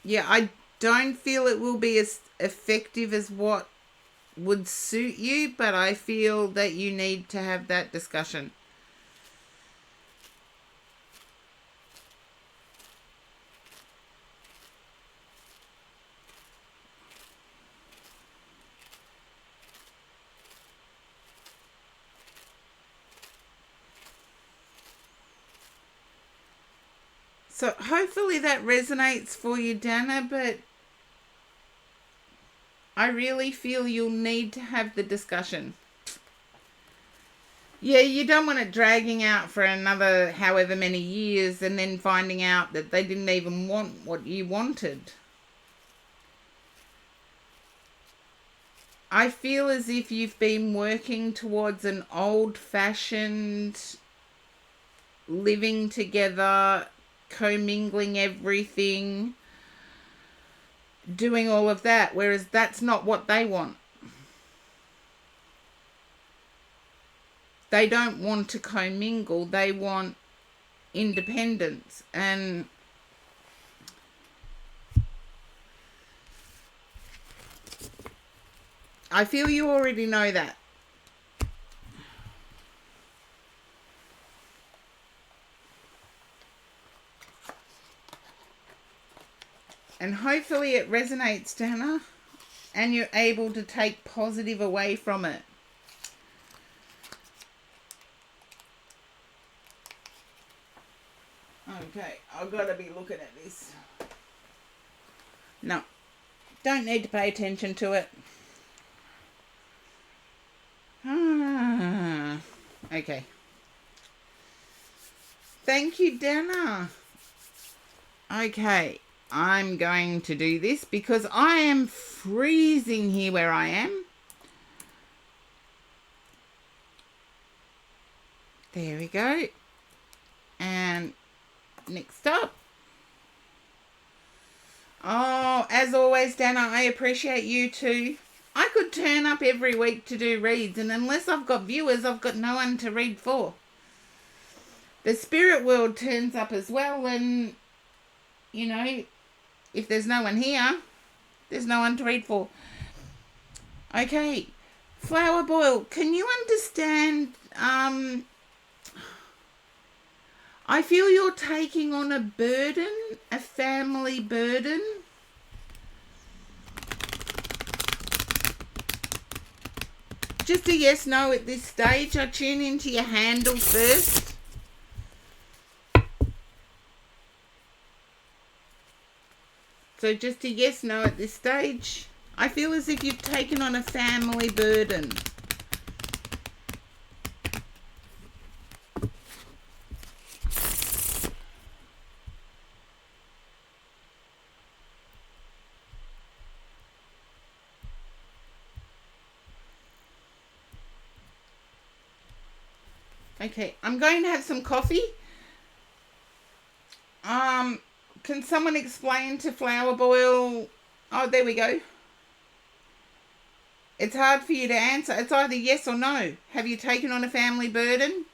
Yeah, I don't feel it will be as effective as what would suit you, but I feel that you need to have that discussion. So hopefully that resonates for you, Dana, but I really feel you'll need to have the discussion. Yeah, you don't want it dragging out for another however many years and then finding out that they didn't even want what you wanted. I feel as if you've been working towards an old-fashioned living together, commingling everything, doing all of that, whereas that's not what they want. They don't want to commingle, they want independence. And I feel you already know that. And hopefully it resonates, Dana, and you're able to take positive away from it. Okay, I've got to be looking at this. No, don't need to pay attention to it. Okay. Thank you, Dana. Okay, I'm going to do this because I am freezing here where I am. There we go. And next up. Oh, as always, Dana, I appreciate you too. I could turn up every week to do reads, and unless I've got viewers, I've got no one to read for. The spirit world turns up as well, and, you know, if there's no one here, there's no one to read for. Okay, Flower Boil, can you understand, I feel you're taking on a burden, a family burden. Just a yes, no at this stage. I tune into your handle first. So just a yes, no at this stage. I feel as if you've taken on a family burden. Okay, I'm going to have some coffee. Can someone explain to Flower Boil? Oh, there we go. It's hard for you to answer. It's either yes or no. Have you taken on a family burden?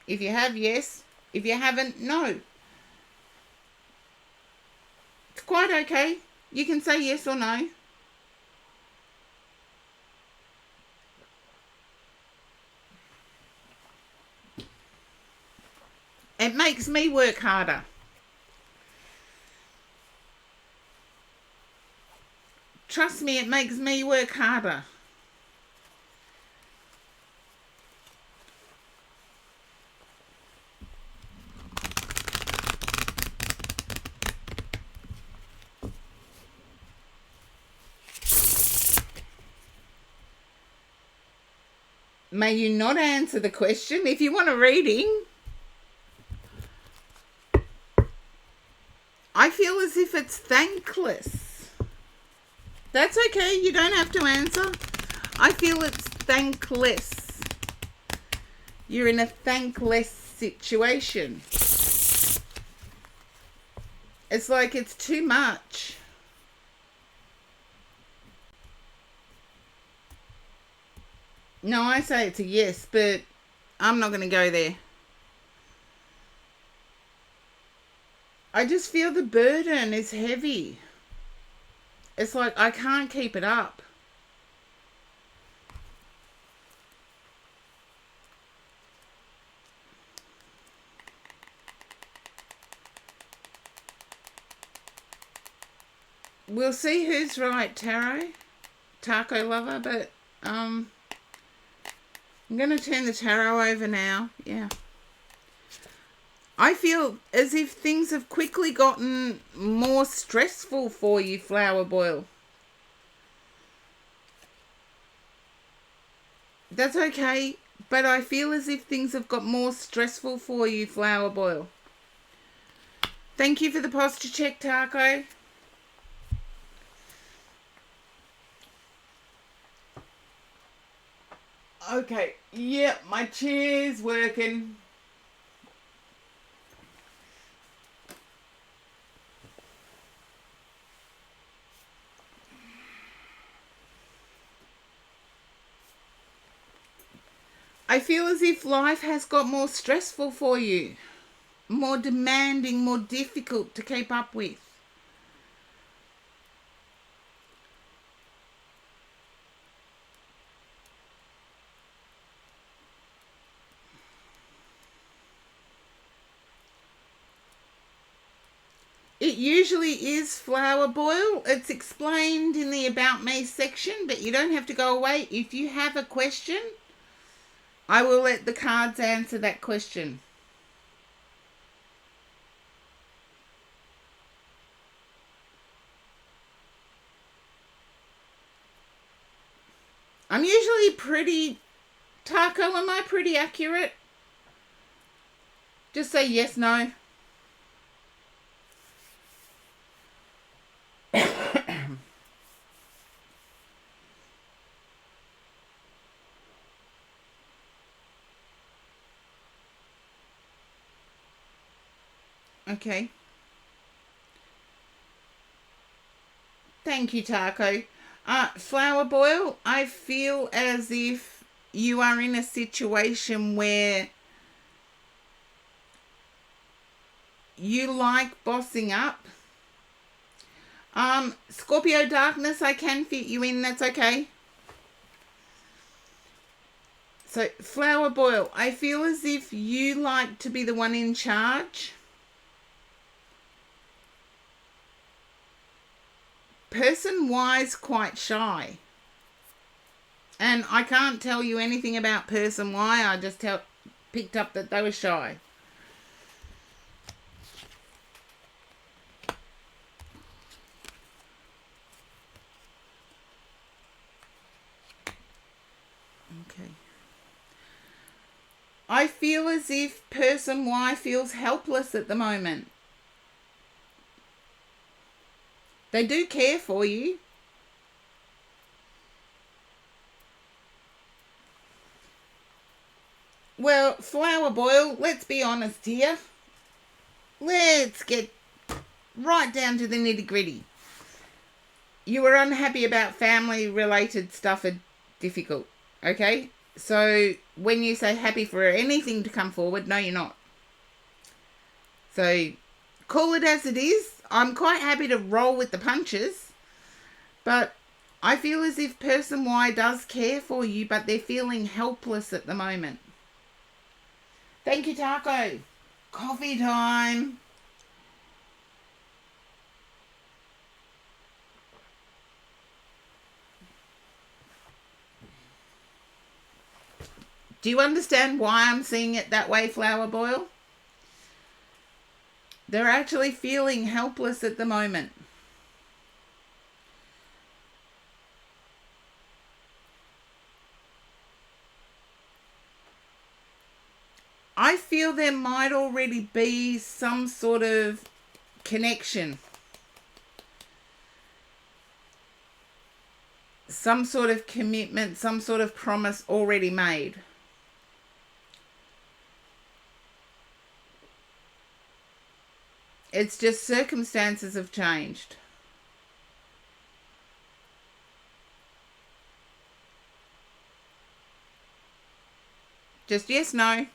If you have, yes. If you haven't, no. It's quite okay. You can say yes or no. It makes me work harder. Trust me, it makes me work harder. May you not answer the question. If you want a reading, I feel as if it's thankless. That's okay. You don't have to answer. I feel it's thankless. You're in a thankless situation. It's like it's too much. No, I say it's a yes, but I'm not going to go there. I just feel the burden is heavy. It's like I can't keep it up. We'll see who's right, Taco Lover, but I'm going to turn the tarot over now. Yeah. I feel as if things have quickly gotten more stressful for you, Flower Boil. That's okay, but I feel as if things have got more stressful for you, Flower Boil. Thank you for the posture check, Taco. Okay, yep, my chair's working. I feel as if life has got more stressful for you, more demanding, more difficult to keep up with. It usually is, Flower Boil. It's explained in the About Me section, but you don't have to go away. If you have a question, I will let the cards answer that question. I'm usually pretty... Taco, am I pretty accurate? Just say yes, no. Okay. Thank you, Taco. Flower Boil, I feel as if you are in a situation where you like bossing up. Scorpio Darkness, I can fit you in, that's okay. So, Flower Boil, I feel as if you like to be the one in charge. Person-wise, quite shy. And I can't tell you anything about person Y, I just picked up that they were shy. Okay. I feel as if person Y feels helpless at the moment. They do care for you. Well, Flower Boil, let's be honest here. Let's get right down to the nitty gritty. You were unhappy about family related stuff are difficult, okay? So when you say happy for anything to come forward, no, you're not. So call it as it is. I'm quite happy to roll with the punches, but I feel as if person Y does care for you, but they're feeling helpless at the moment. Thank you, Taco. Coffee time. Do you understand why I'm seeing it that way, Flower Boil? They're actually feeling helpless at the moment. I feel there might already be some sort of connection. Some sort of commitment, some sort of promise already made. It's just circumstances have changed. Just yes, no.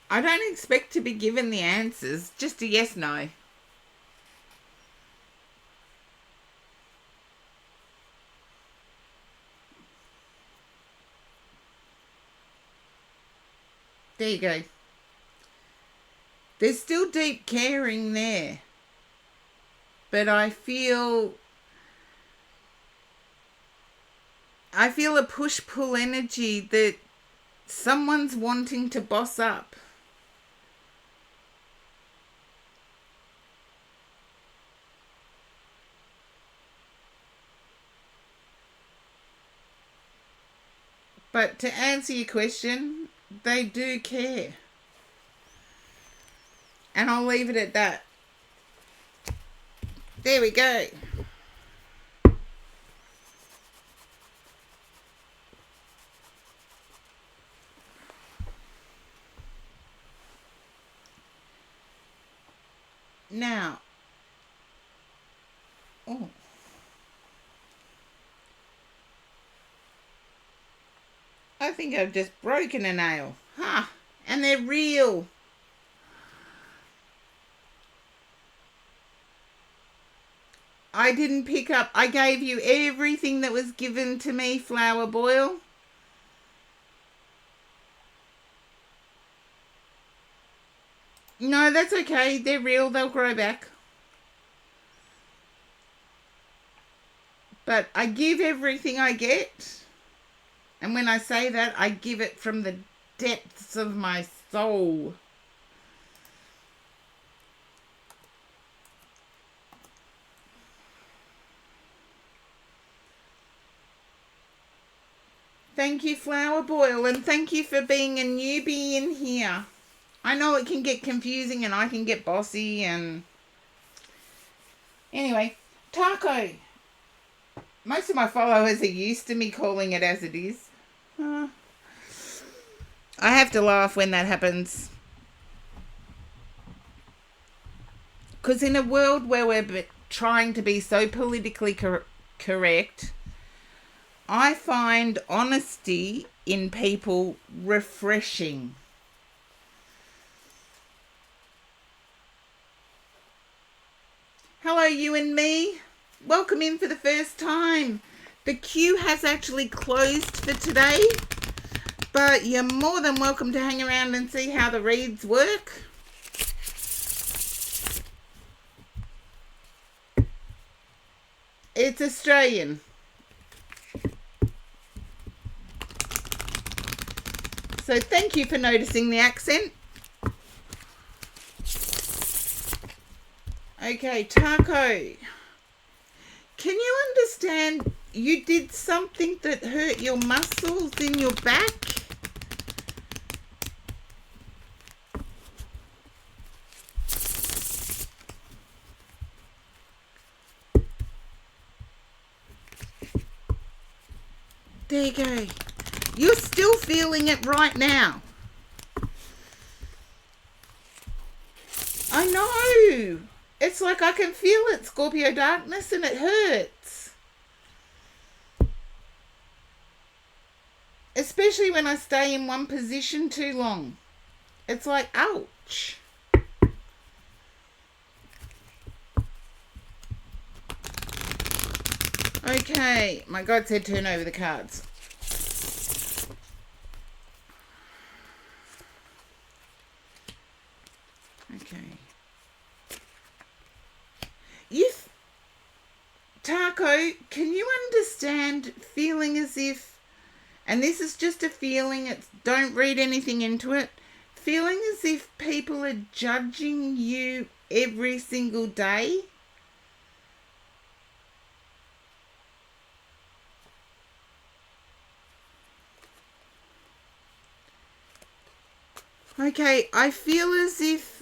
I don't expect to be given the answers, just a yes, no. There you go. There's still deep caring there. But I feel a push-pull energy that someone's wanting to boss up. But to answer your question, they do care. And I'll leave it at that. There we go. Now, oh, I think I've just broken a nail. Huh, and they're real. I didn't pick up. I gave you everything that was given to me, Flower Boil. No, that's okay. They're real. They'll grow back. But I give everything I get. And when I say that, I give it from the depths of my soul. Thank you, Flower Boil, and thank you for being a newbie in here. I know it can get confusing and I can get bossy and... Anyway, taco. Most of my followers are used to me calling it as it is. I have to laugh when that happens. Because in a world where we're trying to be so politically correct, I find honesty in people refreshing. Hello, you and me. Welcome in for the first time. The queue has actually closed for today, but you're more than welcome to hang around and see how the reads work. It's Australian. So thank you for noticing the accent. Okay, Taco. Can you understand you did something that hurt your muscles in your back? There you go. You're still feeling it right now. I know. It's like I can feel it, Scorpio Darkness, and it hurts. Especially when I stay in one position too long. It's like, ouch. Okay, my God said turn over the cards. Okay. Taco, can you understand feeling as if, and this is just a feeling, don't read anything into it, feeling as if people are judging you every single day? Okay, I feel as if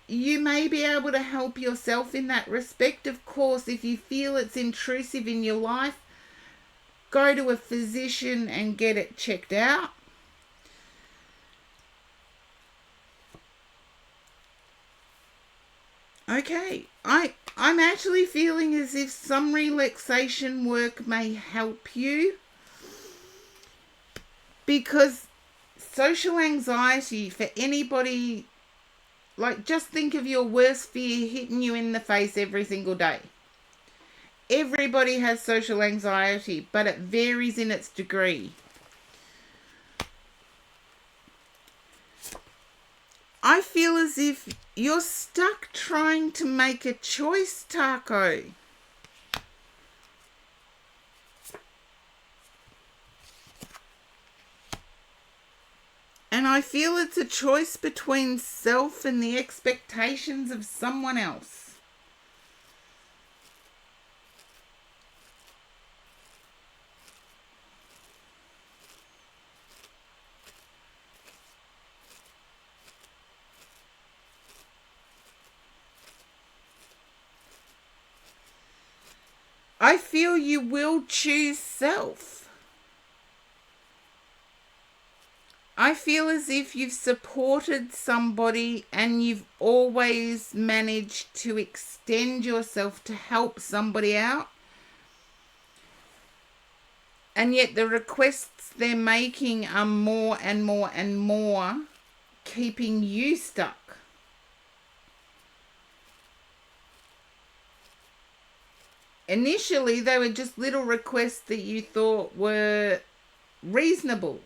you may be able to help yourself in that respect. Of course, if you feel it's intrusive in your life, go to a physician and get it checked out. Okay, I'm actually feeling as if some relaxation work may help you, because social anxiety for anybody, like, just think of your worst fear hitting you in the face every single day. Everybody has social anxiety, but it varies in its degree. I feel as if you're stuck trying to make a choice, Taco. And I feel it's a choice between self and the expectations of someone else. I feel you will choose self. I feel as if you've supported somebody and you've always managed to extend yourself to help somebody out. And yet the requests they're making are more and more and more, keeping you stuck. Initially, they were just little requests that you thought were reasonable.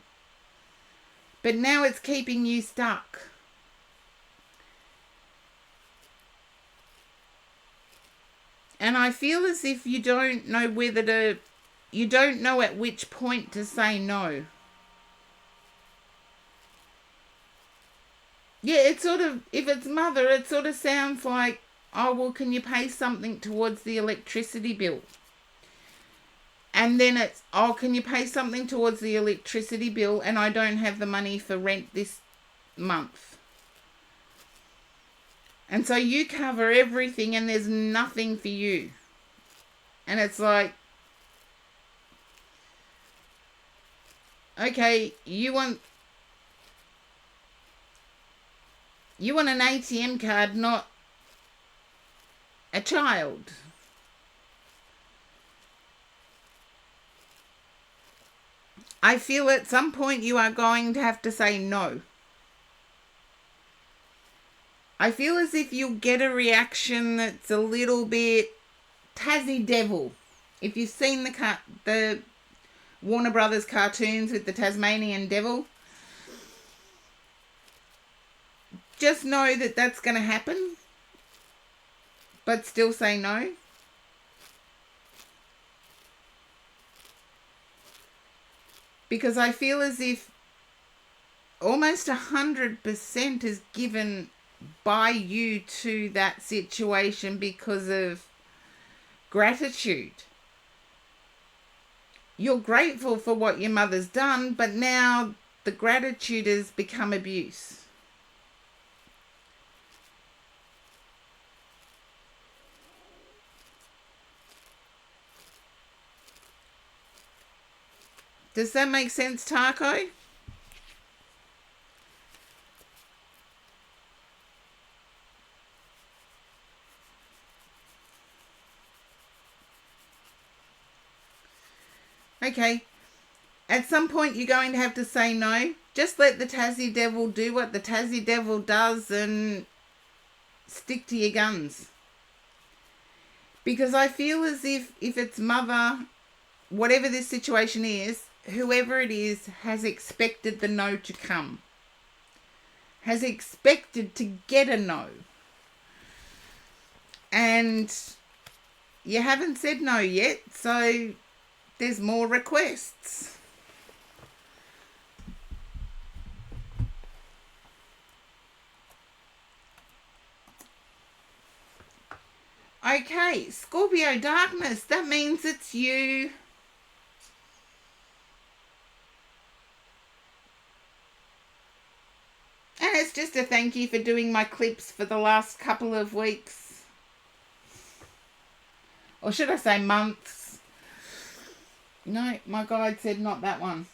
But now it's keeping you stuck. And I feel as if you don't know you don't know at which point to say no. Yeah, it's sort of, if it's mother, it sort of sounds like, oh, well, can you pay something towards the electricity bill? And then it's, oh, can you pay something towards the electricity bill and I don't have the money for rent this month. And so you cover everything and there's nothing for you. And it's like, okay, you want an ATM card, not a child. I feel at some point you are going to have to say no. I feel as if you'll get a reaction that's a little bit Tassie Devil. If you've seen the Warner Brothers cartoons with the Tasmanian Devil, just know that that's going to happen, but still say no. Because I feel as if almost 100% is given by you to that situation because of gratitude. You're grateful for what your mother's done, but now the gratitude has become abuse. Does that make sense, Taco? Okay. At some point you're going to have to say no. Just let the Tassie Devil do what the Tassie Devil does and stick to your guns. Because I feel as if it's mother, whatever this situation is, whoever it is has expected the no to come. Has expected to get a no. And you haven't said no yet, so there's more requests. Okay, Scorpio Darkness, that means it's you. And it's just a thank you for doing my clips for the last couple of weeks. Or should I say months? No, my guide said not that one.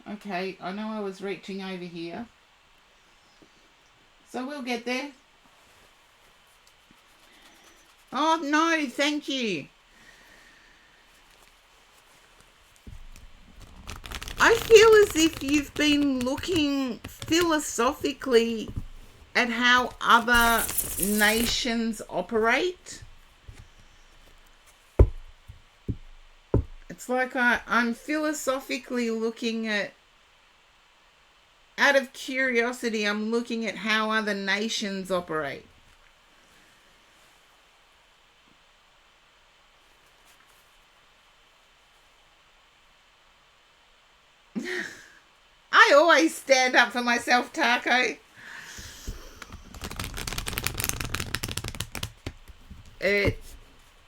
Okay, I know I was reaching over here. So we'll get there. Oh, no, thank you. I feel as if you've been looking philosophically at how other nations operate. It's like I'm philosophically looking at, out of curiosity, I'm looking at how other nations operate. I always stand up for myself, Taco.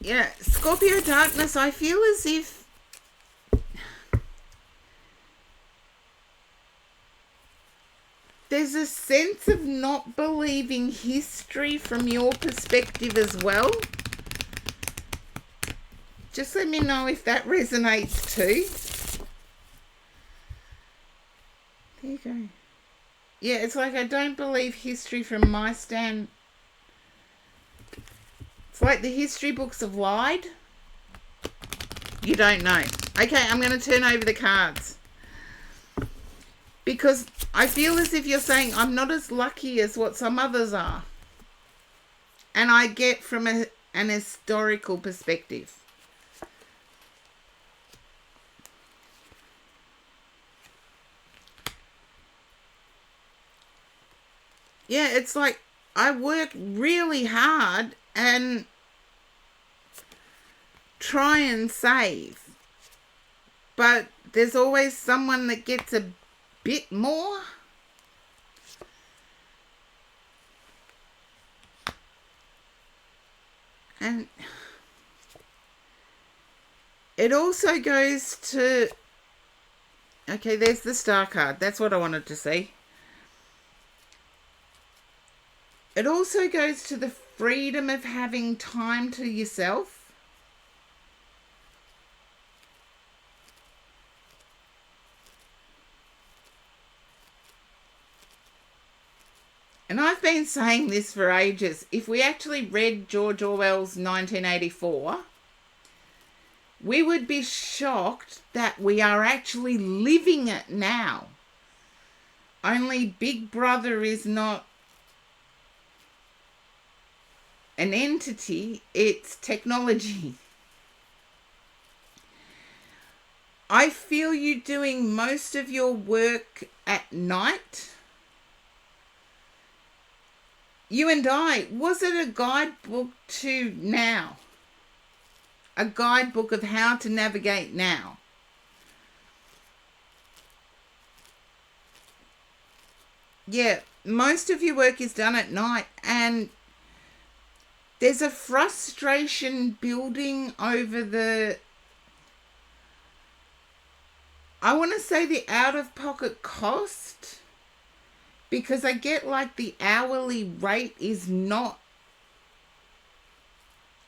Yeah, Scorpio Darkness, I feel as if there's a sense of not believing history from your perspective as well. Just let me know if that resonates too. There you go. Yeah, it's like I don't believe history from my stand. It's like the history books have lied. You don't know. Okay, I'm going to turn over the cards. Because I feel as if you're saying I'm not as lucky as what some others are. And I get from an historical perspective. Yeah, it's like I work really hard and try and save. But there's always someone that gets a bit more. And it also goes to... Okay, there's the star card. That's what I wanted to see. It also goes to the freedom of having time to yourself. And I've been saying this for ages. If we actually read George Orwell's 1984, we would be shocked that we are actually living it now. Only Big Brother is not an entity, it's technology. I feel you doing most of your work at night. You and I, was it a guidebook to now? A guidebook of how to navigate now? Yeah, most of your work is done at night, and there's a frustration building over the... I want to say the out-of-pocket cost, because I get like the hourly rate is not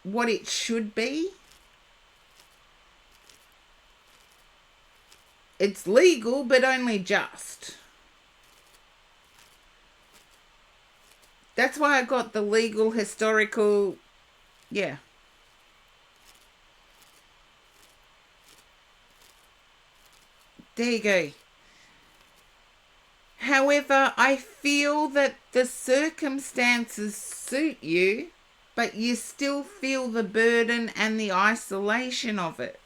what it should be. It's legal, but only just. That's why I got the legal, historical, yeah. There you go. However, I feel that the circumstances suit you, but you still feel the burden and the isolation of it.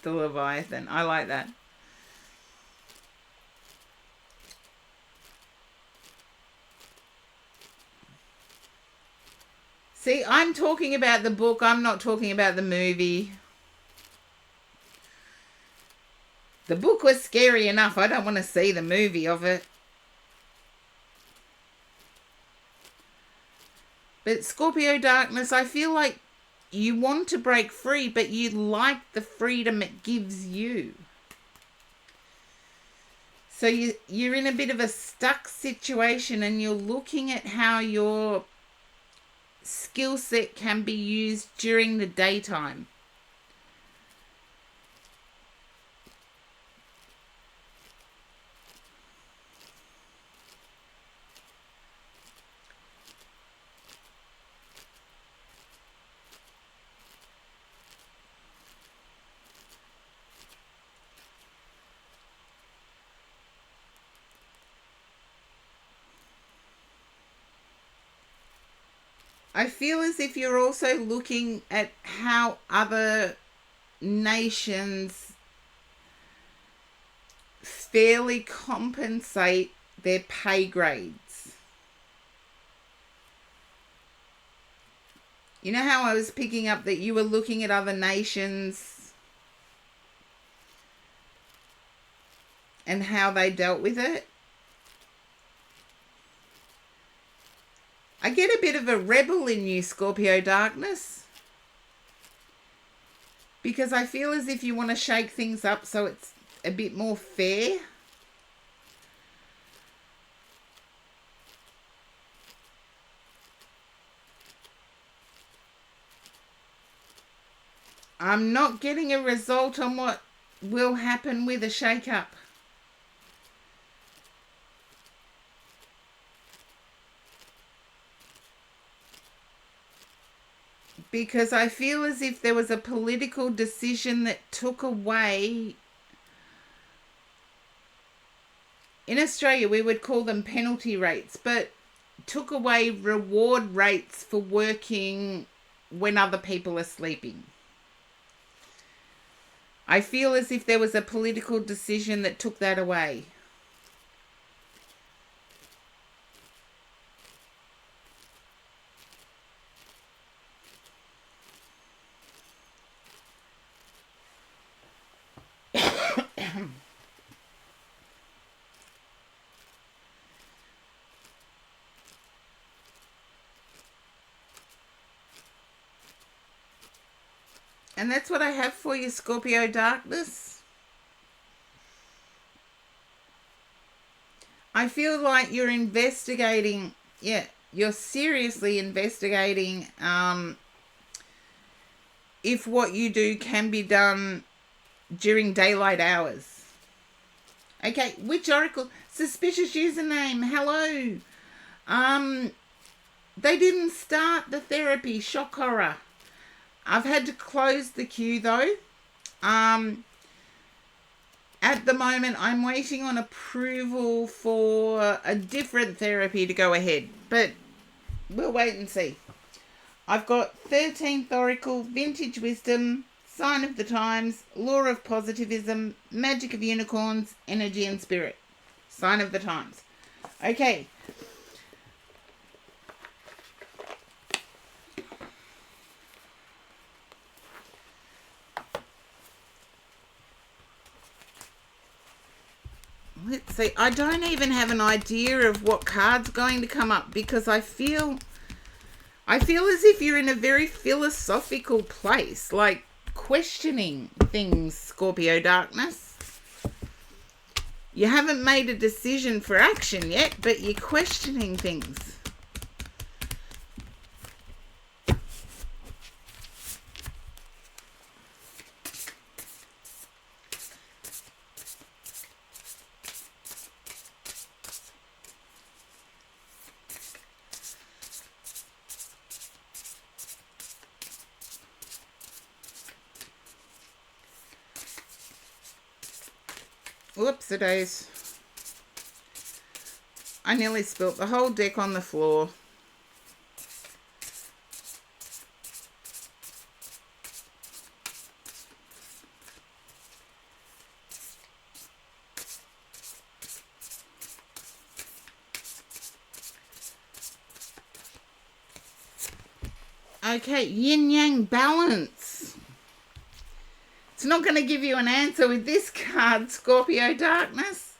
The Leviathan. I like that. See, I'm talking about the book. I'm not talking about the movie. The book was scary enough. I don't want to see the movie of it. But Scorpio Darkness, I feel like you want to break free, but you like the freedom it gives you. So you're in a bit of a stuck situation, and you're looking at how your skill set can be used during the daytime. I feel as if you're also looking at how other nations fairly compensate their pay grades. You know how I was picking up that you were looking at other nations and how they dealt with it? I get a bit of a rebel in you, Scorpio Darkness. Because I feel as if you want to shake things up so it's a bit more fair. I'm not getting a result on what will happen with a shake-up. Because I feel as if there was a political decision that took away, in Australia we would call them penalty rates, but took away reward rates for working when other people are sleeping. I feel as if there was a political decision that took that away. And that's what I have for you, Scorpio Darkness. I feel like you're investigating, you're seriously investigating if what you do can be done during daylight hours. Okay, which oracle? Suspicious username, hello. They didn't start the therapy, shock horror. I've had to close the queue though. At the moment, I'm waiting on approval for a different therapy to go ahead, but we'll wait and see. I've got 13th Oracle, Vintage Wisdom, Sign of the Times, Law of Positivism, Magic of Unicorns, Energy and Spirit. Sign of the Times. Okay. Let's see. I don't even have an idea of what card's going to come up because I feel as if you're in a very philosophical place, like questioning things, Scorpio Darkness. You haven't made a decision for action yet, but you're questioning things. Whoops-a-days. I nearly spilt the whole deck on the floor. Okay, yin-yang balance. It's not going to give you an answer with this card, Scorpio Darkness.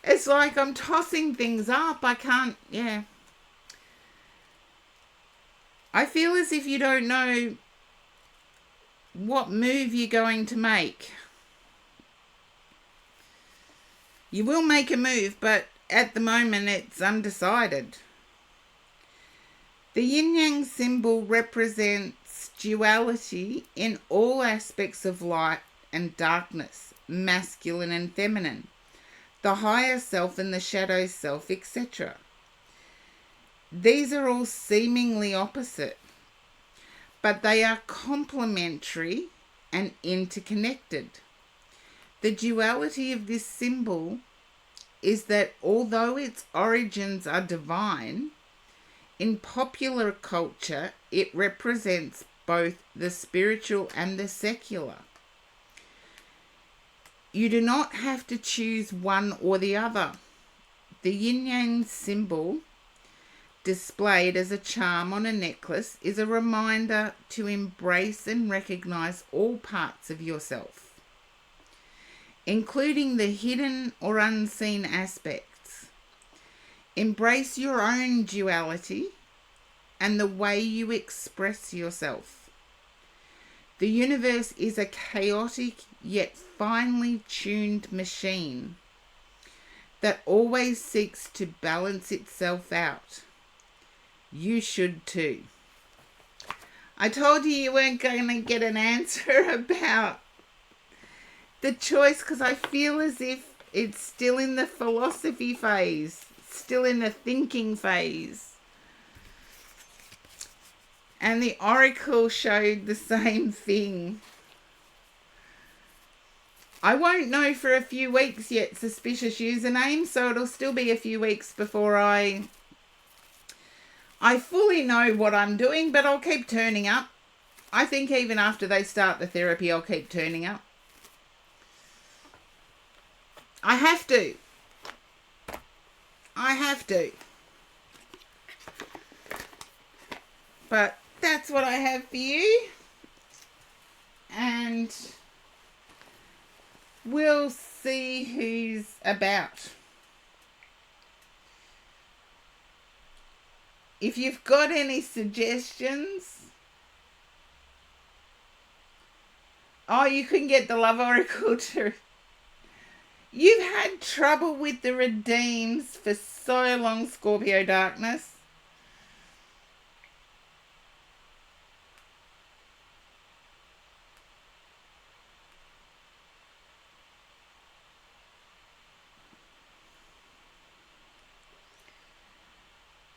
It's like I'm tossing things up. I can't, I feel as if you don't know what move you're going to make. You will make a move, but at the moment it's undecided. The yin-yang symbol represents duality in all aspects of light and darkness, masculine and feminine, the higher self and the shadow self, etc. These are all seemingly opposite, but they are complementary and interconnected. The duality of this symbol is that although its origins are divine, in popular culture, it represents both the spiritual and the secular. You do not have to choose one or the other. The yin-yang symbol, displayed as a charm on a necklace, is a reminder to embrace and recognize all parts of yourself, including the hidden or unseen aspects. Embrace your own duality and the way you express yourself. The universe is a chaotic yet finely tuned machine that always seeks to balance itself out. You should too. I told you weren't going to get an answer about the choice because I feel as if it's still in the philosophy phase, still in the thinking phase. And the oracle showed the same thing. I won't know for a few weeks yet, suspicious username, so it'll still be a few weeks before I fully know what I'm doing, but I'll keep turning up. I think even after they start the therapy, I'll keep turning up. I have to. But that's what I have for you. And we'll see who's about. If you've got any suggestions, you can get the Love Oracle to. You've had trouble with the redeems for so long, Scorpio Darkness.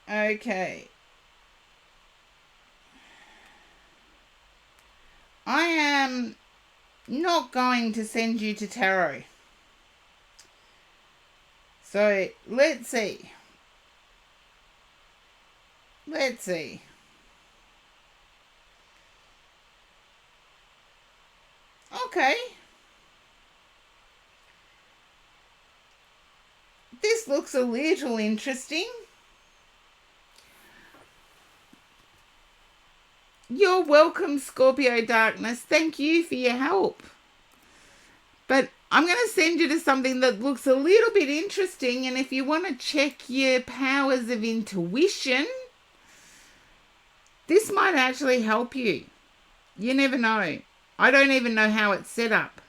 Okay. I am not going to send you to tarot. So, let's see. Okay. This looks a little interesting. You're welcome, Scorpio Darkness. Thank you for your help. But I'm going to send you to something that looks a little bit interesting. And if you want to check your powers of intuition, this might actually help you. You never know. I don't even know how it's set up.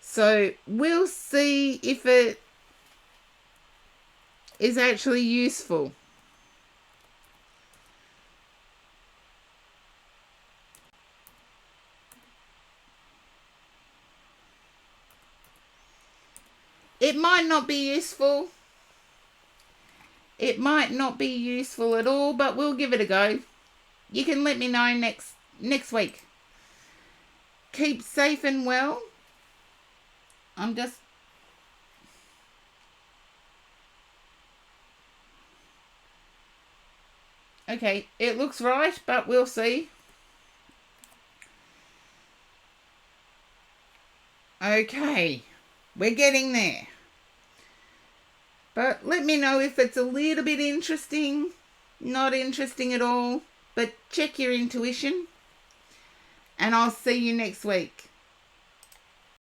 So we'll see if it is actually useful. It might not be useful. It might not be useful at all, but we'll give it a go. You can let me know next week. Keep safe and well. Okay, it looks right, but we'll see. Okay, we're getting there. But let me know if it's a little bit interesting, not interesting at all. But check your intuition. And I'll see you next week.